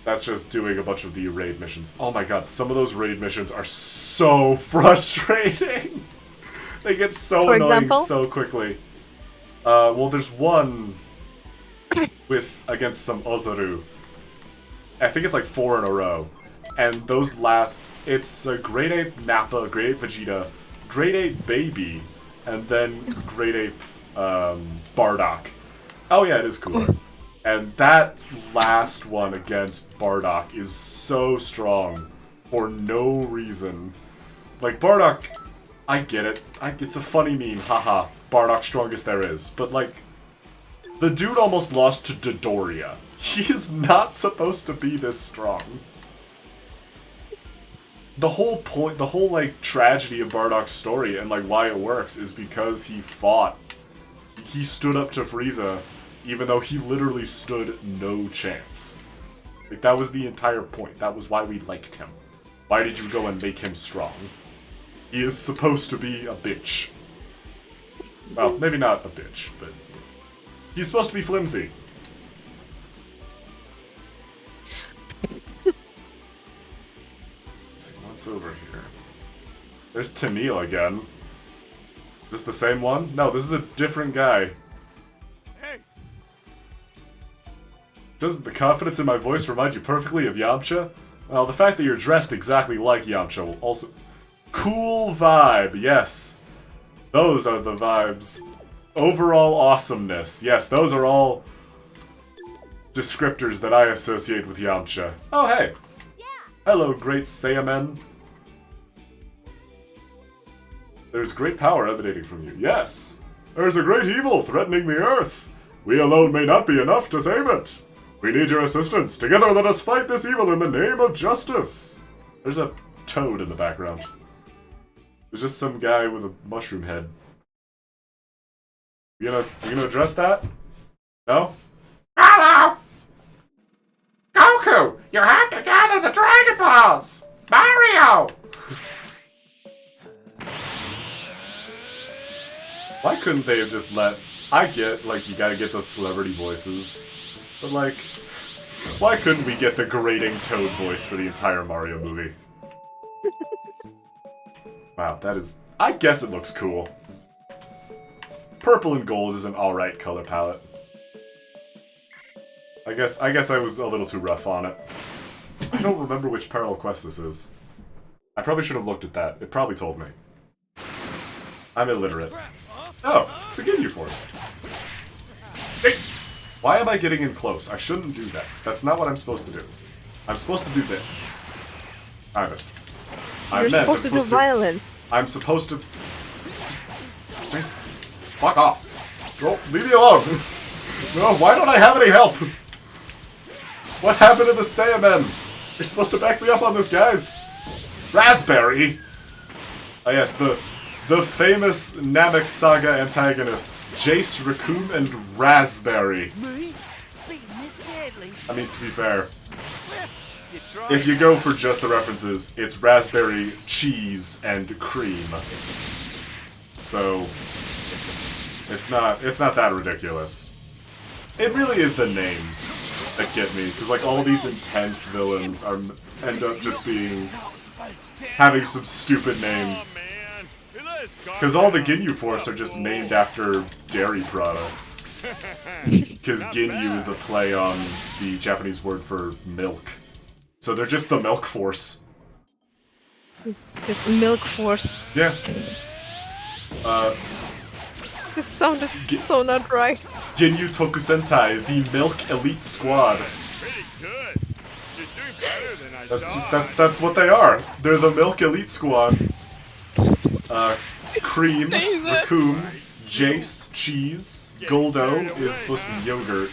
That's just doing a bunch of the raid missions. Oh my god, some of those raid missions are so frustrating! They get so For annoying example? so quickly. Well, there's one against some Ozaru. I think it's like 4 in a row. And those last... It's a Grade 8 Nappa, Grade 8 Vegeta, Grade 8 Baby, and then Grade 8 Bardock. Oh yeah, it is cooler. And that last one against Bardock is so strong for no reason. Like, Bardock, I get it. It's a funny meme, haha, Bardock strongest there is. But like, the dude almost lost to Dodoria. He is not supposed to be this strong. The whole point, the whole, like, tragedy of Bardock's story and, like, why it works is because he fought. He stood up to Frieza, even though he literally stood no chance. Like, that was the entire point. That was why we liked him. Why did you go and make him strong? He is supposed to be a bitch. Well, maybe not a bitch, but... he's supposed to be flimsy. What's over here? There's Tennille again. Is this the same one? No, this is a different guy. Hey, Does the confidence in my voice remind you perfectly of Yamcha? Well, the fact that you're dressed exactly like Yamcha will also... Cool vibe, yes. Those are the vibes. Overall awesomeness. Yes, those are all descriptors that I associate with Yamcha. Oh, hey. Hello, great Saiyaman. There's great power emanating from you. Yes. There's a great evil threatening the Earth. We alone may not be enough to save it. We need your assistance. Together let us fight this evil in the name of justice. There's a toad in the background. There's just some guy with a mushroom head. You gonna address that? No? Hello! Goku! You have to gather the Dragon Balls! Mario! Why couldn't they have just let... I get, like, you gotta get those celebrity voices. But, like... Why couldn't we get the grating Toad voice for the entire Mario movie? Wow, that is... I guess it looks cool. Purple and gold is an alright color palette. I guess I was a little too rough on it. I don't remember which parallel quest this is. I probably should have looked at that. It probably told me. I'm illiterate. Oh, it's the Ginyu Force. Hey! Why am I getting in close? I shouldn't do that. That's not what I'm supposed to do. I'm supposed to do this. Honest. You're supposed to do violence. I'm supposed to... Just fuck off. Go, leave me alone. No, why don't I have any help? What happened to the Saiyamen? You're supposed to back me up on this, guys. Raspberry? Oh yes, the famous Namek Saga antagonists, Jace, Raccoon, and Raspberry. Me? Beating this badly? I mean, to be fair, You tried. if you go for just the references, it's raspberry, cheese, and cream. So, it's not that ridiculous. It really is the names that get me, because like all these intense villains end up just being having some stupid names. Because all the Ginyu Force are just named after dairy products. Because Ginyu is a play on the Japanese word for milk. So they're just the Milk Force. Just Milk Force. Yeah. It sounded so not right. Ginyu Tokusentai, the Milk Elite Squad. Pretty good. You're doing better than I thought. That's what they are. They're the Milk Elite Squad. Cream, Raccoon, Jace, cheese, Goldo is supposed to be yogurt,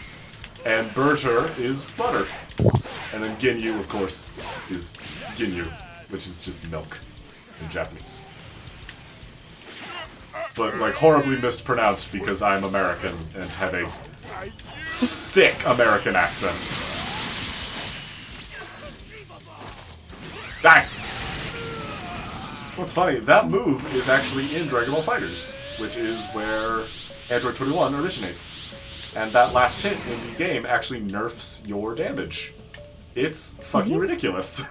and Berter is butter. And then Ginyu, of course, is Ginyu, which is just milk in Japanese. But, like, horribly mispronounced because I'm American and have a thick American accent. Die! What's funny, that move is actually in Dragon Ball FighterZ, which is where Android 21 originates. And that last hit in the game actually nerfs your damage. It's fucking ridiculous.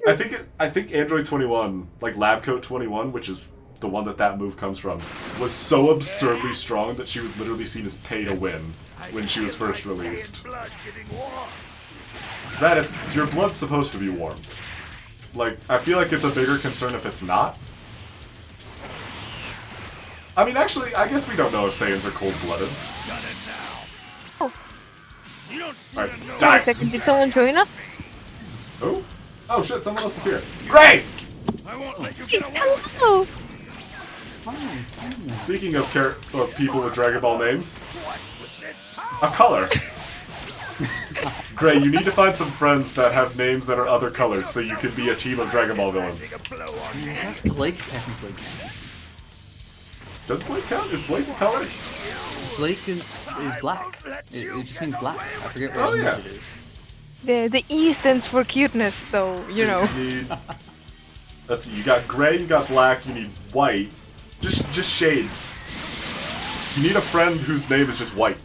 I think Android 21, like Lab Coat 21, which is the one that move comes from, was so absurdly strong that she was literally seen as pay to win when she was first released. Raditz, your blood's supposed to be warm. Like, I feel like it's a bigger concern if it's not. I mean, actually, I guess we don't know if Saiyans are cold-blooded. Alright, Wait a die! second, did someone join us? Oh? Oh shit, someone else is here. Great! I won't let you get away with this. Hello! Speaking of people with Dragon Ball names, What's with this a color. Gray, you need to find some friends that have names that are other colors so you can be a team of Dragon Ball villains. I guess Blake technically counts. Does Blake count? Is Blake a color? Blake is black. It just means black. I forget what Oh, yeah. it is. The E stands for cuteness, so, you know. You need, let's see, you got gray, you got black, you need white. Just shades. You need a friend whose name is just white.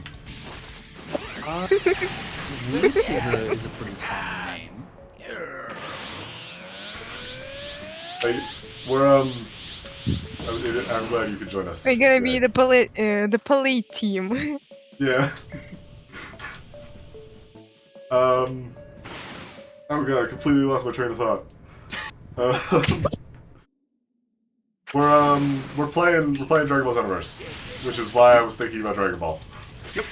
Luis is a pretty common name. Hey, we're I'm glad you could join us. We're gonna Gray. be the polite team. Yeah. Oh god, I completely lost my train of thought. We're playing Dragon Ball Xenoverse, which is why I was thinking about Dragon Ball. Yep.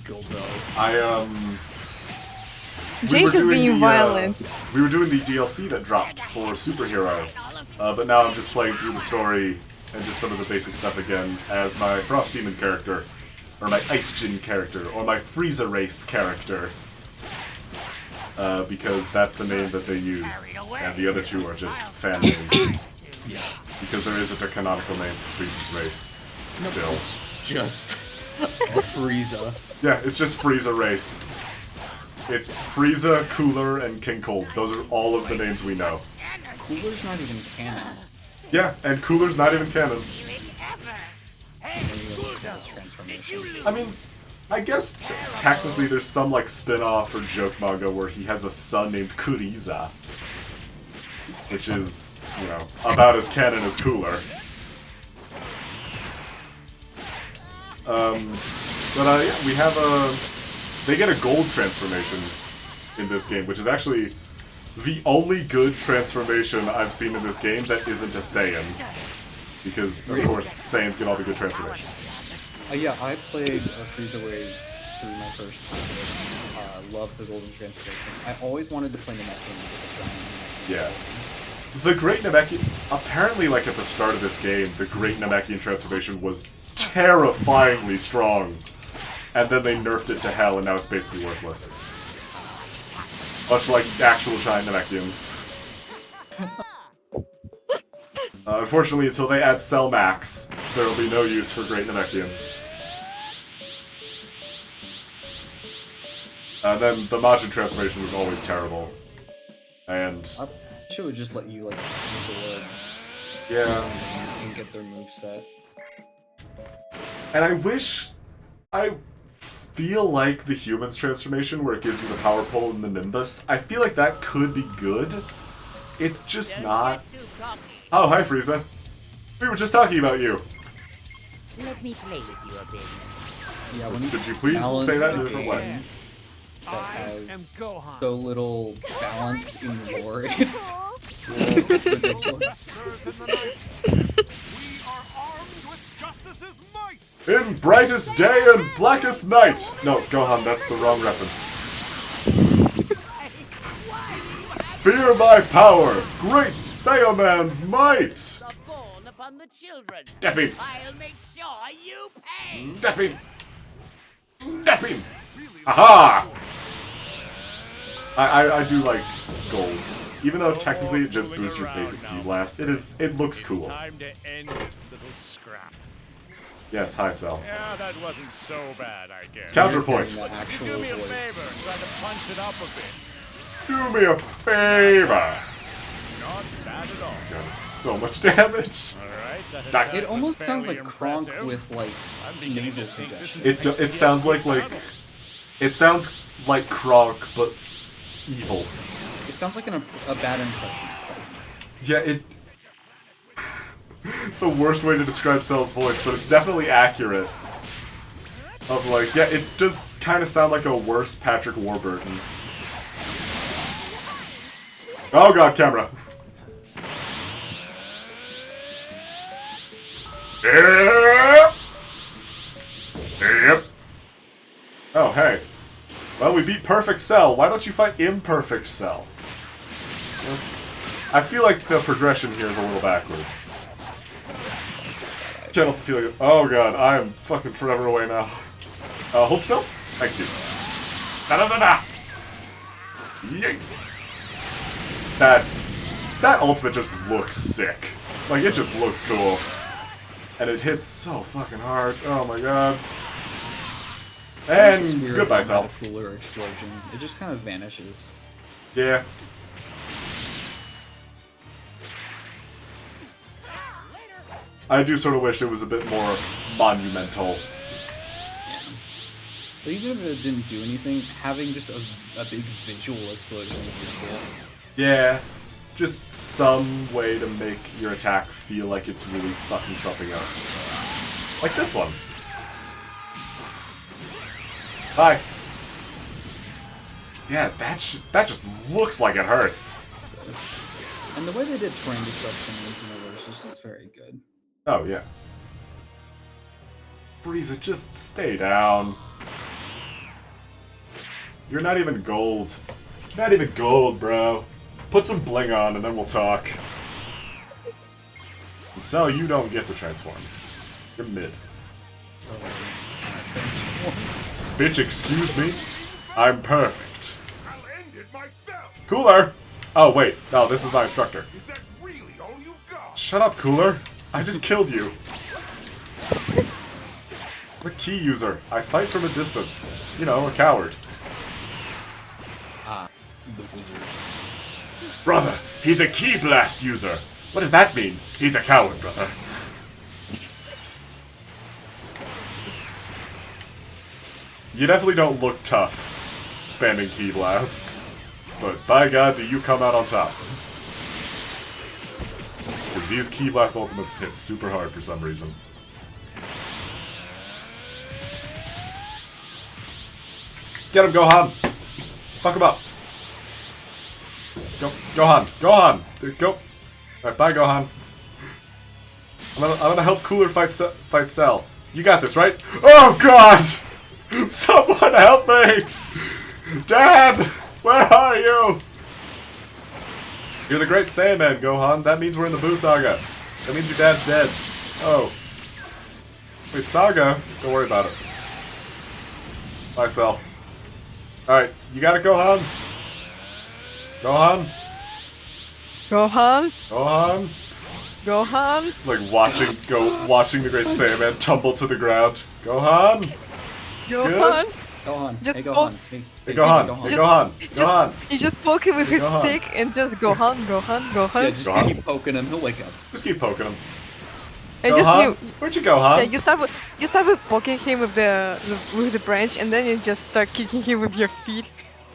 Goldo. Jake is being violent. We were doing the DLC that dropped for Superhero, but now I'm just playing through the story and just some of the basic stuff again as my Frost Demon character, or my Ice Jin character, or my Frieza Race character. Because that's the name that they use, and the other two are just fan names. Because there isn't a canonical name for Frieza's Race, still. Just Frieza. Yeah, it's just Frieza Race. It's Frieza, Cooler, and King Cold. Those are all of the names we know. Cooler's not even canon. Yeah, and Cooler's not even canon. I mean, I guess technically there's some like spin-off or joke manga where he has a son named Kuriza. Which is, you know, about as canon as Cooler. Yeah, we have they get a gold transformation in this game, which is actually the only good transformation I've seen in this game that isn't a Saiyan. Because, of course, Saiyans get all the good transformations. Yeah, I played Frieza Waves through my first time. Loved the golden transformation. I always wanted to play Namekian. Yeah. The Great Namekian... Apparently, like, at the start of this game, the Great Namekian transformation was terrifyingly strong. and then they nerfed it to hell, and now it's basically worthless. Much like actual giant Namekians. Unfortunately, until they add Cell Max, there will be no use for Great Namekians. And then the Majin transformation was always terrible. And... I wish it would just let you, like, absorb yeah. and get their moveset. And I wish... I feel like the Humans transformation, where it gives you the Power Pole and the Nimbus, I feel like that could be good. It's just not... Oh, hi, Frieza. We were just talking about you. Let me play with you a bit. Yeah, when Could you please say that in a different way? That has so little balance in lore, it's ridiculous. In brightest day and blackest night! No, Gohan, that's the wrong reference. Fear my power, great Saiyaman's might! Death him! I'll make sure you pay! Death him! Death him! Aha! I do like gold. Even though technically it just boosts your basic Ki Blast, it looks cool. Time to end this little scrap. Yes, hi Cell. Yeah, that wasn't so bad, I guess. Counterpoint. The actual Do me a voice. favor, try to punch it up a bit. Do me a favor! Not bad at all. God, it's so much damage. Alright, That- It almost sounds fairly like Kronk impressive. with, like, I'm beginning nasal to think this congestion. It sounds like it sounds like Kronk, but evil. It sounds like a bad impression of Kronk. Yeah, it's the worst way to describe Cell's voice, but it's definitely accurate. Of like, yeah, it does kind of sound like a worse Patrick Warburton. Oh god, camera. Yep. Yep. Oh, hey. Well, we beat Perfect Cell. Why don't you fight Imperfect Cell? I feel like the progression here is a little backwards. Can't help the feeling. Oh god, I am fucking forever away now. Hold still. Thank you. Da da da da. Yay. That ultimate just looks sick. Like it just looks cool, and it hits so fucking hard. Oh my god. It's just And weird goodbye, how Cell. that cooler explosion. It just kind of vanishes. Yeah. I do sort of wish it was a bit more monumental. Yeah. But even if it didn't do anything, having just a big visual explosion would be cool. Yeah. Just some way to make your attack feel like it's really fucking something up. Like this one. Bye. Yeah, that just looks like it hurts. And the way they did terrain destruction in Xenoverse is just very good. Oh, yeah. Frieza, just stay down. You're not even gold. Not even gold, bro. Put some bling on and then we'll talk. And Cell, you don't get to transform. You're mid. Bitch, excuse me? I'm perfect. I'll end it myself. Cooler! Oh, wait. No, this is my instructor. Is that really all you've got? Shut up, Cooler. I just killed you. I'm a key user. I fight from a distance. You know, a coward. Ah, the wizard. Brother, he's a key blast user. What does that mean? He's a coward, brother. You definitely don't look tough spamming key blasts. But by god, do you come out on top. Because these key blast ultimates hit super hard for some reason. Get him, Gohan! Fuck him up! Go, Gohan! Gohan! Dude, go! Alright, bye, Gohan. I'm gonna help Cooler fight Cell. You got this, right? Oh god! Someone help me! Dad! Where are you? You're the Great Saiyaman, Gohan. That means we're in the Buu Saga. That means your dad's dead. Oh. Wait, Saga? Don't worry about it. Bye, Cell. Alright, you got it, Gohan? Gohan? Gohan? Gohan? Gohan? Like watching the Great Saiyaman tumble to the ground. Gohan? Gohan? Gohan. Just Hey, Gohan. Hey, Gohan. Hey, Gohan. Gohan. You just poke him with Hey, his Gohan. stick and just Gohan, Gohan, Gohan. Yeah, just Gohan. keep poking him. He'll wake up. Just keep poking him. And Gohan? just Where'd you go, Han? yeah, you start with poking him with the branch, and then you just start kicking him with your feet.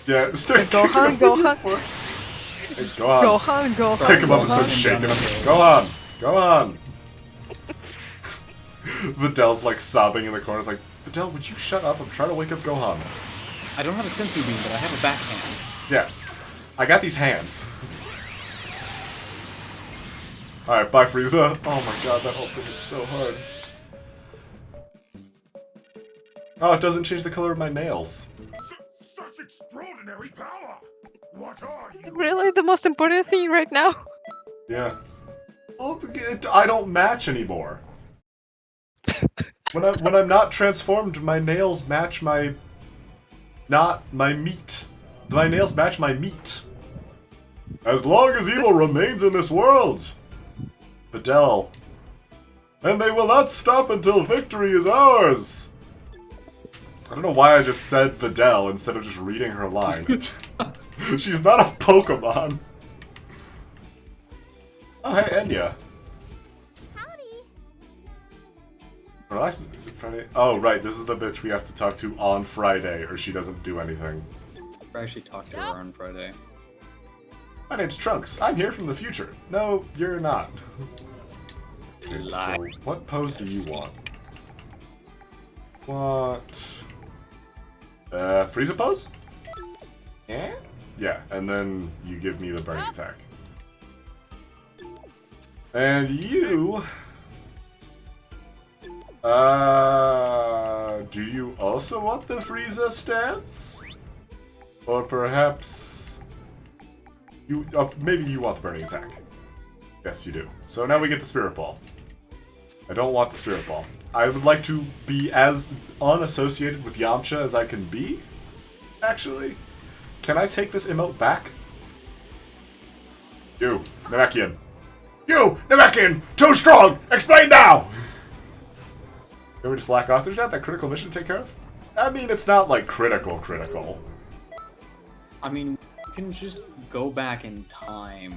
Yeah, start Gohan, kicking him with your Gohan. foot. Hey, Gohan. Gohan, Gohan. Pick him up and start Gohan. shaking him. Gohan! Gohan! Vidal's like sobbing in the corner. It's like, Vidal, would you shut up? I'm trying to wake up Gohan. I don't have a sensu beam, but I have a backhand. Yeah. I got these hands. Alright, bye Frieza. Oh my god, that ultimate is so hard. Oh, it doesn't change the color of my nails. Such extraordinary power! What are you? Really, the most important thing right now? Yeah. Well, I don't match anymore. When I'm not transformed, my nails match my... Not my meat. My nails match my meat. As long as evil remains in this world. Videl. And they will not stop until victory is ours. I don't know why I just said Videl instead of just reading her line. She's not a Pokemon. Oh, hey, Enya. Oh, is it Friday? Oh, right, this is the bitch we have to talk to on Friday, or she doesn't do anything. I actually talked to her on Friday. My name's Trunks. I'm here from the future. No, you're not. Okay, so, what pose do you want? Frieza pose? Yeah? Yeah, and then you give me the burning attack. And you... do you also want the Frieza stance? Or perhaps... you, maybe you want the burning attack. Yes, you do. So now we get the Spirit Ball. I don't want the Spirit Ball. I would like to be as unassociated with Yamcha as I can be, actually. Can I take this emote back? You, Namekian. You, Namekian! Too strong! Explain now! Can we just slack off? There's not that critical mission to take care of? I mean, it's not like critical. I mean, you can just go back in time.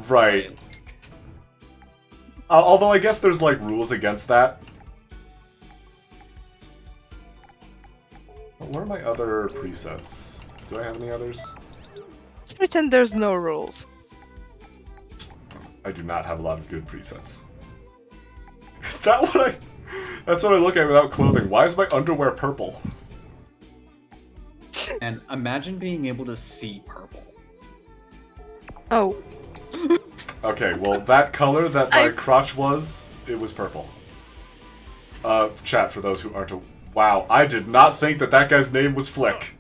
Right. Although I guess there's like rules against that. What are my other presets? Do I have any others? Let's pretend there's no rules. I do not have a lot of good presets. Is that what I... That's what I look at without clothing. Why is my underwear purple? And imagine being able to see purple. Oh. Okay, well, that color that my crotch was, it was purple. Chat, for those who aren't wow, I did not think that that guy's name was Flick.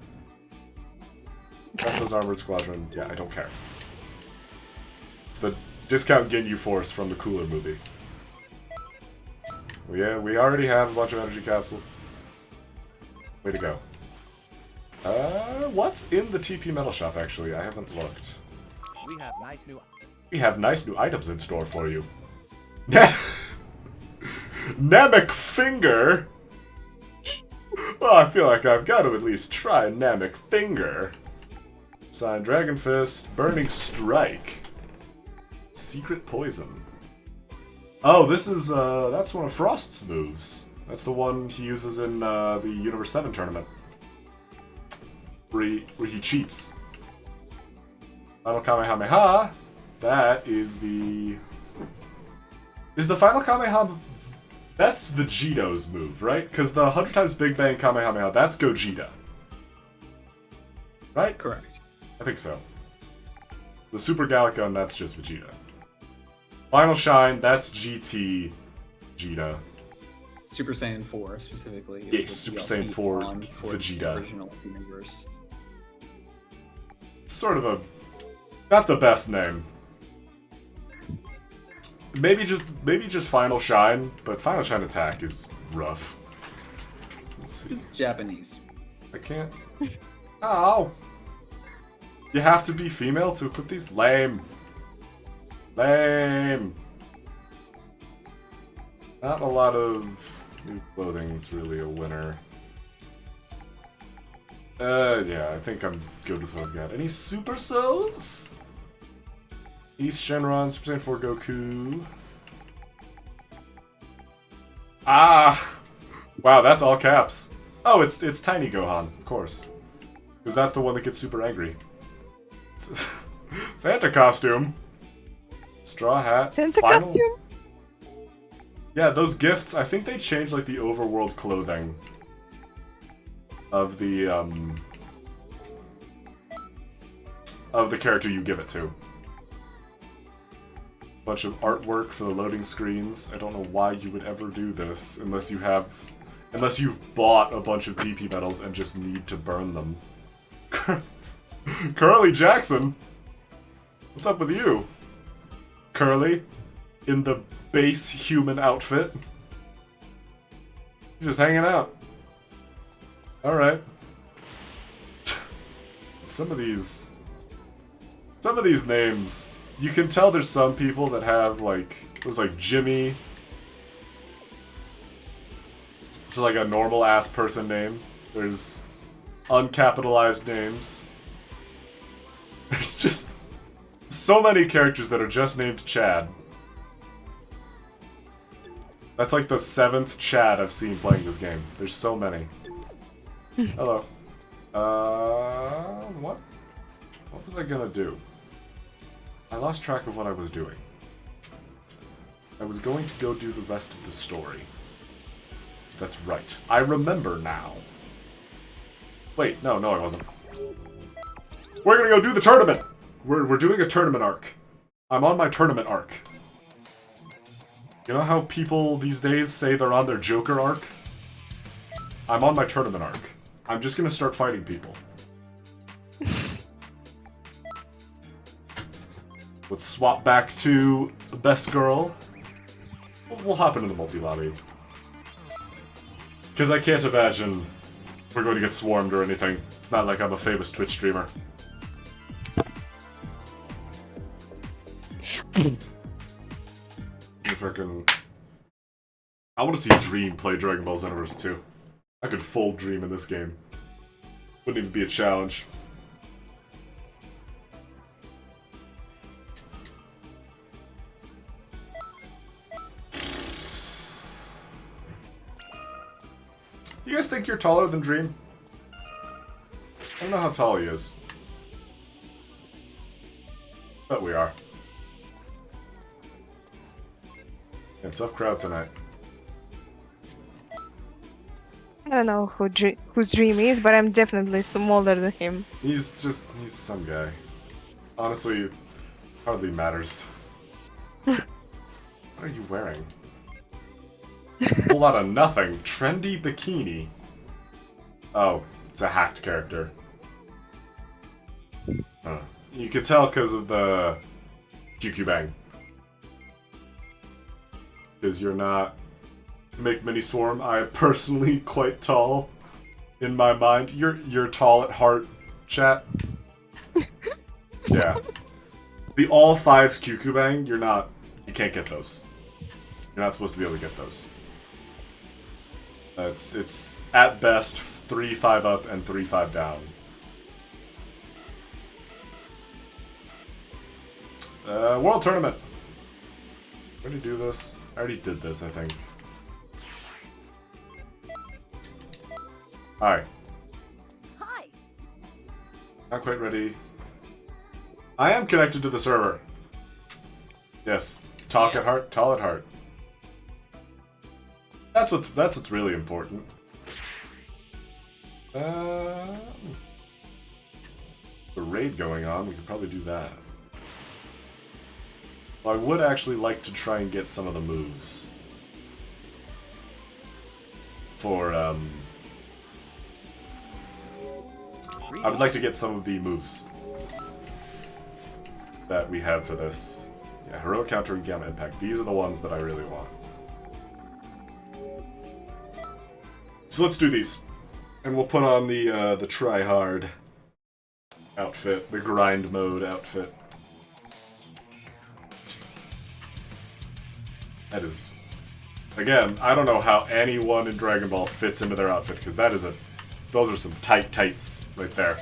Vesso's Armored Squadron. Yeah, I don't care. It's the discount Ginyu Force from the Cooler movie. Well, yeah, we already have a bunch of energy capsules. Way to go. What's in the TP Metal Shop, actually? I haven't looked. We have nice new items in store for you. Namek Finger? Well, I feel like I've got to at least try Namek Finger. Sign Dragon Fist, Burning Strike. Secret Poison. Oh, this is, that's one of Frost's moves. That's the one he uses in, the Universe 7 tournament. Where he cheats. Final Kamehameha. That is the... Is the Final Kamehameha... That's Vegito's move, right? Because the 100 times Big Bang Kamehameha, that's Gogeta. Right? Correct. I think so. The Super Gallic Gun, that's just Vegeta. Final Shine, that's GT Vegeta. Super Saiyan 4, specifically. Yes, Super Saiyan 4 for Vegeta. The original Xenoverse. It's sort of a... Not the best name. Maybe just Final Shine, but Final Shine Attack is rough. Let's see. It's Japanese. I can't. Ow! You have to be female to equip these? Lame. Lame. Not a lot of new clothing is really a winner. Yeah, I think I'm good with what I've got. Any Super Souls? East Shenron, Super Saiyan 4 Goku. Ah! Wow, that's all caps. Oh, it's Tiny Gohan, of course. Because that's the one that gets super angry. Santa costume. Straw hat. Santa costume? Yeah, those gifts, I think they changed like the overworld clothing of the character you give it to. Bunch of artwork for the loading screens. I don't know why you would ever do this unless you've bought a bunch of DP medals and just need to burn them. Curly Jackson! What's up with you? Curly? In the base human outfit? He's just hanging out. Alright. Some of these names, you can tell there's some people that have like, there's like Jimmy. It's like a normal ass person name. There's uncapitalized names. There's just so many characters that are just named Chad. That's like the 7th Chad I've seen playing this game. There's so many. Hello. What? What was I gonna do? I lost track of what I was doing. I was going to go do the rest of the story. That's right. I remember now. Wait, no, I wasn't. We're gonna go do the tournament! We're doing a tournament arc. I'm on my tournament arc. You know how people these days say they're on their Joker arc? I'm on my tournament arc. I'm just gonna start fighting people. Let's swap back to the best girl. We'll hop into the multi-lobby. Because I can't imagine we're going to get swarmed or anything. It's not like I'm a famous Twitch streamer. I want to see Dream play Dragon Ball Xenoverse 2. I could full Dream in this game. Wouldn't even be a challenge. You guys think you're taller than Dream? I don't know how tall he is. But we are. Yeah, tough crowd tonight. I don't know whose dream is, but I'm definitely smaller than him. He's some guy. Honestly, it hardly matters. What are you wearing? A whole lot of nothing. Trendy bikini. Oh, it's a hacked character. You could tell because of the QQ Bang. Because you're not... Make mini swarm. I am personally quite tall. In my mind. You're tall at heart, chat. Yeah. The all fives QQ Bang, you can't get those. You're not supposed to be able to get those. It's at best 3-5 up and 3-5 down. World Tournament! I already do this? I already did this, I think. Hi. Hi. Not quite ready. I am connected to the server. Yes. Talk at heart, tall at heart. That's what's really important. The raid going on, we could probably do that. Well, I would actually like to try and get some of the moves. For, I would like to get some of the moves that we have for this. Yeah, Heroic Counter and Gamma Impact. These are the ones that I really want. So let's do these. And we'll put on the try hard outfit, the grind mode outfit. That is, again, I don't know how anyone in Dragon Ball fits into their outfit, because that is those are some tight tights right there.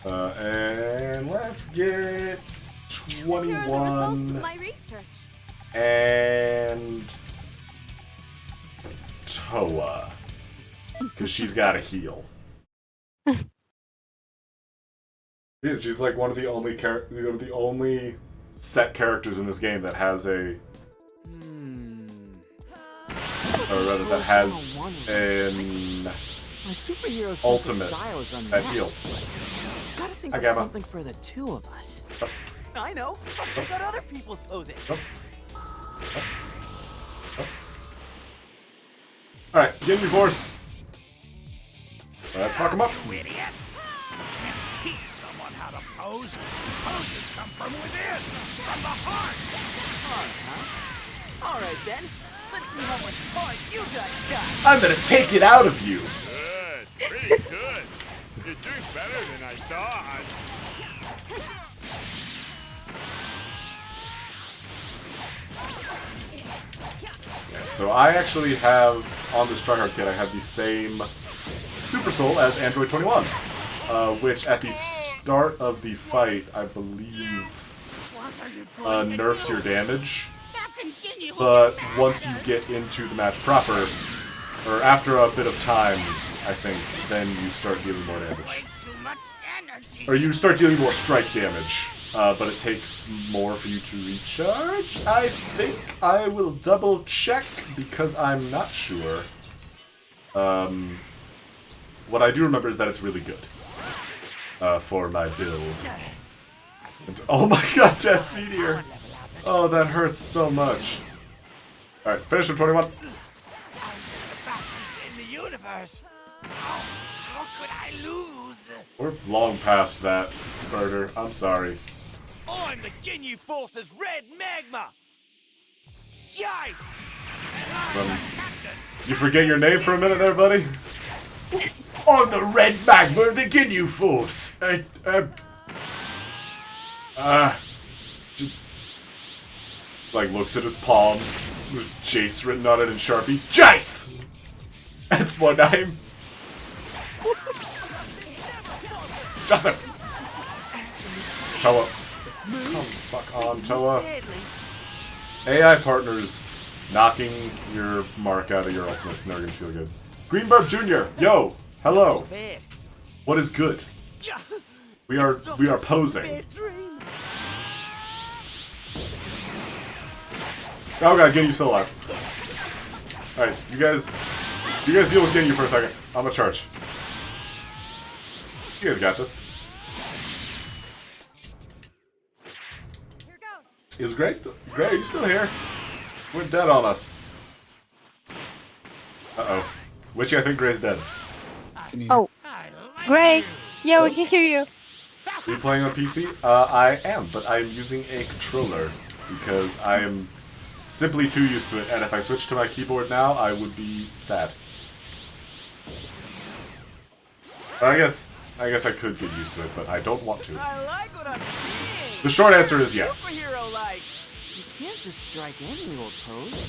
And let's get 21 my research. and Toa, because she's got a heal. Yeah, she's like one of the only set characters in this game that has a, or rather that has an My superhero sense ultimate of style is that unmatched. heals. Gotta think Hi, of Gamma. something for the two of us. Oh. I know. I'll check out other people's poses. Oh. Alright, get your force. Let's fuck him up. You idiot! Can't teach someone how to pose. Poses come from within, from the heart. All right then. Let's see how much heart you guys got. I'm gonna take it out of you. Good, pretty good. You're doing better than I thought. Yeah, so I actually have, on this tryhard kit, I have the same Super Soul as Android 21, which at the start of the fight, I believe, nerfs your damage. But once you get into the match proper, or after a bit of time, I think, then you start dealing more damage. Or you start dealing more strike damage, but it takes more for you to recharge. I think I will double check because I'm not sure. What I do remember is that it's really good for my build. And, oh my god, Death Meteor! Oh, that hurts so much. Alright, finish him, 21. I'm the fastest in the universe. How could I lose? We're long past that, Carter. I'm sorry. I'm the Ginyu Force's red magma. Jice! You forget your name for a minute there, buddy? I'm the red magma of the Ginyu Force. Like, looks at his palm. There's Jace written on it in Sharpie. Jace! That's my name. Justice! Toa. Come the fuck on, Toa. AI partners knocking your mark out of your ultimate's never gonna feel good. Greenburb Jr., yo! Hello. What is good? We are posing. Oh god, Ginyu still alive. Alright, you guys deal with Ginyu for a second. I'm gonna charge. You guys got this. Here goes. Is Gray still? Gray, are you still here? We're dead on us. Uh-oh. Witchy, I think Gray's dead. Oh, Gray. Yeah, we can hear you. Are you playing on PC? I am, but I'm using a controller because I am simply too used to it, and if I switched to my keyboard now, I would be sad. But I guess I could get used to it, but I don't want to. I like what I'm seeing. The short answer is yes. Superhero-like. You can't just strike any old pose.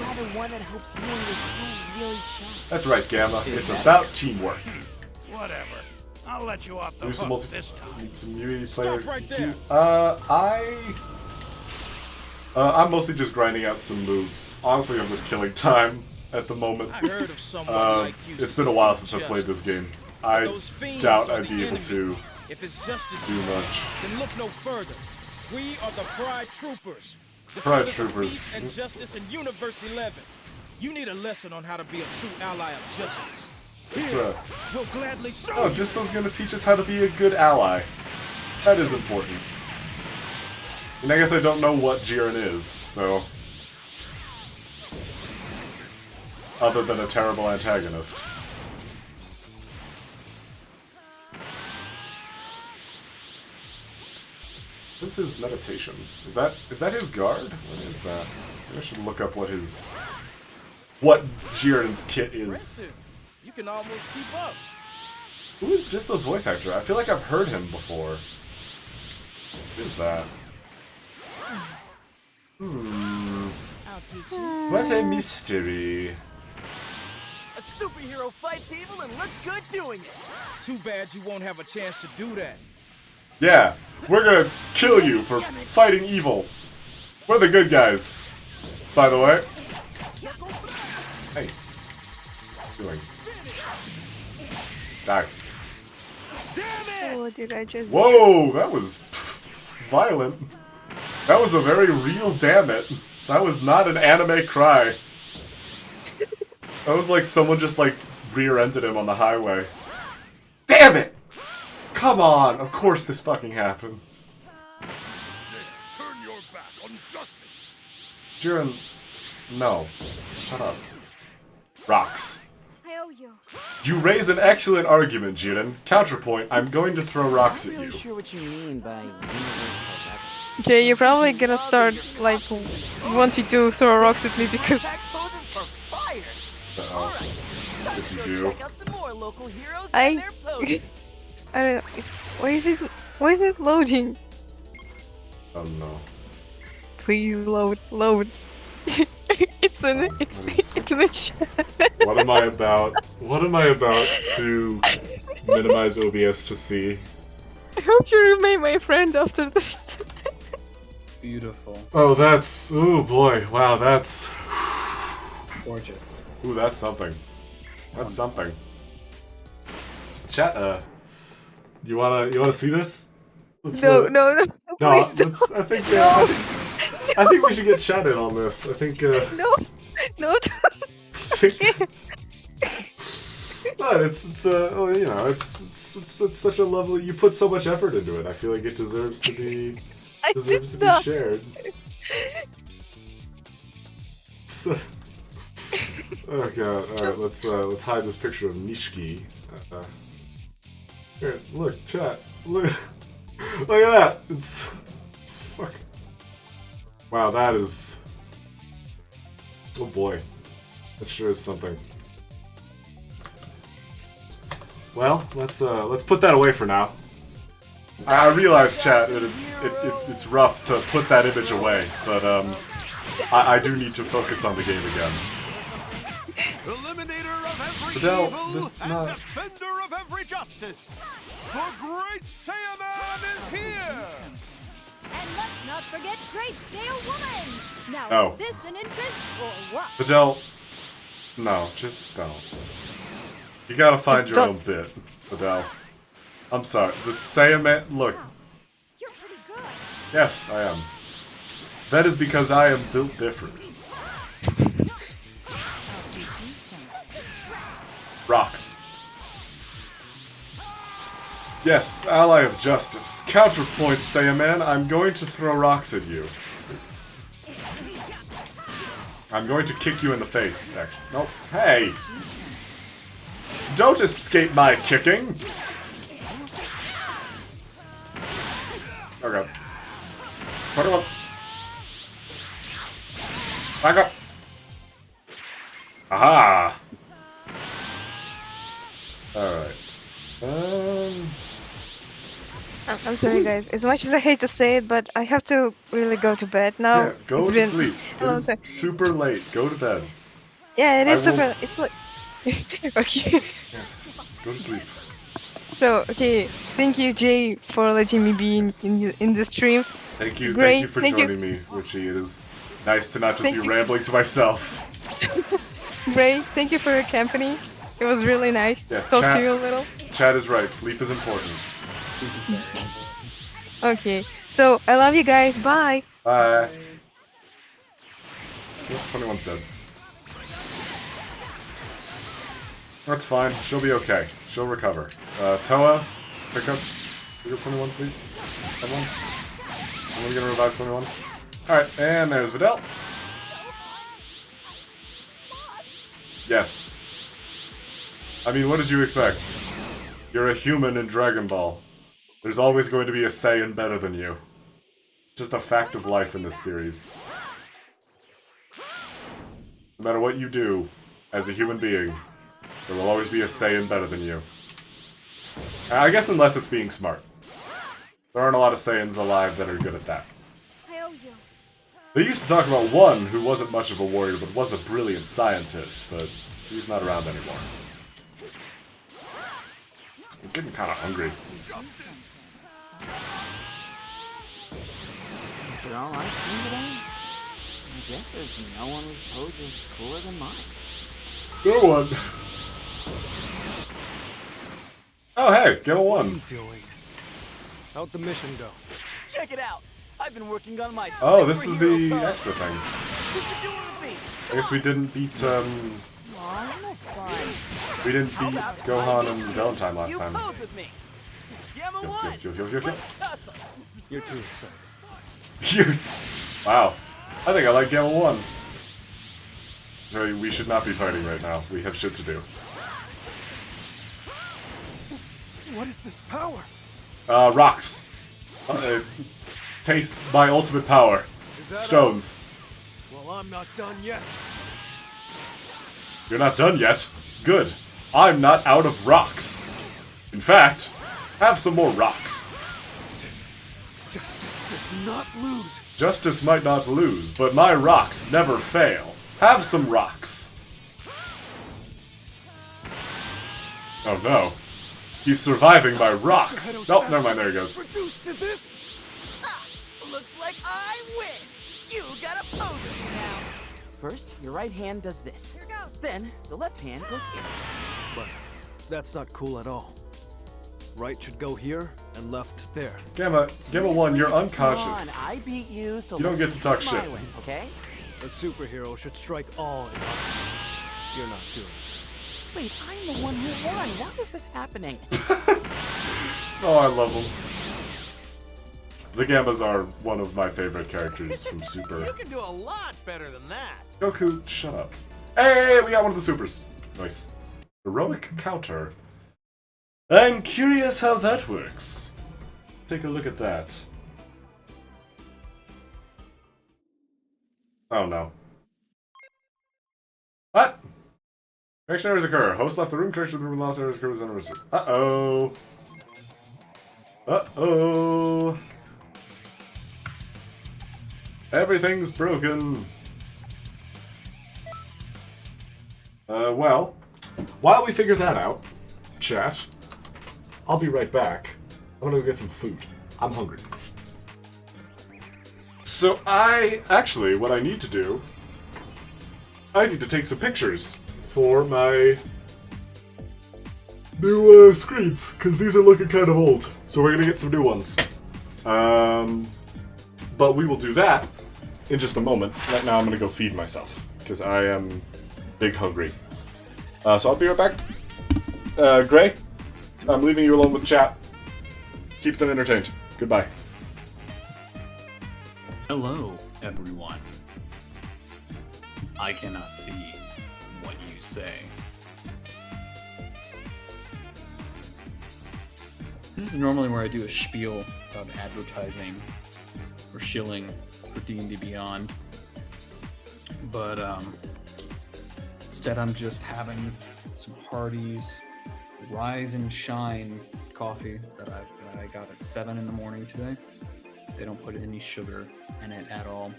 Rather one that helps you and your crew really shine. That's right, Gamma. It's about teamwork. Whatever. I'll let you off the Do some hook this time. some Unity player. right there. I'm mostly just grinding out some moves. Honestly, I'm just killing time at the moment. I heard of someone like you. It's been a while since I've played this game. I doubt I'd be able to If it's justice do much. then look no further. We are the Pride Troopers. Pride Defenders of Troopers. peace and justice in Universe 11. You need a lesson on how to be a true ally of justice. It's We'll gladly show Oh, you. Dispo's gonna teach us how to be a good ally. That is important. And I guess I don't know what Jiren is, so... Other than a terrible antagonist. This is meditation. Is that his guard? What is that? Maybe I should look up what his what Jiren's kit is. Impressive. You can almost keep up. Who is Dispo's voice actor? I feel like I've heard him before. Who is that? What a mystery. A superhero fights evil and looks good doing it. Too bad you won't have a chance to do that. Yeah, we're gonna kill you for fighting evil. We're the good guys, by the way. Hey. What are you doing? Die. Oh, did I just... Whoa, that was violent. That was a very real damn it. That was not an anime cry. That was like someone just like rear-ended him on the highway. Damn it! Come on! Of course this fucking happens. Turn your back on justice. Jiren, no. Shut up. Rocks. I owe you. You raise an excellent argument, Jiren. Counterpoint, I'm going to throw rocks I'm at not really you. sure what you mean by universal action. Jay, you're probably gonna start, like, wanting to throw rocks at me because... Attack poses for fire. Uh-oh. Alright, time If to you go do. check out some more local heroes I- and their poses. I don't know. Why is it loading? Oh no. Please load. it's in the chat. What am I about? What am I about to minimize OBS to see? I hope you remain my friend after this. Beautiful. Oh, that's... Ooh, boy. Wow, that's... Gorgeous. Ooh, that's something. That's something. Chat, you wanna see this? Let's, No, no, please let's... I think, I think we should get chat in on this. I think, no. But it's well, you know, it's such a lovely. You put so much effort into it. I feel like it deserves to be shared. Oh god! All right, let's hide this picture of Nishiki. Here, look, chat. Look at that. It's fuck. Wow, that is. Oh boy, that sure is something. Well, let's put that away for now. I realize, chat, that it's rough to put that image away, but I do need to focus on the game again. Eliminator of every Adele, evil this and not... defender of every justice. The great Saiyaman is here. And let's not forget Great Sail Woman. Now, No. is this an entrance or what? Adele, no, just don't. You gotta find your own bit, Adele. I'm sorry, the Saiyaman, look. You're pretty good. Yes, I am. That is because I am built different. Rocks. Yes, ally of justice. Counterpoint, Saiyaman, I'm going to throw rocks at you. I'm going to kick you in the face, actually. Nope. Hey! Don't escape my kicking! Okay. Put him up. Back up. Aha! Alright. I'm sorry, guys. As much as I hate to say it, but I have to really go to bed now. Yeah, go It's to been sleep. a It long is time. super late. Go to bed. Yeah, it is I will- super. It's like. Okay. Yes. Go to sleep. So, okay. Thank you, Jay, for letting me be in the stream. Thank you Great, for thank you. joining me, Richie. It is nice to not just Thank be you. rambling to myself. Ray, thank you for your company. It was really nice Yes, to talk chat- to you a little. Chad is right. Sleep is important. Okay. So, I love you guys. Bye. Bye. Yep, 21's dead. That's fine. She'll be okay. She'll recover. Toa, pick up 21, please. Everyone. I'm gonna revive 21. Alright, and there's Videl. Yes. I mean, what did you expect? You're a human in Dragon Ball. There's always going to be a Saiyan better than you. Just a fact of life in this series. No matter what you do, as a human being, there will always be a Saiyan better than you. I guess unless it's being smart. There aren't a lot of Saiyans alive that are good at that. I owe you. They used to talk about one who wasn't much of a warrior, but was a brilliant scientist, but he's not around anymore. I'm getting kind of hungry. After all I've seen today, I guess there's no one whose pose is cooler than mine. No one. Oh hey, Gamma 1. What are you doing? How'd the mission go? Check it out! I've been working on my Oh, this is the superhero pose. extra thing. What you doing with me? I guess we didn't beat, Aw, no fun. we didn't beat Gohan and Valentine last You time. pose with me. Gamma Yo, 1. yo, yo, yo, yo. Let's tussle. You're too excited. Wow. I think I like Gamma 1. Sorry, we should not be fighting right now. We have shit to do. What is this power? Rocks. Taste my ultimate power. Is that Stones. all? Well, I'm not done yet. You're not done yet? Good. I'm not out of rocks. In fact, have some more rocks. Justice does not lose. Justice might not lose, but my rocks never fail. Have some rocks. Oh no. He's surviving by rocks. Oh, never mind, there he goes. Reduced to this? Ha! Looks like I win. You gotta pose with me now. First, your right hand does this. Here goes. Then, the left hand goes here. But that's not cool at all. Right should go here, and left there. Gamma 1, you're Come unconscious. on, I beat you, so You don't let's get to talk do my shit. way, okay? A superhero should strike all opponents. You're not doing it. Wait, I'm the one who won. Why is this happening? Oh, I love them. The Gammas are one of my favorite characters from Super. You can do a lot better than that. Goku, shut up. Hey, we got one of the supers. Nice. Heroic counter. I'm curious how that works. Take a look at that. Oh no. What? Connection errors occur. Host left the room. Connection room lost errors occur with Xenoverse. Uh-oh. Uh-oh. Everything's broken. Well, while we figure that out, chat, I'll be right back. I'm gonna go get some food. I'm hungry. So what I need to do, I need to take some pictures for my new screens, because these are looking kind of old. So we're gonna get some new ones. But we will do that in just a moment. Right now I'm gonna go feed myself, because I am big hungry. So I'll be right back. Gray, I'm leaving you alone with chat. Keep them entertained. Goodbye. Hello, everyone. I cannot see what you say. This is normally where I do a spiel about advertising or shilling for D&D Beyond, but instead I'm just having some Hardee's Rise and Shine coffee that I got at 7 in the morning today. They don't put any sugar in it at all.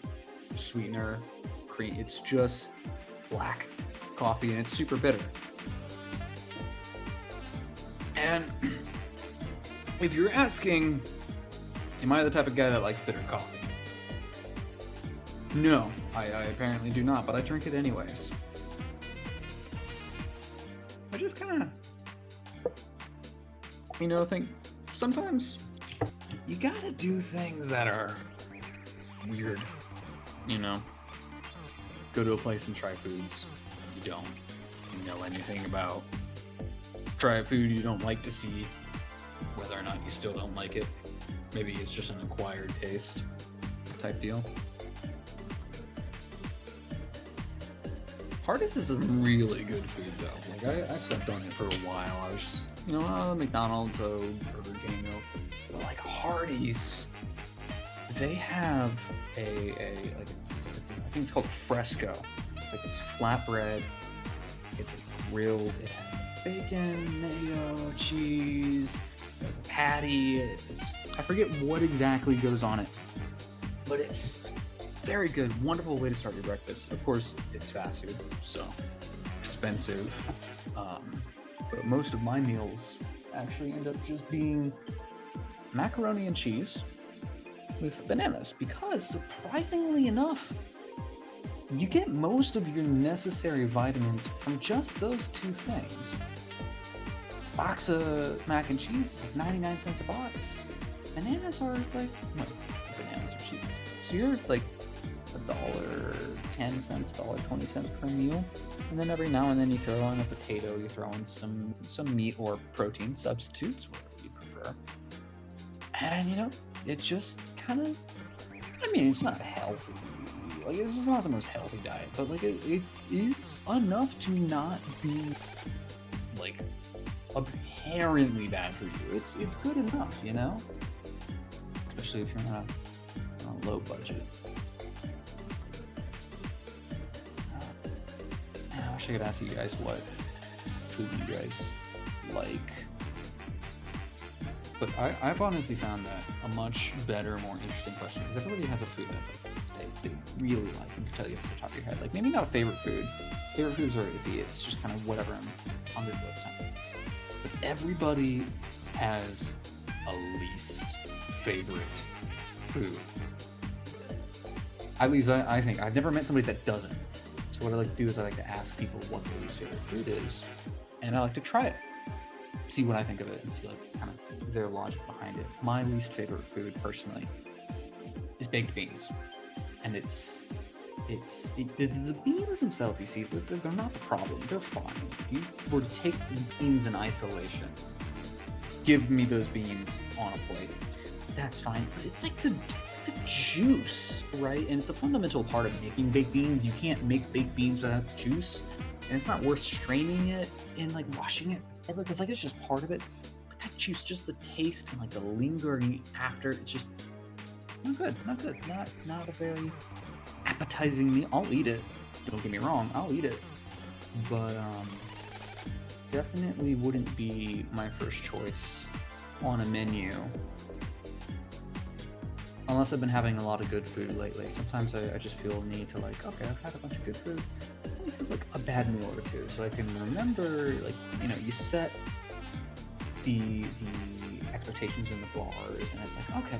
Sweetener, cream. It's just black coffee and it's super bitter. And if you're asking, am I the type of guy that likes bitter coffee? No, I apparently do not, but I drink it anyways. I just kind of, think sometimes you gotta do things that are weird, Go to a place and try foods you don't know anything about. Try a food you don't like to see whether or not you still don't like it. Maybe it's just an acquired taste type deal. Hardee's is a really good food though. Like I slept on it for a while. I was just, McDonald's, Burger King, but like Hardee's, they have I think it's called Fresco It's like this flatbread. It's grilled. It has bacon, mayo, cheese. There's a patty. I forget what exactly goes on it, but it's very good. Wonderful way to start your breakfast. Of course, it's fast food, so expensive. But most of my meals actually end up just being macaroni and cheese with bananas, because surprisingly enough, you get most of your necessary vitamins from just those two things. Box of mac and cheese is like 99 cents a box. Bananas are like, no, bananas are cheap. So you're like $1.10, $1.20 per meal. And then every now and then you throw in a potato, you throw in some meat or protein substitutes, whatever you prefer. And you know, it just kind of, I mean, it's not healthy. Like, this is not the most healthy diet, but like it is enough to not be like apparently bad for you. It's good enough, you know? Especially if you're on a low budget. I wish I could ask you guys what food you guys like. But I've honestly found that a much better, more interesting question, because everybody has a food that they really like and can tell you off the top of your head. Like, maybe not a favorite food. Favorite foods are iffy. It's just kind of whatever I'm hungry for at the time. But everybody has a least favorite food. At least I think. I've never met somebody that doesn't. So what I like to do is I like to ask people what their least favorite food is, and I like to try it. See what I think of it and see like kind of their logic behind it. My least favorite food personally is baked beans. And the beans themselves, you see, they're not the problem. They're fine. If you were to take the beans in isolation, give me those beans on a plate, that's fine. But it's like the juice, right? And it's a fundamental part of making baked beans. You can't make baked beans without the juice. And it's not worth straining it and like washing it ever, because like it's just part of it. But that juice, just the taste and like the lingering after, it's just not good. Not a very appetizing meal. I'll eat it. Don't get me wrong, I'll eat it. But definitely wouldn't be my first choice on a menu. Unless I've been having a lot of good food lately. Sometimes I just feel a need to like, okay, I've had a bunch of good food. Let me have like a bad meal or two, so I can remember, like, you know, you set the expectations in the bars, and it's like, okay,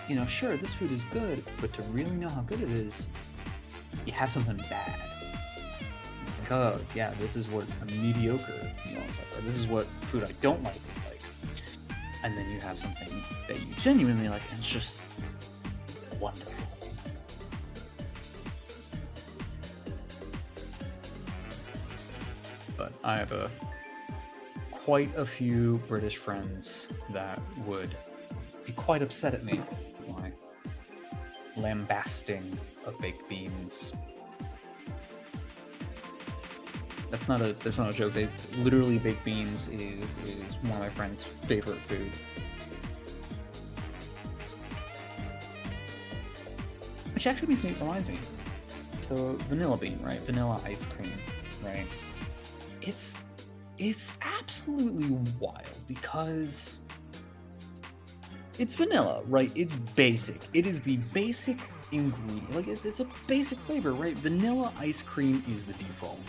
you know, sure, this food is good, but to really know how good it is, you have something bad. It's like, oh, yeah, this is what a mediocre meal is like, or this is what food I don't like is like. And then you have something that you genuinely like, and it's just wonderful. But I have quite a few British friends that would be quite upset at me for my lambasting of baked beans. That's not a joke. They literally, baked beans is one of my friends' favorite food. Which actually reminds me. So vanilla bean, right? Vanilla ice cream, right? It's absolutely wild because it's vanilla, right? It's basic. It is the basic ingredient. Like it's a basic flavor, right? Vanilla ice cream is the default.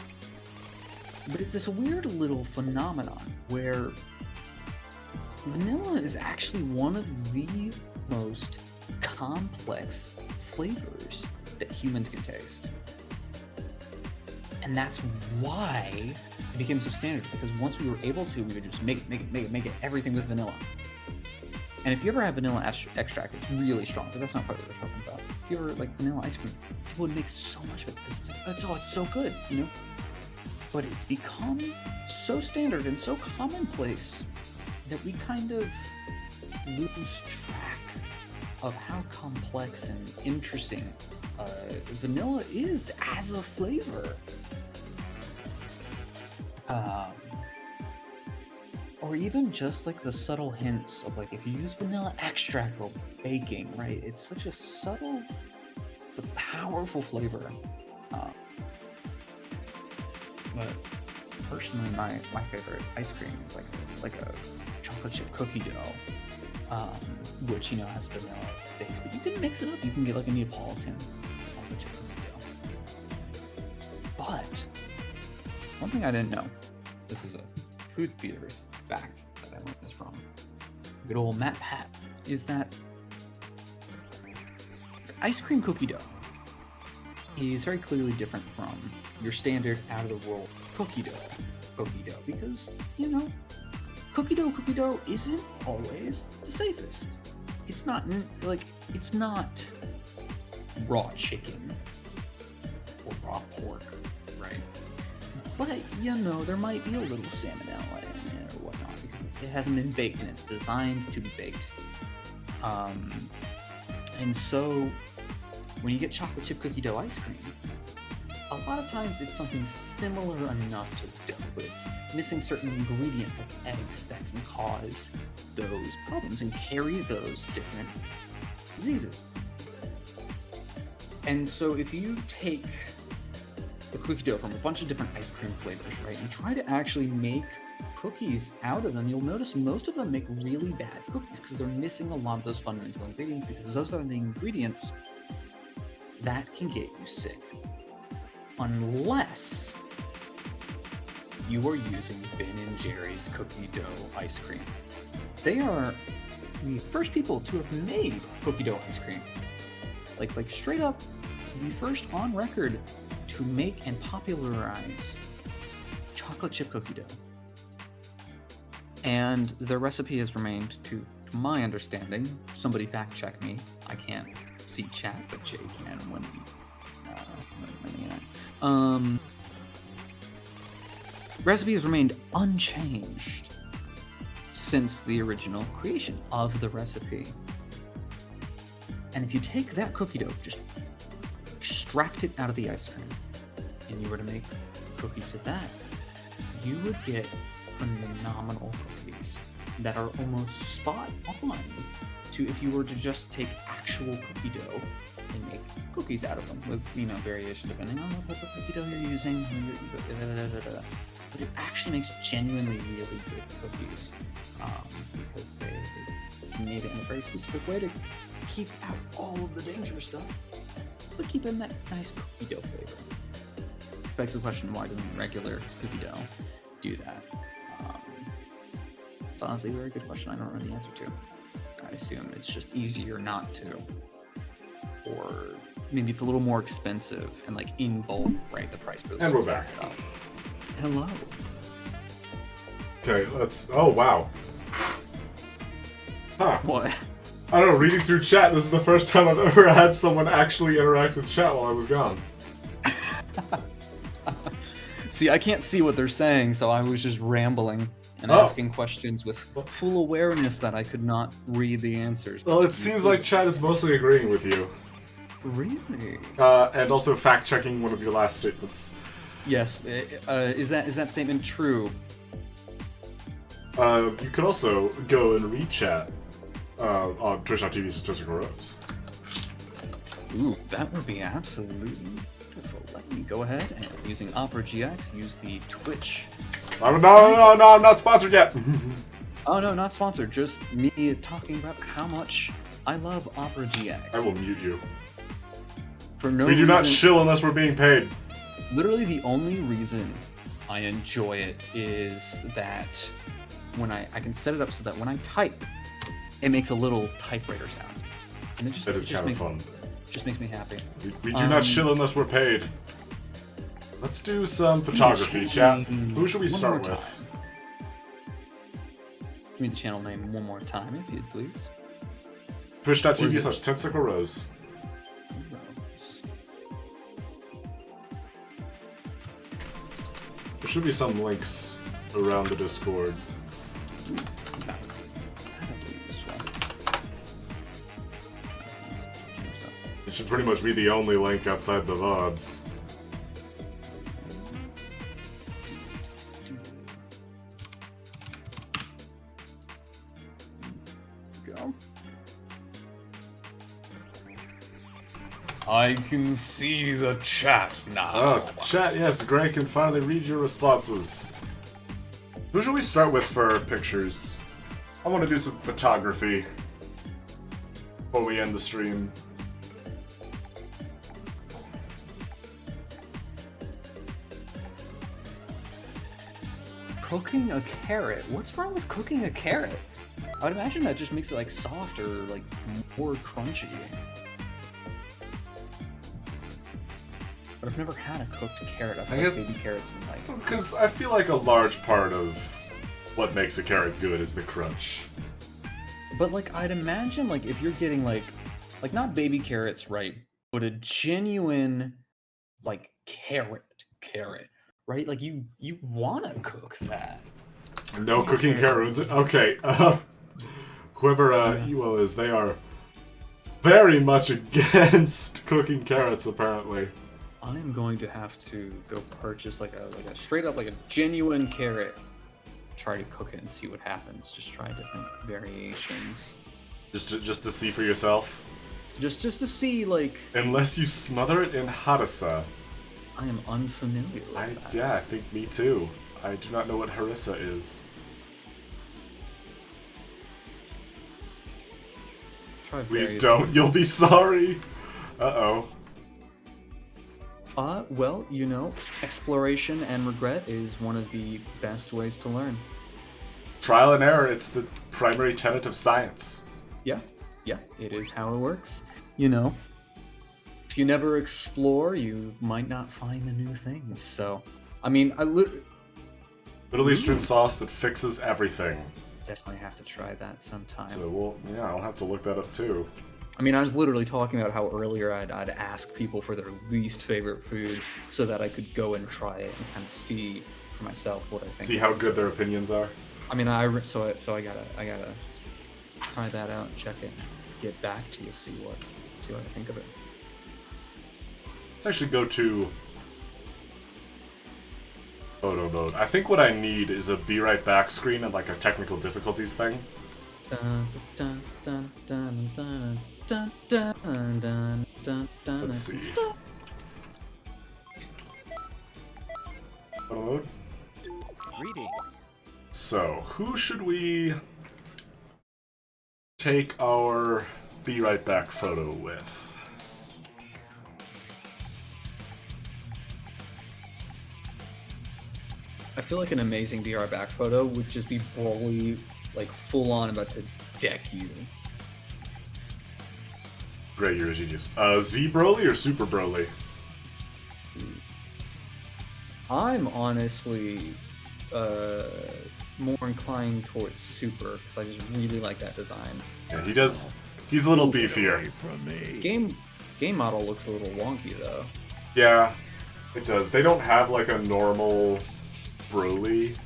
But it's this weird little phenomenon where vanilla is actually one of the most complex flavors that humans can taste. And that's why it became so standard, because once we were able to, we would just make it, everything with vanilla. And if you ever have vanilla extract, it's really strong, but that's not quite what we're talking about. If you ever like vanilla ice cream, people would make so much of it because it's so good, you know? But it's become so standard and so commonplace that we kind of lose track of how complex and interesting vanilla is as a flavor. Or even just like the subtle hints of like if you use vanilla extract while baking, right? It's such a subtle but powerful flavor. But personally, my favorite ice cream is like a chocolate chip cookie dough, which has vanilla base, but you can mix it up. You can get like a Neapolitan chocolate chip cookie dough. But one thing I didn't know, this is a food theorist fact that I learned this from good old Matt Pat, is that ice cream cookie dough is very clearly different from your standard out-of-the-world cookie dough because, cookie dough isn't always the safest. It's not raw chicken or raw pork, right? But, there might be a little salmonella in it or whatnot because it hasn't been baked and it's designed to be baked. And so when you get chocolate chip cookie dough ice cream, a lot of times it's something similar enough to dough, but it's missing certain ingredients like eggs that can cause those problems and carry those different diseases. And so if you take the cookie dough from a bunch of different ice cream flavors, right, and try to actually make cookies out of them, you'll notice most of them make really bad cookies because they're missing a lot of those fundamental ingredients, because those are the ingredients that can get you sick. Unless you are using Ben & Jerry's cookie dough ice cream. They are the first people to have made cookie dough ice cream. Like straight up, the first on record to make and popularize chocolate chip cookie dough. And their recipe has remained, to my understanding, somebody fact check me, I can't see chat, but Jay can when recipe has remained unchanged since the original creation of the recipe. And if you take that cookie dough, just extract it out of the ice cream, and you were to make cookies with that, you would get phenomenal cookies that are almost spot on to if you were to just take actual cookie dough and make cookies out of them with, variation depending on what type of cookie dough you're using. But it actually makes genuinely really good cookies because they made it in a very specific way to keep out all of the dangerous stuff, but keep in that nice cookie dough flavor. Begs the question, why doesn't regular cookie dough do that? It's honestly a very good question. I don't know the answer to. I assume it's just easier not to, or maybe it's a little more expensive and like in bulk, right? The price really. And we're back. Hello. Okay, let's. Oh wow. Huh. What? I don't know. Reading through chat, this is the first time I've ever had someone actually interact with chat while I was gone. See, I can't see what they're saying, so I was just rambling and asking questions with full awareness that I could not read the answers. Well, it seems like chat is mostly agreeing with you. Really? And also fact-checking one of your last statements. Yes. Is that statement true? You could also go and read chat on twitch.tv/JessicaRose. Ooh, that would be absolutely beautiful. Let me go ahead and, using Opera GX, use the Twitch. No, I'm not sponsored yet. Oh no, not sponsored. Just me talking about how much I love Opera GX. I will mute you. For no we do reason, not shill unless we're being paid. Literally, the only reason I enjoy it is that when I can set it up so that when I type, it makes a little typewriter sound, and it just that is kind of fun. Just makes me happy. We do not shill unless we're paid. Let's do some photography, chat. Who should we start with? Give me the channel name one more time, if you'd please. Twitch.tv/TentacleRose. There should be some links around the Discord. It should pretty much be the only link outside the VODs. Go. I can see the chat now. Oh, chat, yes, Greg can finally read your responses. Who should we start with for pictures? I want to do some photography before we end the stream. Cooking a carrot? What's wrong with cooking a carrot? I would imagine that just makes it like softer, like more crunchy. But I've never had a cooked carrot. I've had baby carrots and like. Because I feel like a large part of what makes a carrot good is the crunch. But like I'd imagine like if you're getting like not baby carrots, right? But a genuine like carrot, right? Like you want to cook that. No cooking carrot ruins it. Okay, whoever UL is, they are very much against cooking carrots, apparently. I am going to have to go purchase like a straight up like a genuine carrot. Try to cook it and see what happens. Just try different variations. Just to see for yourself. Just to see like. Unless you smother it in harissa. I am unfamiliar with that. Yeah, I think me too. I do not know what harissa is. Please don't. You'll be sorry. Uh-oh. Well, you know, exploration and regret is one of the best ways to learn. Trial and error, it's the primary tenet of science. Yeah, it is how it works. You know, if you never explore, you might not find the new things. So, I mean, Middle Eastern sauce that fixes everything. Definitely have to try that sometime. So, well, yeah, I'll have to look that up too. I mean, I was literally talking about how earlier I'd ask people for their least favorite food so that I could go and try it and kind of see for myself what I think. See how good their opinions are. I mean, so I gotta try that out and check it, and get back to you, see what I think of it. I should go to photo mode. I think what I need is a be right back screen and like a technical difficulties thing. Let's see. Photo mode. Greetings. So, who should we take our be right back photo with? I feel like an amazing DR back photo would just be Broly, like full on about to deck you. Great, you're a genius. Z Broly or Super Broly? I'm honestly more inclined towards Super because I just really like that design. Yeah, he does. He's a little beefier. Game model looks a little wonky though. Yeah, it does. They don't have like a normal Broly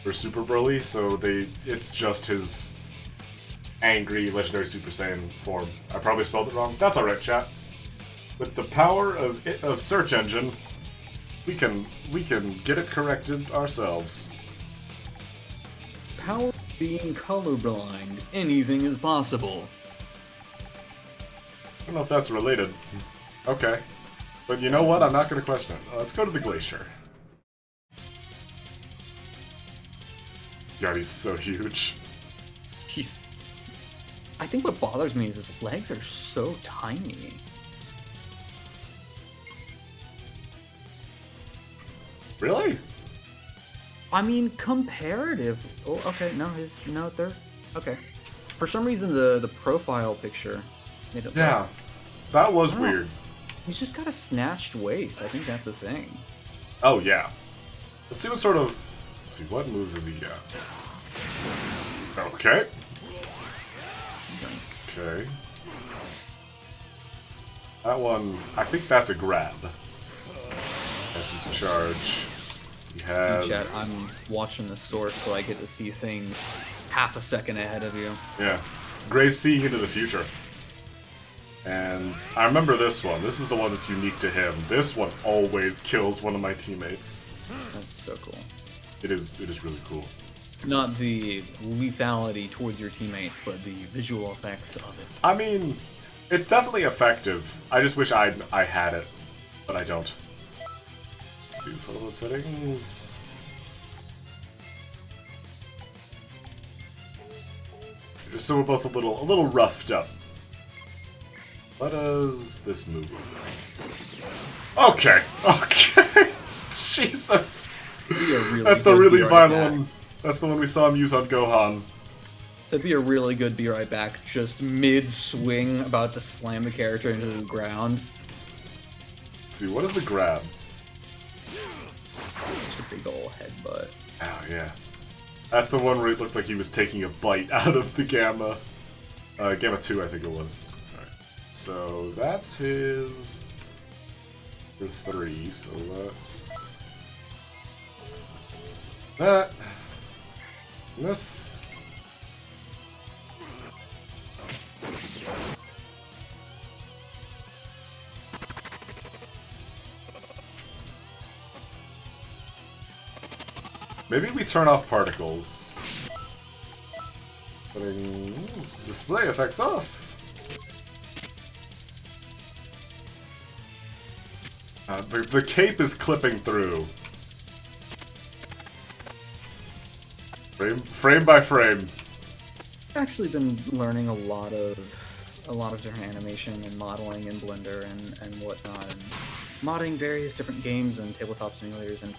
or Super Broly, so it's just his angry legendary Super Saiyan form. I probably spelled it wrong. That's alright, chat. With the power of search engine, we can get it corrected ourselves. Power of being colorblind, anything is possible. I don't know if that's related. Okay. But you know what? I'm not going to question it. Let's go to the glacier. God, he's so huge. I think what bothers me is his legs are so tiny. Really? I mean, comparative. Oh, okay. They're okay. For some reason, the profile picture made it. Yeah, that was weird. He's just got a snatched waist. I think that's the thing. Oh yeah. Let's see what sort of. Let's see what moves has he got. Okay. Okay. That one, I think that's a grab. That's his charge. He has... See, chat, I'm watching the source so I get to see things half a second ahead of you. Yeah. Gray's seeing into the future. And I remember this one. This is the one that's unique to him. This one always kills one of my teammates. That's so cool. It is really cool. Not the lethality towards your teammates, but the visual effects of it. I mean, It's definitely effective. I just wish I had it, but I don't. Let's do photo settings. So we're both a little roughed up. What does this move look like? Okay, okay. Jesus. That's the really vital one. That's the one we saw him use on Gohan. That'd be a really good be right back, just mid-swing, about to slam the character into the ground. Let's see, what is the grab? It's a big ol' headbutt. Oh, yeah. That's the one where it looked like he was taking a bite out of the Gamma. Gamma 2, I think it was. Alright. So, that's his... 3, so that's... That... And this... Maybe we turn off particles. Putting display effects off. The cape is clipping through. Frame by frame. I've actually been learning a lot of different animation and modeling in Blender and whatnot, and modding various different games and tabletop simulators, and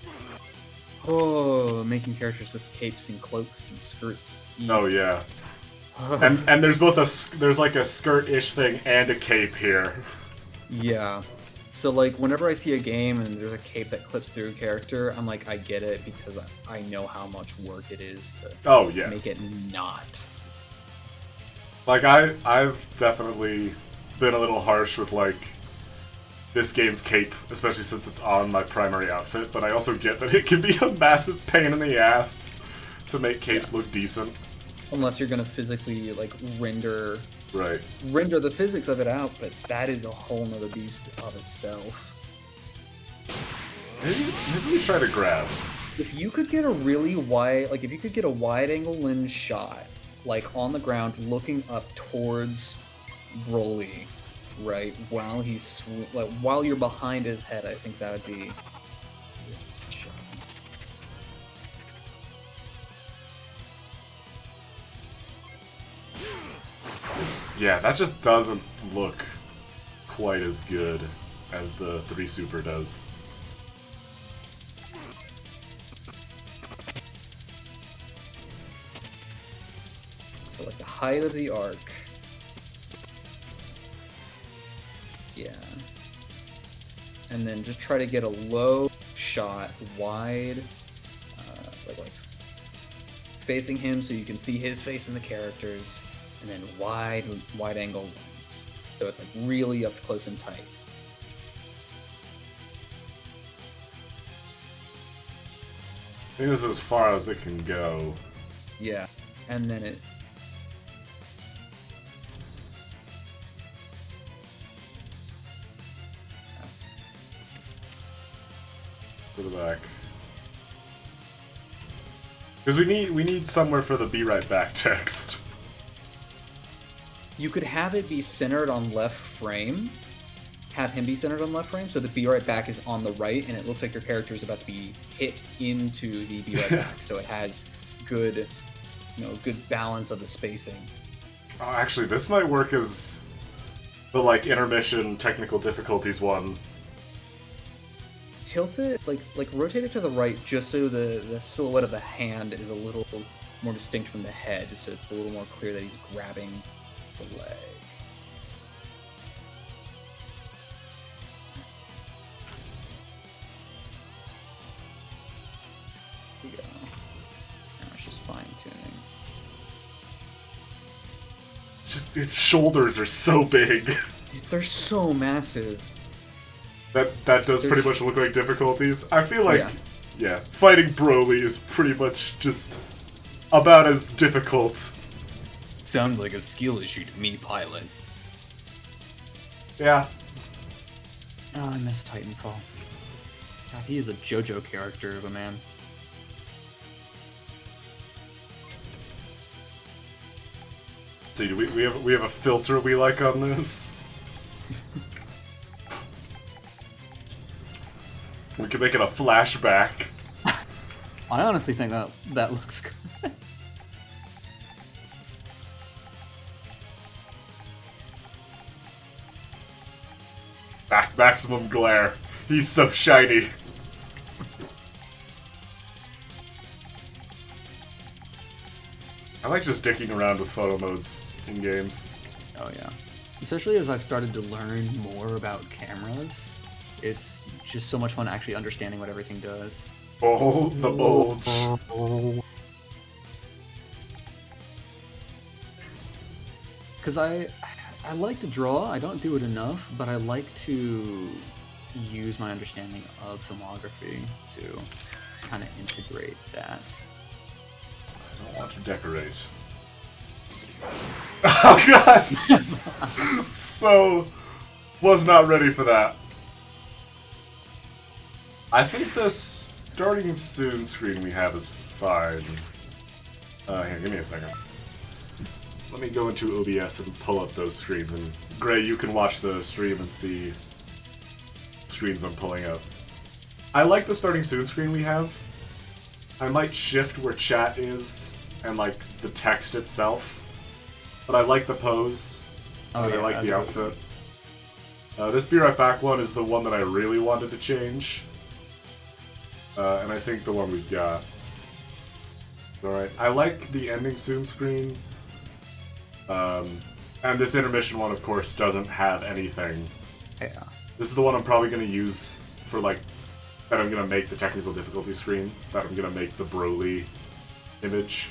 making characters with capes and cloaks and skirts. Oh yeah. and there's both there's like a skirt-ish thing and a cape here. Yeah. So like whenever I see a game and there's a cape that clips through a character, I'm like, I get it, because I know how much work it is to make it not. Like I've definitely been a little harsh with like this game's cape, especially since it's on my primary outfit, but I also get that it can be a massive pain in the ass to make capes look decent. Unless you're gonna physically like render the physics of it out, but that is a whole nother beast of itself. Maybe we try to grab. If you could get a really wide, like if you could get a wide angle lens shot, like on the ground looking up towards Broly, right, while he's while you're behind his head, I think that would be. Yeah, that just doesn't look quite as good as the 3 Super does. So like the height of the arc. Yeah. And then just try to get a low shot, wide, like facing him so you can see his face and the characters. And then wide angle ones. So it's like really up close and tight. I think this is as far as it can go. Yeah. And then it... To the back. Because we need somewhere for the "Be Right Back" text. You could have it be centered on left frame. Have him be centered on left frame, so the "Be Right Back" is on the right, and it looks like your character is about to be hit into the "Be Right Back," so it has good, good balance of the spacing. Oh, actually, this might work as the like intermission technical difficulties one. Tilt it, like rotate it to the right, just so the silhouette of the hand is a little more distinct from the head, so it's a little more clear that he's grabbing the leg. There we go. Now it's just fine tuning. It's just its shoulders are so big. Dude, they're so massive. That does pretty much look like difficulties. I feel like, yeah, fighting Broly is pretty much just about as difficult. Sounds like a skill issue to me, pilot. Yeah. Oh, I miss Titanfall. God, he is a JoJo character of a man. See, we have a filter we like on this. We can make it a flashback. I honestly think that looks good. Maximum glare. He's so shiny. I like just dicking around with photo modes in games. Oh yeah. Especially as I've started to learn more about cameras. It's just so much fun actually understanding what everything does. Oh, the bulge. Because I like to draw, I don't do it enough, but I like to use my understanding of filmography to kind of integrate that. I don't want to decorate. Oh god! So, was not ready for that. I think the starting soon screen we have is fine. Here, give me a second. Let me go into OBS and pull up those screens, and Gray, you can watch the stream and see screens I'm pulling up. I like the starting soon screen we have. I might shift where chat is and like the text itself, but I like the pose. Oh, yeah, I like absolutely. the outfit. This Be Right Back one is the one that I really wanted to change, and I think the one we've got. Alright, I like the ending soon screen. And this intermission one, of course, doesn't have anything. Yeah. This is the one I'm probably going to use for, like, that I'm going to make the technical difficulty screen, that I'm going to make the Broly image.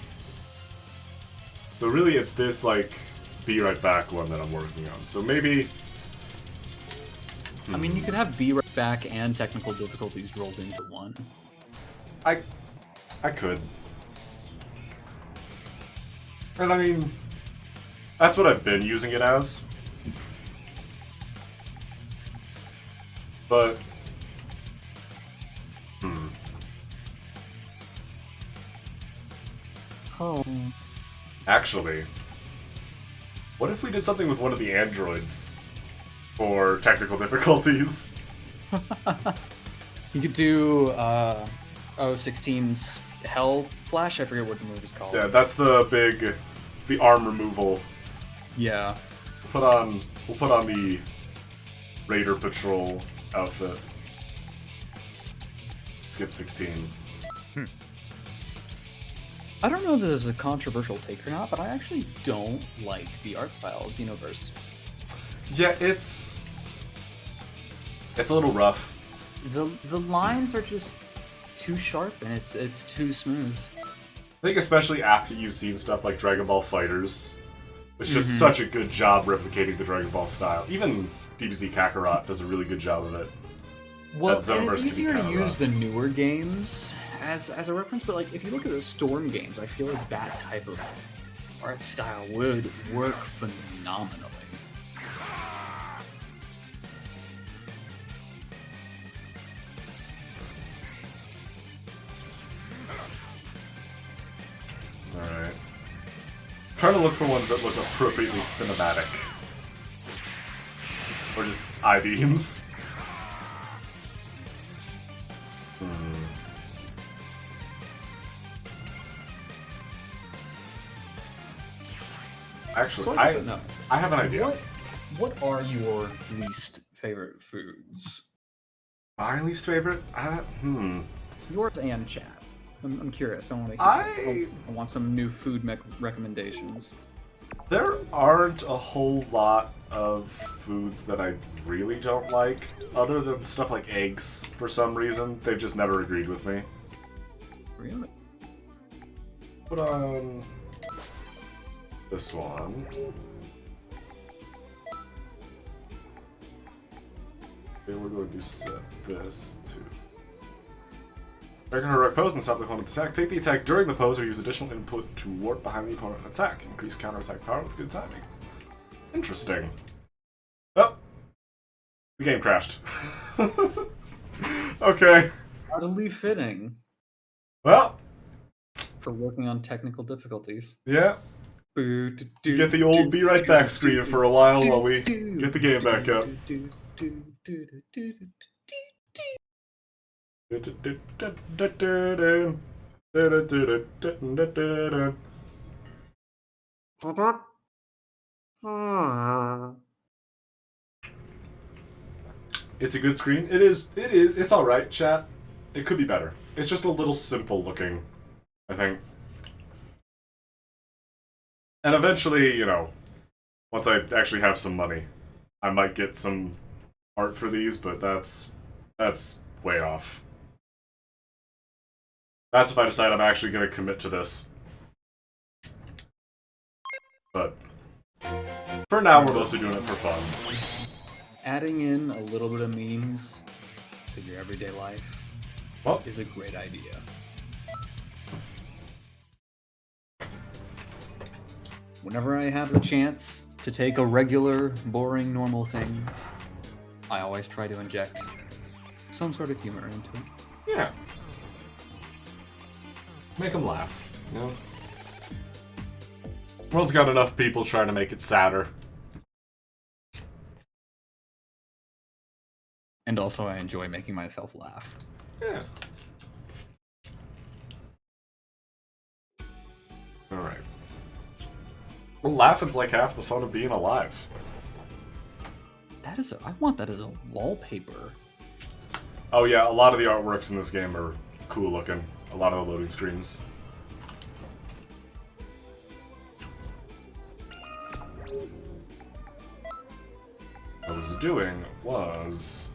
So really it's this, like, Be Right Back one that I'm working on. So maybe... I mean, you could have Be Right Back and technical difficulties rolled into one. I could. And I mean... That's what I've been using it as. But... Oh. Actually, what if we did something with one of the androids for technical difficulties? You could do 016's Hell Flash, I forget what the move is called. Yeah, that's the arm removal. Yeah. We'll put on the Raider Patrol outfit. Let's get 16. I don't know if this is a controversial take or not, but I actually don't like the art style of Xenoverse. Yeah, it's a little rough. The lines are just too sharp and it's too smooth. I think especially after you've seen stuff like Dragon Ball FighterZ, it's just such a good job replicating the Dragon Ball style. Even DBZ Kakarot does a really good job of it. Well, Xenoverse and it's can be easier to kinda use rough. the newer games as a reference, but like if you look at the Storm games, I feel like that type of art style would work phenomenally. Alright. Trying to look for ones that look appropriately cinematic. Or just I-beams. Actually, So I don't know. have an idea. What are your least favorite foods? My least favorite? Yours and chat's. I'm curious. I want to. I want some new food recommendations. There aren't a whole lot of foods that I really don't like, other than stuff like eggs. For some reason, they've just never agreed with me. Really? Put on this one. Okay, we're going to set this to Dragon Heroic pose and stop the opponent's attack. Take the attack during the pose or use additional input to warp behind the opponent and attack. Increase counter-attack power with good timing. Interesting. Oh! The game crashed. Okay. Utterly fitting. Well. For working on technical difficulties. Yeah. Get the old be right back screen for a while we get the game back up. It's a good screen. It is. It's alright, chat. It could be better. It's just a little simple looking, I think. And eventually, you know, once I actually have some money, I might get some art for these, but that's way off. That's if I decide I'm actually going to commit to this. But for now, we're mostly doing it for fun. Adding in a little bit of memes to your everyday life is a great idea. Whenever I have the chance to take a regular, boring, normal thing, I always try to inject some sort of humor into it. Yeah. Make them laugh, you know? World's got enough people trying to make it sadder. And also, I enjoy making myself laugh. Yeah. Alright. Well, laughing's like half the fun of being alive. That is I want that as a wallpaper. Oh yeah, a lot of the artworks in this game are cool looking. A lot of the loading screens. What I was doing was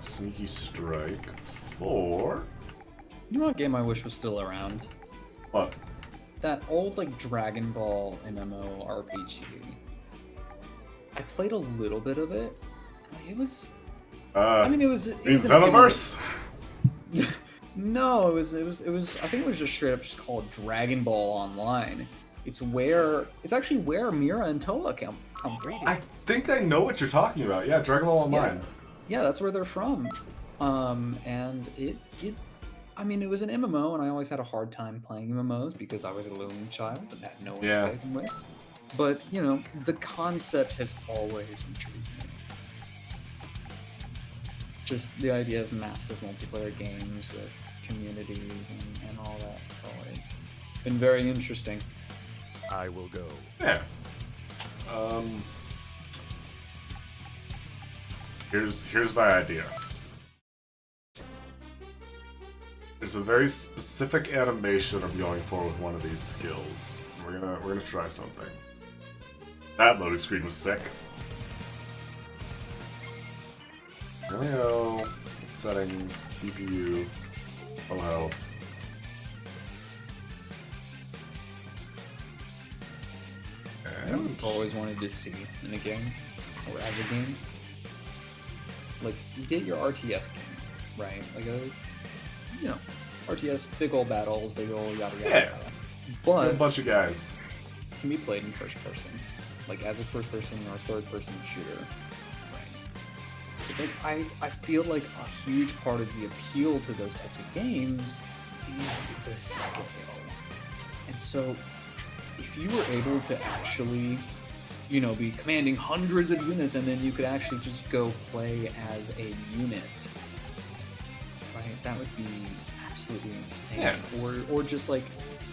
Sneaky Strike for... You know what game I wish was still around? What? That old, like, Dragon Ball MMO RPG. I played a little bit of it. It was... I mean, it was Xenoverse? No, it was. I think it was just straight up just called Dragon Ball Online. It's actually where Mira and Toa come from. I think I know what you're talking about. Yeah, Dragon Ball Online. Yeah, that's where they're from. And I mean, it was an MMO, and I always had a hard time playing MMOs because I was a lone child and had no one to play them with. But, you know, the concept has always intrigued me. Just the idea of massive multiplayer games with communities and all that has always been very interesting. I will go. Yeah. Here's my idea. There's a very specific animation I'm going for with one of these skills. We're gonna try something. That loading screen was sick. There we go. Settings, CPU, low health. And I've always wanted to see in a game, or as a game. Like, you get your RTS game, right? Like RTS, big old battles, big old yada yada. Yeah. But a bunch of guys. It can be played in first person, like as a first person or third person shooter. It's like I feel like a huge part of the appeal to those types of games is the scale. And so if you were able to actually, you know, be commanding hundreds of units and then you could actually just go play as a unit, right? That would be absolutely insane. Yeah. Or just like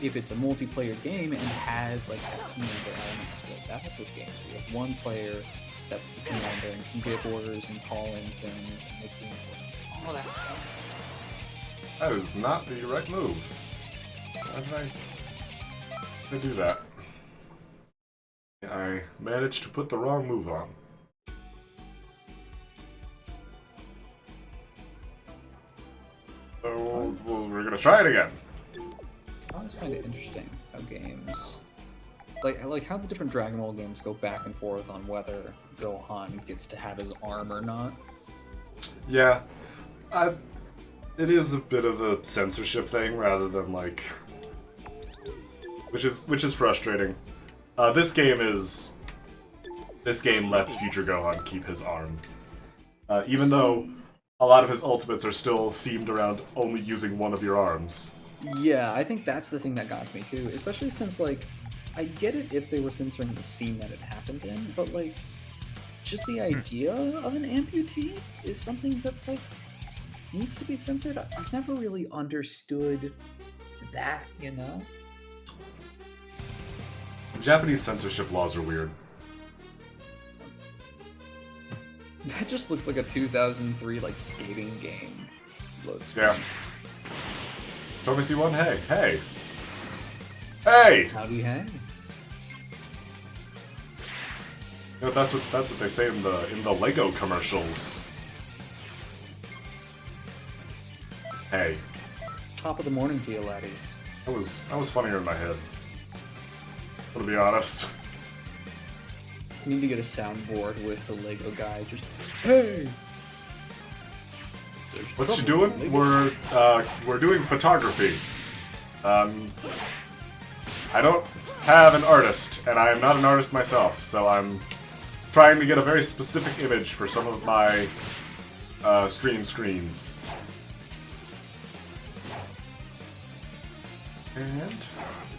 if it's a multiplayer game and has like that commander element of that type of game. So you have one player that's the commander and can give orders and call in things and make reinforcements, all that stuff. That is not the right move. Why did I do that? I managed to put the wrong move on. So we're gonna try it again. I always find it interesting how games, like how the different Dragon Ball games go back and forth on whether Gohan gets to have his arm or not. Yeah, it is a bit of a censorship thing rather than like, which is frustrating. This game lets Future Gohan keep his arm, even though a lot of his ultimates are still themed around only using one of your arms. Yeah, I think that's the thing that got to me too, especially since like I get it if they were censoring the scene that it happened in, but like just the idea of an amputee is something that's like needs to be censored. I've never really understood that, you know? Japanese censorship laws are weird. That just looked like a 2003 like skating game load screen. Yeah. Show me see one. Hey, hey, hey! Howdy, hey. You know, that's what they say in the Lego commercials. Hey. Top of the morning to you, laddies. That was funnier in my head. To be honest. We need to get a soundboard with the Lego guy. Just hey. What you doing? We're doing photography. I don't have an artist, and I am not an artist myself, so I'm trying to get a very specific image for some of my stream screens. And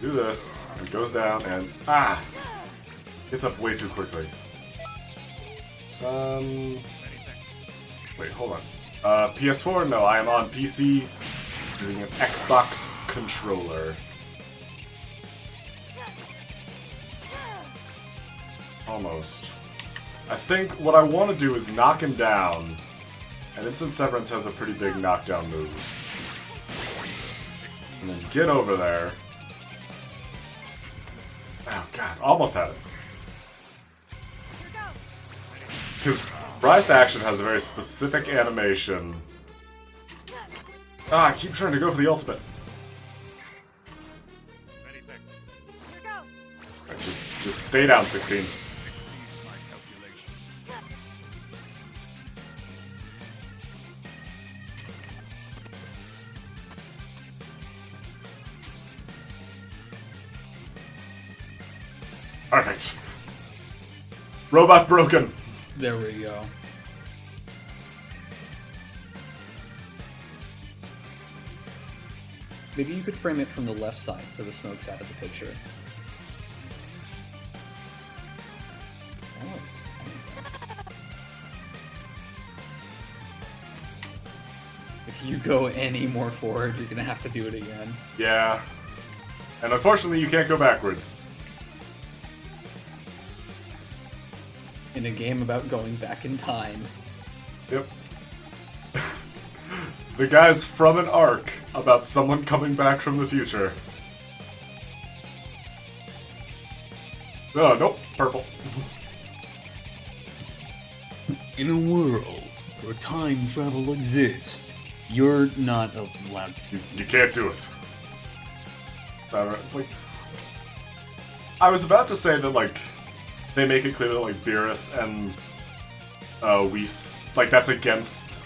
do this, and it goes down, and gets up way too quickly. Wait, hold on. PS4? No, I am on PC using an Xbox controller. Almost. I think what I want to do is knock him down, and Instant Severance has a pretty big knockdown move. And then get over there. Oh god, almost had it. Because Rise to Action has a very specific animation. I keep trying to go for the ultimate. Right, just stay down, 16. Perfect. Robot broken. There we go. Maybe you could frame it from the left side so the smoke's out of the picture. If you go any more forward, you're gonna have to do it again. Yeah. And unfortunately, you can't go backwards. In a game about going back in time. Yep. The guy's from an arc about someone coming back from the future. Oh, nope, purple. In a world where time travel exists, you're not allowed to. You can't do it. Like, I was about to say that, like, they make it clear that, like, Beerus and Whis, like, that's against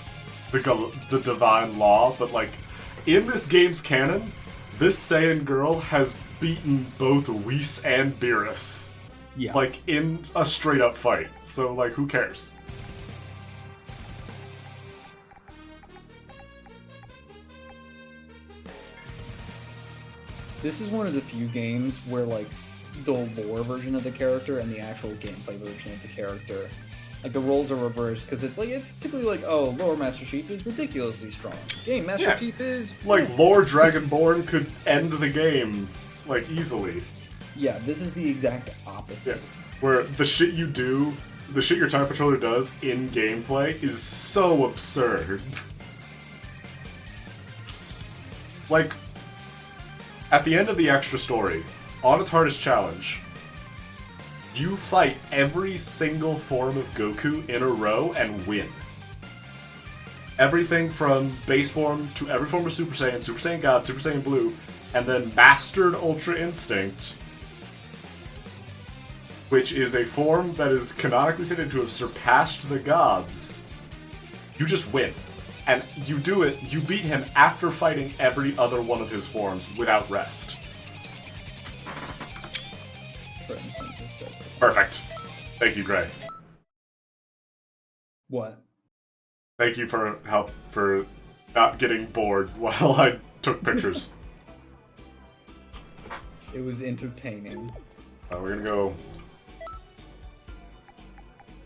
the divine law, but, like, in this game's canon, this Saiyan girl has beaten both Whis and Beerus. Yeah. Like, in a straight-up fight. So, like, who cares? This is one of the few games where, like, the lore version of the character and the actual gameplay version of the character, like, the roles are reversed, because it's like, it's typically like, oh, lore Master Chief is ridiculously strong. Game Master Chief is... Like, lore Dragonborn could end the game, like, easily. Yeah, this is the exact opposite. Yeah. Where the shit you do, the shit your Time Patroller does in gameplay is so absurd. Like, at the end of the extra story, on its hardest challenge, you fight every single form of Goku in a row and win. Everything from base form to every form of Super Saiyan God, Super Saiyan Blue, and then Mastered Ultra Instinct, which is a form that is canonically stated to have surpassed the gods. You just win. And you do it, you beat him after fighting every other one of his forms without rest. Perfect. Thank you, Gray. What? Thank you for help for not getting bored while I took pictures. It was entertaining. We're gonna go...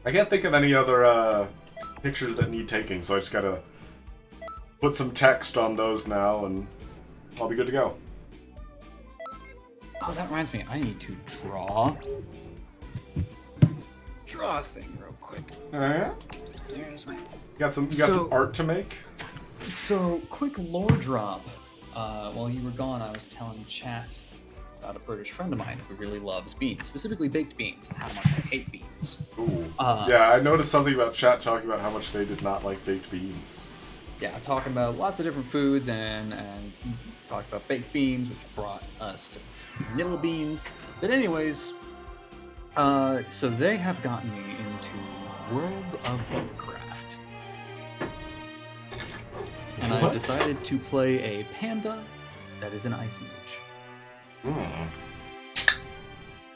I can't think of any other pictures that need taking, so I just gotta put some text on those now, and I'll be good to go. Oh, that reminds me. I need to draw a thing real quick. There's my... You got some art to make? So, quick lore drop. While you were gone, I was telling chat about a British friend of mine who really loves beans, specifically baked beans, and how much I hate beans. Ooh. Yeah, I noticed something about chat talking about how much they did not like baked beans. Yeah, talking about lots of different foods and talked about baked beans, which brought us to vanilla beans. But anyways, so they have gotten me into World of Warcraft. And I've decided to play a panda that is an ice mage.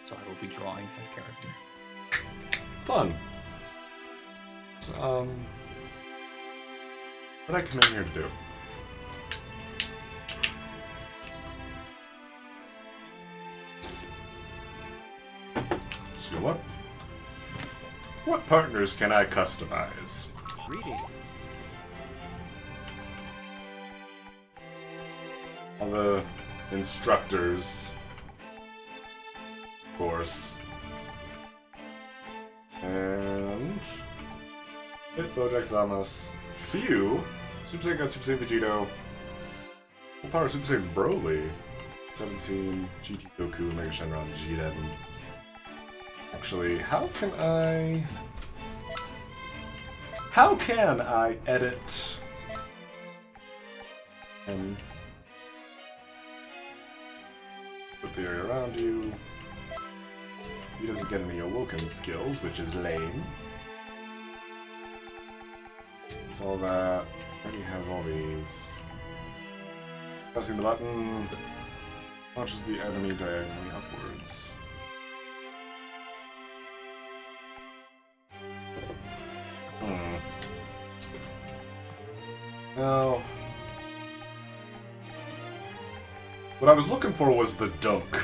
So I will be drawing said character. Fun. So, what did I come in here to do? So what partners can I customize? Reading. All the instructors, of course. And hit Bojack Zamos. Few. Super Saiyan God, Super Saiyan Vegito. Full Power Super Saiyan Broly. 17 GT Goku, Mega Shenron, Jiren. Actually, how can I edit and put the area around you? He doesn't get any awoken skills, which is lame. So all that. He has all these. Pressing the button launches the enemy diagonally upwards. Now, what I was looking for was the dunk.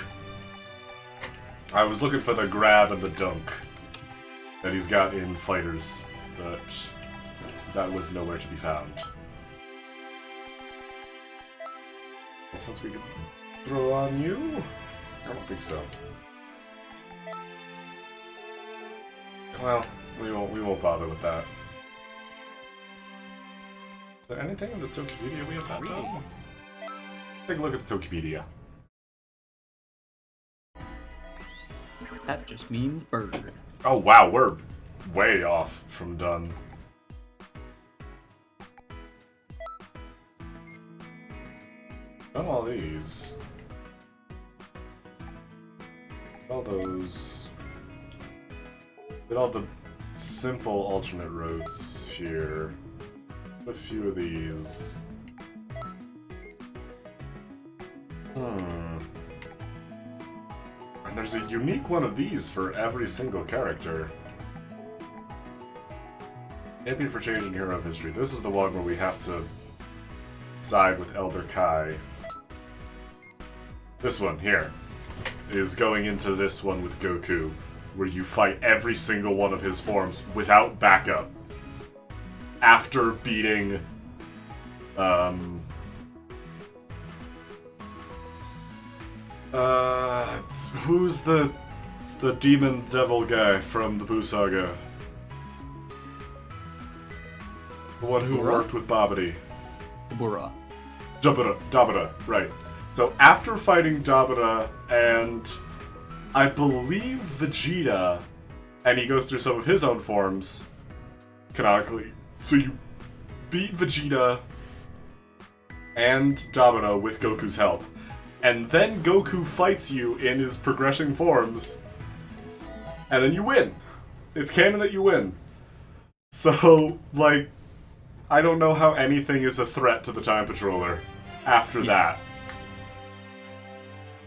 I was looking for the grab and the dunk that he's got in Fighters, but that was nowhere to be found. What else we could throw on you? I don't think so. Well, we won't bother with that. Is there anything in the Tokipedia we have not done? Take a look at the Tokipedia. That just means bird. Oh wow, we're way off from done. Done all these. All those. Did all the simple alternate routes here. A few of these. And there's a unique one of these for every single character. Champion for Change in Hero of History. This is the one where we have to side with Elder Kai. This one here is going into this one with Goku, where you fight every single one of his forms without backup. After beating, who's the demon devil guy from the Buu Saga? The one who worked with Babidi. Dabura, right. So after fighting Dabura and I believe Vegeta, and he goes through some of his own forms, canonically. So you beat Vegeta and Dabura with Goku's help. And then Goku fights you in his progressing forms. And then you win. It's canon that you win. So, like, I don't know how anything is a threat to the Time Patroller after that.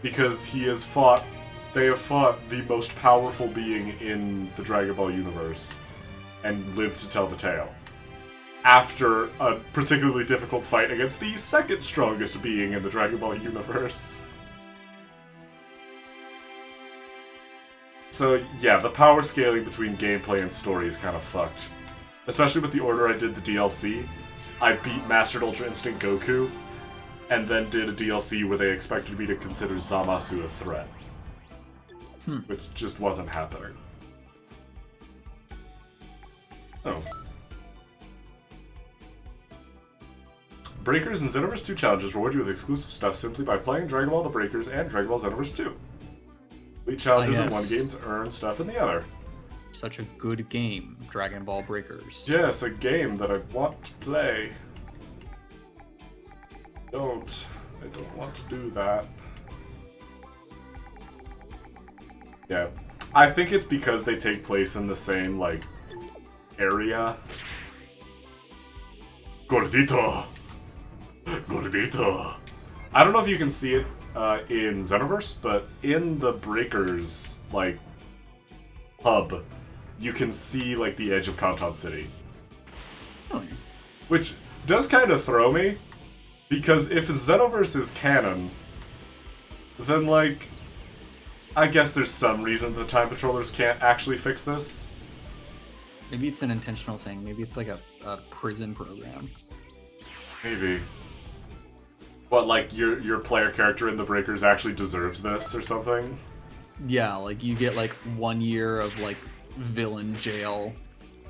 Because they have fought the most powerful being in the Dragon Ball universe. And lived to tell the tale. After a particularly difficult fight against the second strongest being in the Dragon Ball universe. So yeah, the power scaling between gameplay and story is kind of fucked. Especially with the order I did the DLC. I beat Mastered Ultra Instinct Goku, and then did a DLC where they expected me to consider Zamasu a threat. Which just wasn't happening. Oh. Breakers and Xenoverse 2 challenges reward you with exclusive stuff simply by playing Dragon Ball The Breakers and Dragon Ball Xenoverse 2. Complete challenges in one game to earn stuff in the other. Such a good game, Dragon Ball Breakers. Yes, a game that I want to play. I don't want to do that. Yeah. I think it's because they take place in the same, like, area. Gordito! Gordito! I don't know if you can see it in Xenoverse, but in the Breakers, like, hub, you can see, like, the edge of Kanton City. Really? Which does kind of throw me, because if Xenoverse is canon, then, like, I guess there's some reason the Time Patrollers can't actually fix this. Maybe it's an intentional thing. Maybe it's like a prison program. Maybe. What, like, your player character in the Breakers actually deserves this or something? Yeah, like you get like 1 year of like villain jail.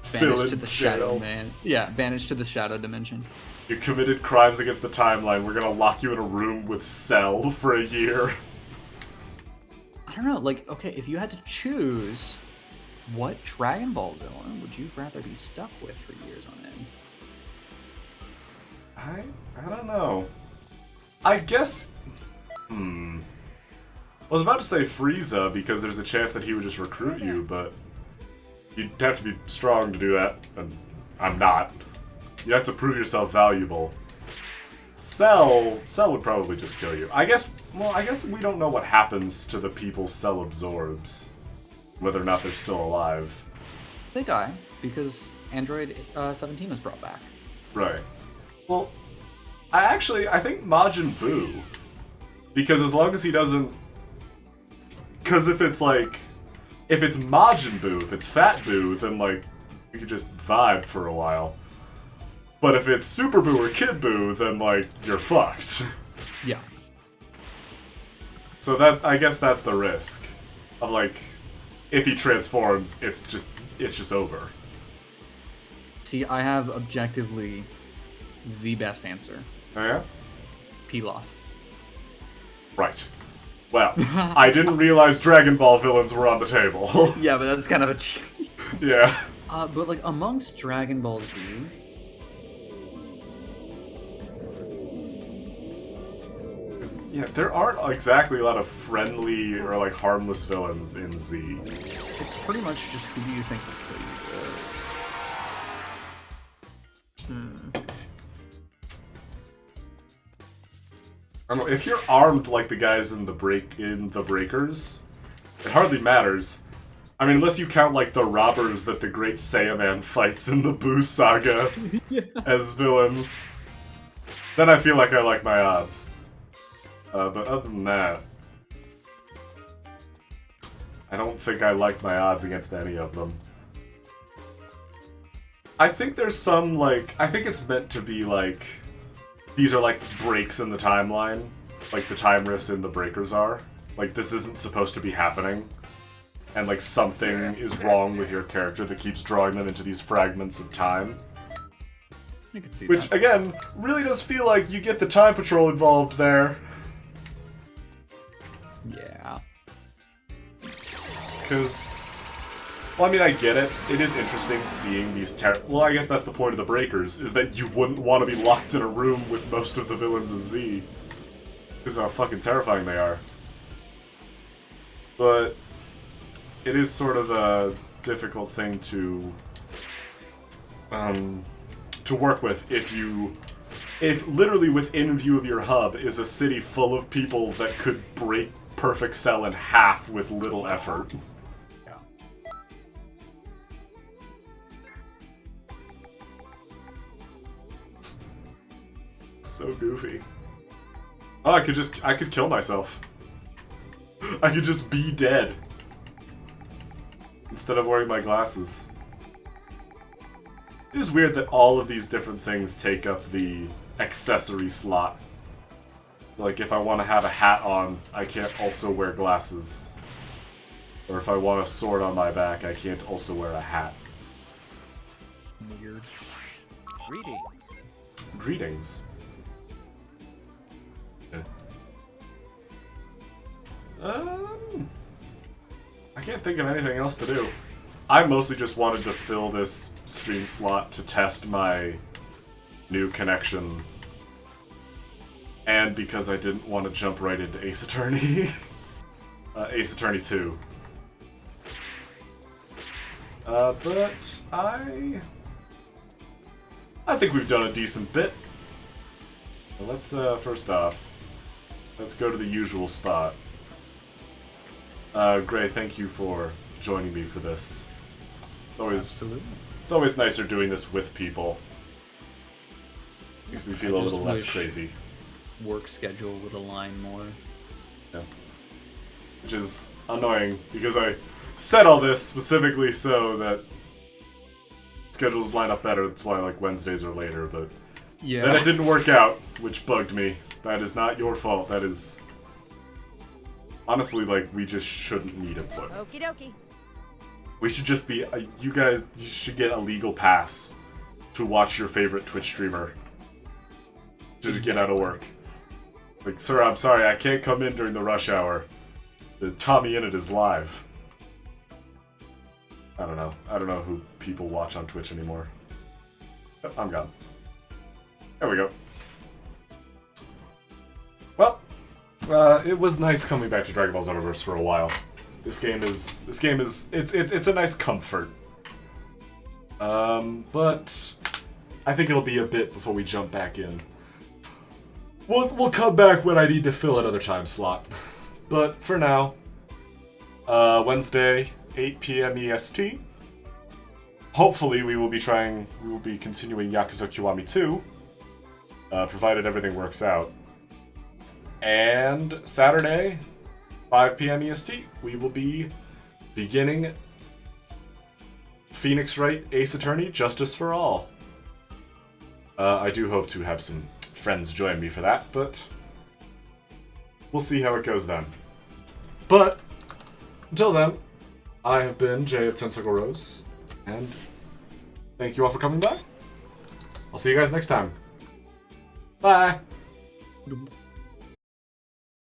Villain to the jail. shadow man. Yeah, banished to the shadow dimension. You committed crimes against the timeline. We're gonna lock you in a room with Cell for a year. I don't know, like, okay, if you had to choose, what Dragon Ball villain would you rather be stuck with for years on end? I don't know. I guess... I was about to say Frieza, because there's a chance that he would just recruit you, but... You'd have to be strong to do that, and I'm not. You have to prove yourself valuable. Cell would probably just kill you. I guess we don't know what happens to the people Cell absorbs. Whether or not they're still alive. They die, because Android 17 was brought back. Right. Well, I think Majin Buu. Because as long as he doesn't... Because if it's like... If it's Majin Buu, if it's Fat Buu, then like, you could just vibe for a while. But if it's Super Buu or Kid Buu, then like, you're fucked. Yeah. So that, I guess that's the risk. Of like, if he transforms, it's just over. See, I have objectively the best answer. Oh yeah? Pilaf. Right. Well, I didn't realize Dragon Ball villains were on the table. Yeah, but that's kind of a cheat. Yeah. But like, amongst Dragon Ball Z... Yeah, there aren't exactly a lot of friendly or like harmless villains in Z. It's pretty much just who do you think will kill you. I don't know, if you're armed like the guys in the Breakers, it hardly matters. I mean, unless you count like the robbers that the Great Saiyaman fights in the Buu saga as villains, then I feel like I like my odds. But other than that, I don't think I like my odds against any of them. I think there's some, like, I think it's meant to be, like, these are, like, breaks in the timeline, like the time rifts in the Breakers are. Like, this isn't supposed to be happening, and, like, something is wrong with your character that keeps drawing them into these fragments of time. I can see Which, that. again, really does feel like you get the Time Patrol involved there. Yeah. Because, well, I mean, I get it. It is interesting seeing these well, I guess that's the point of the Breakers, is that you wouldn't want to be locked in a room with most of the villains of Z. Because of how fucking terrifying they are. But it is sort of a difficult thing to work with if literally within view of your hub is a city full of people that could break Perfect Cell in half with little effort. Yeah. So goofy. Oh, I could kill myself. I could just be dead. instead of wearing my glasses. It is weird that all of these different things take up the accessory slot. Like, if I want to have a hat on, I can't also wear glasses. Or if I want a sword on my back, I can't also wear a hat. Weird. Greetings. Greetings. I can't think of anything else to do. I mostly just wanted to fill this stream slot to test my new connection. And because I didn't want to jump right into Ace Attorney. Ace Attorney 2. But I think we've done a decent bit. Well, let's, first off, let's go to the usual spot. Gray, thank you for joining me for this. It's always nicer doing this with people. Makes me feel a little less crazy. Work schedule would align more. Yeah. Which is annoying, because I said all this specifically so that schedules line up better. That's why, like, Wednesdays are later, but yeah. Then it didn't work out, which bugged me. That is not your fault. That is... Honestly, like, we just shouldn't need it, but... Okie dokie. We should just be... you should get a legal pass to watch your favorite Twitch streamer. To get out of work. Like, sir, I'm sorry, I can't come in during the rush hour. The Tommy Innit is live. I don't know. I don't know who people watch on Twitch anymore. Oh, I'm gone. There we go. Well, it was nice coming back to Dragon Ball Xenoverse for a while. This game is it's a nice comfort. But I think it'll be a bit before we jump back in. We'll come back when I need to fill another time slot. But for now, Wednesday, 8 p.m. EST. Hopefully we will be continuing Yakuza Kiwami 2, provided everything works out. And Saturday, 5 p.m. EST, we will be beginning Phoenix Wright Ace Attorney Justice for All. I do hope to have some friends join me for that, but we'll see how it goes then. But until then, I have been Jay of Tentacle Rose, and thank you all for coming by. I'll see you guys next time. Bye!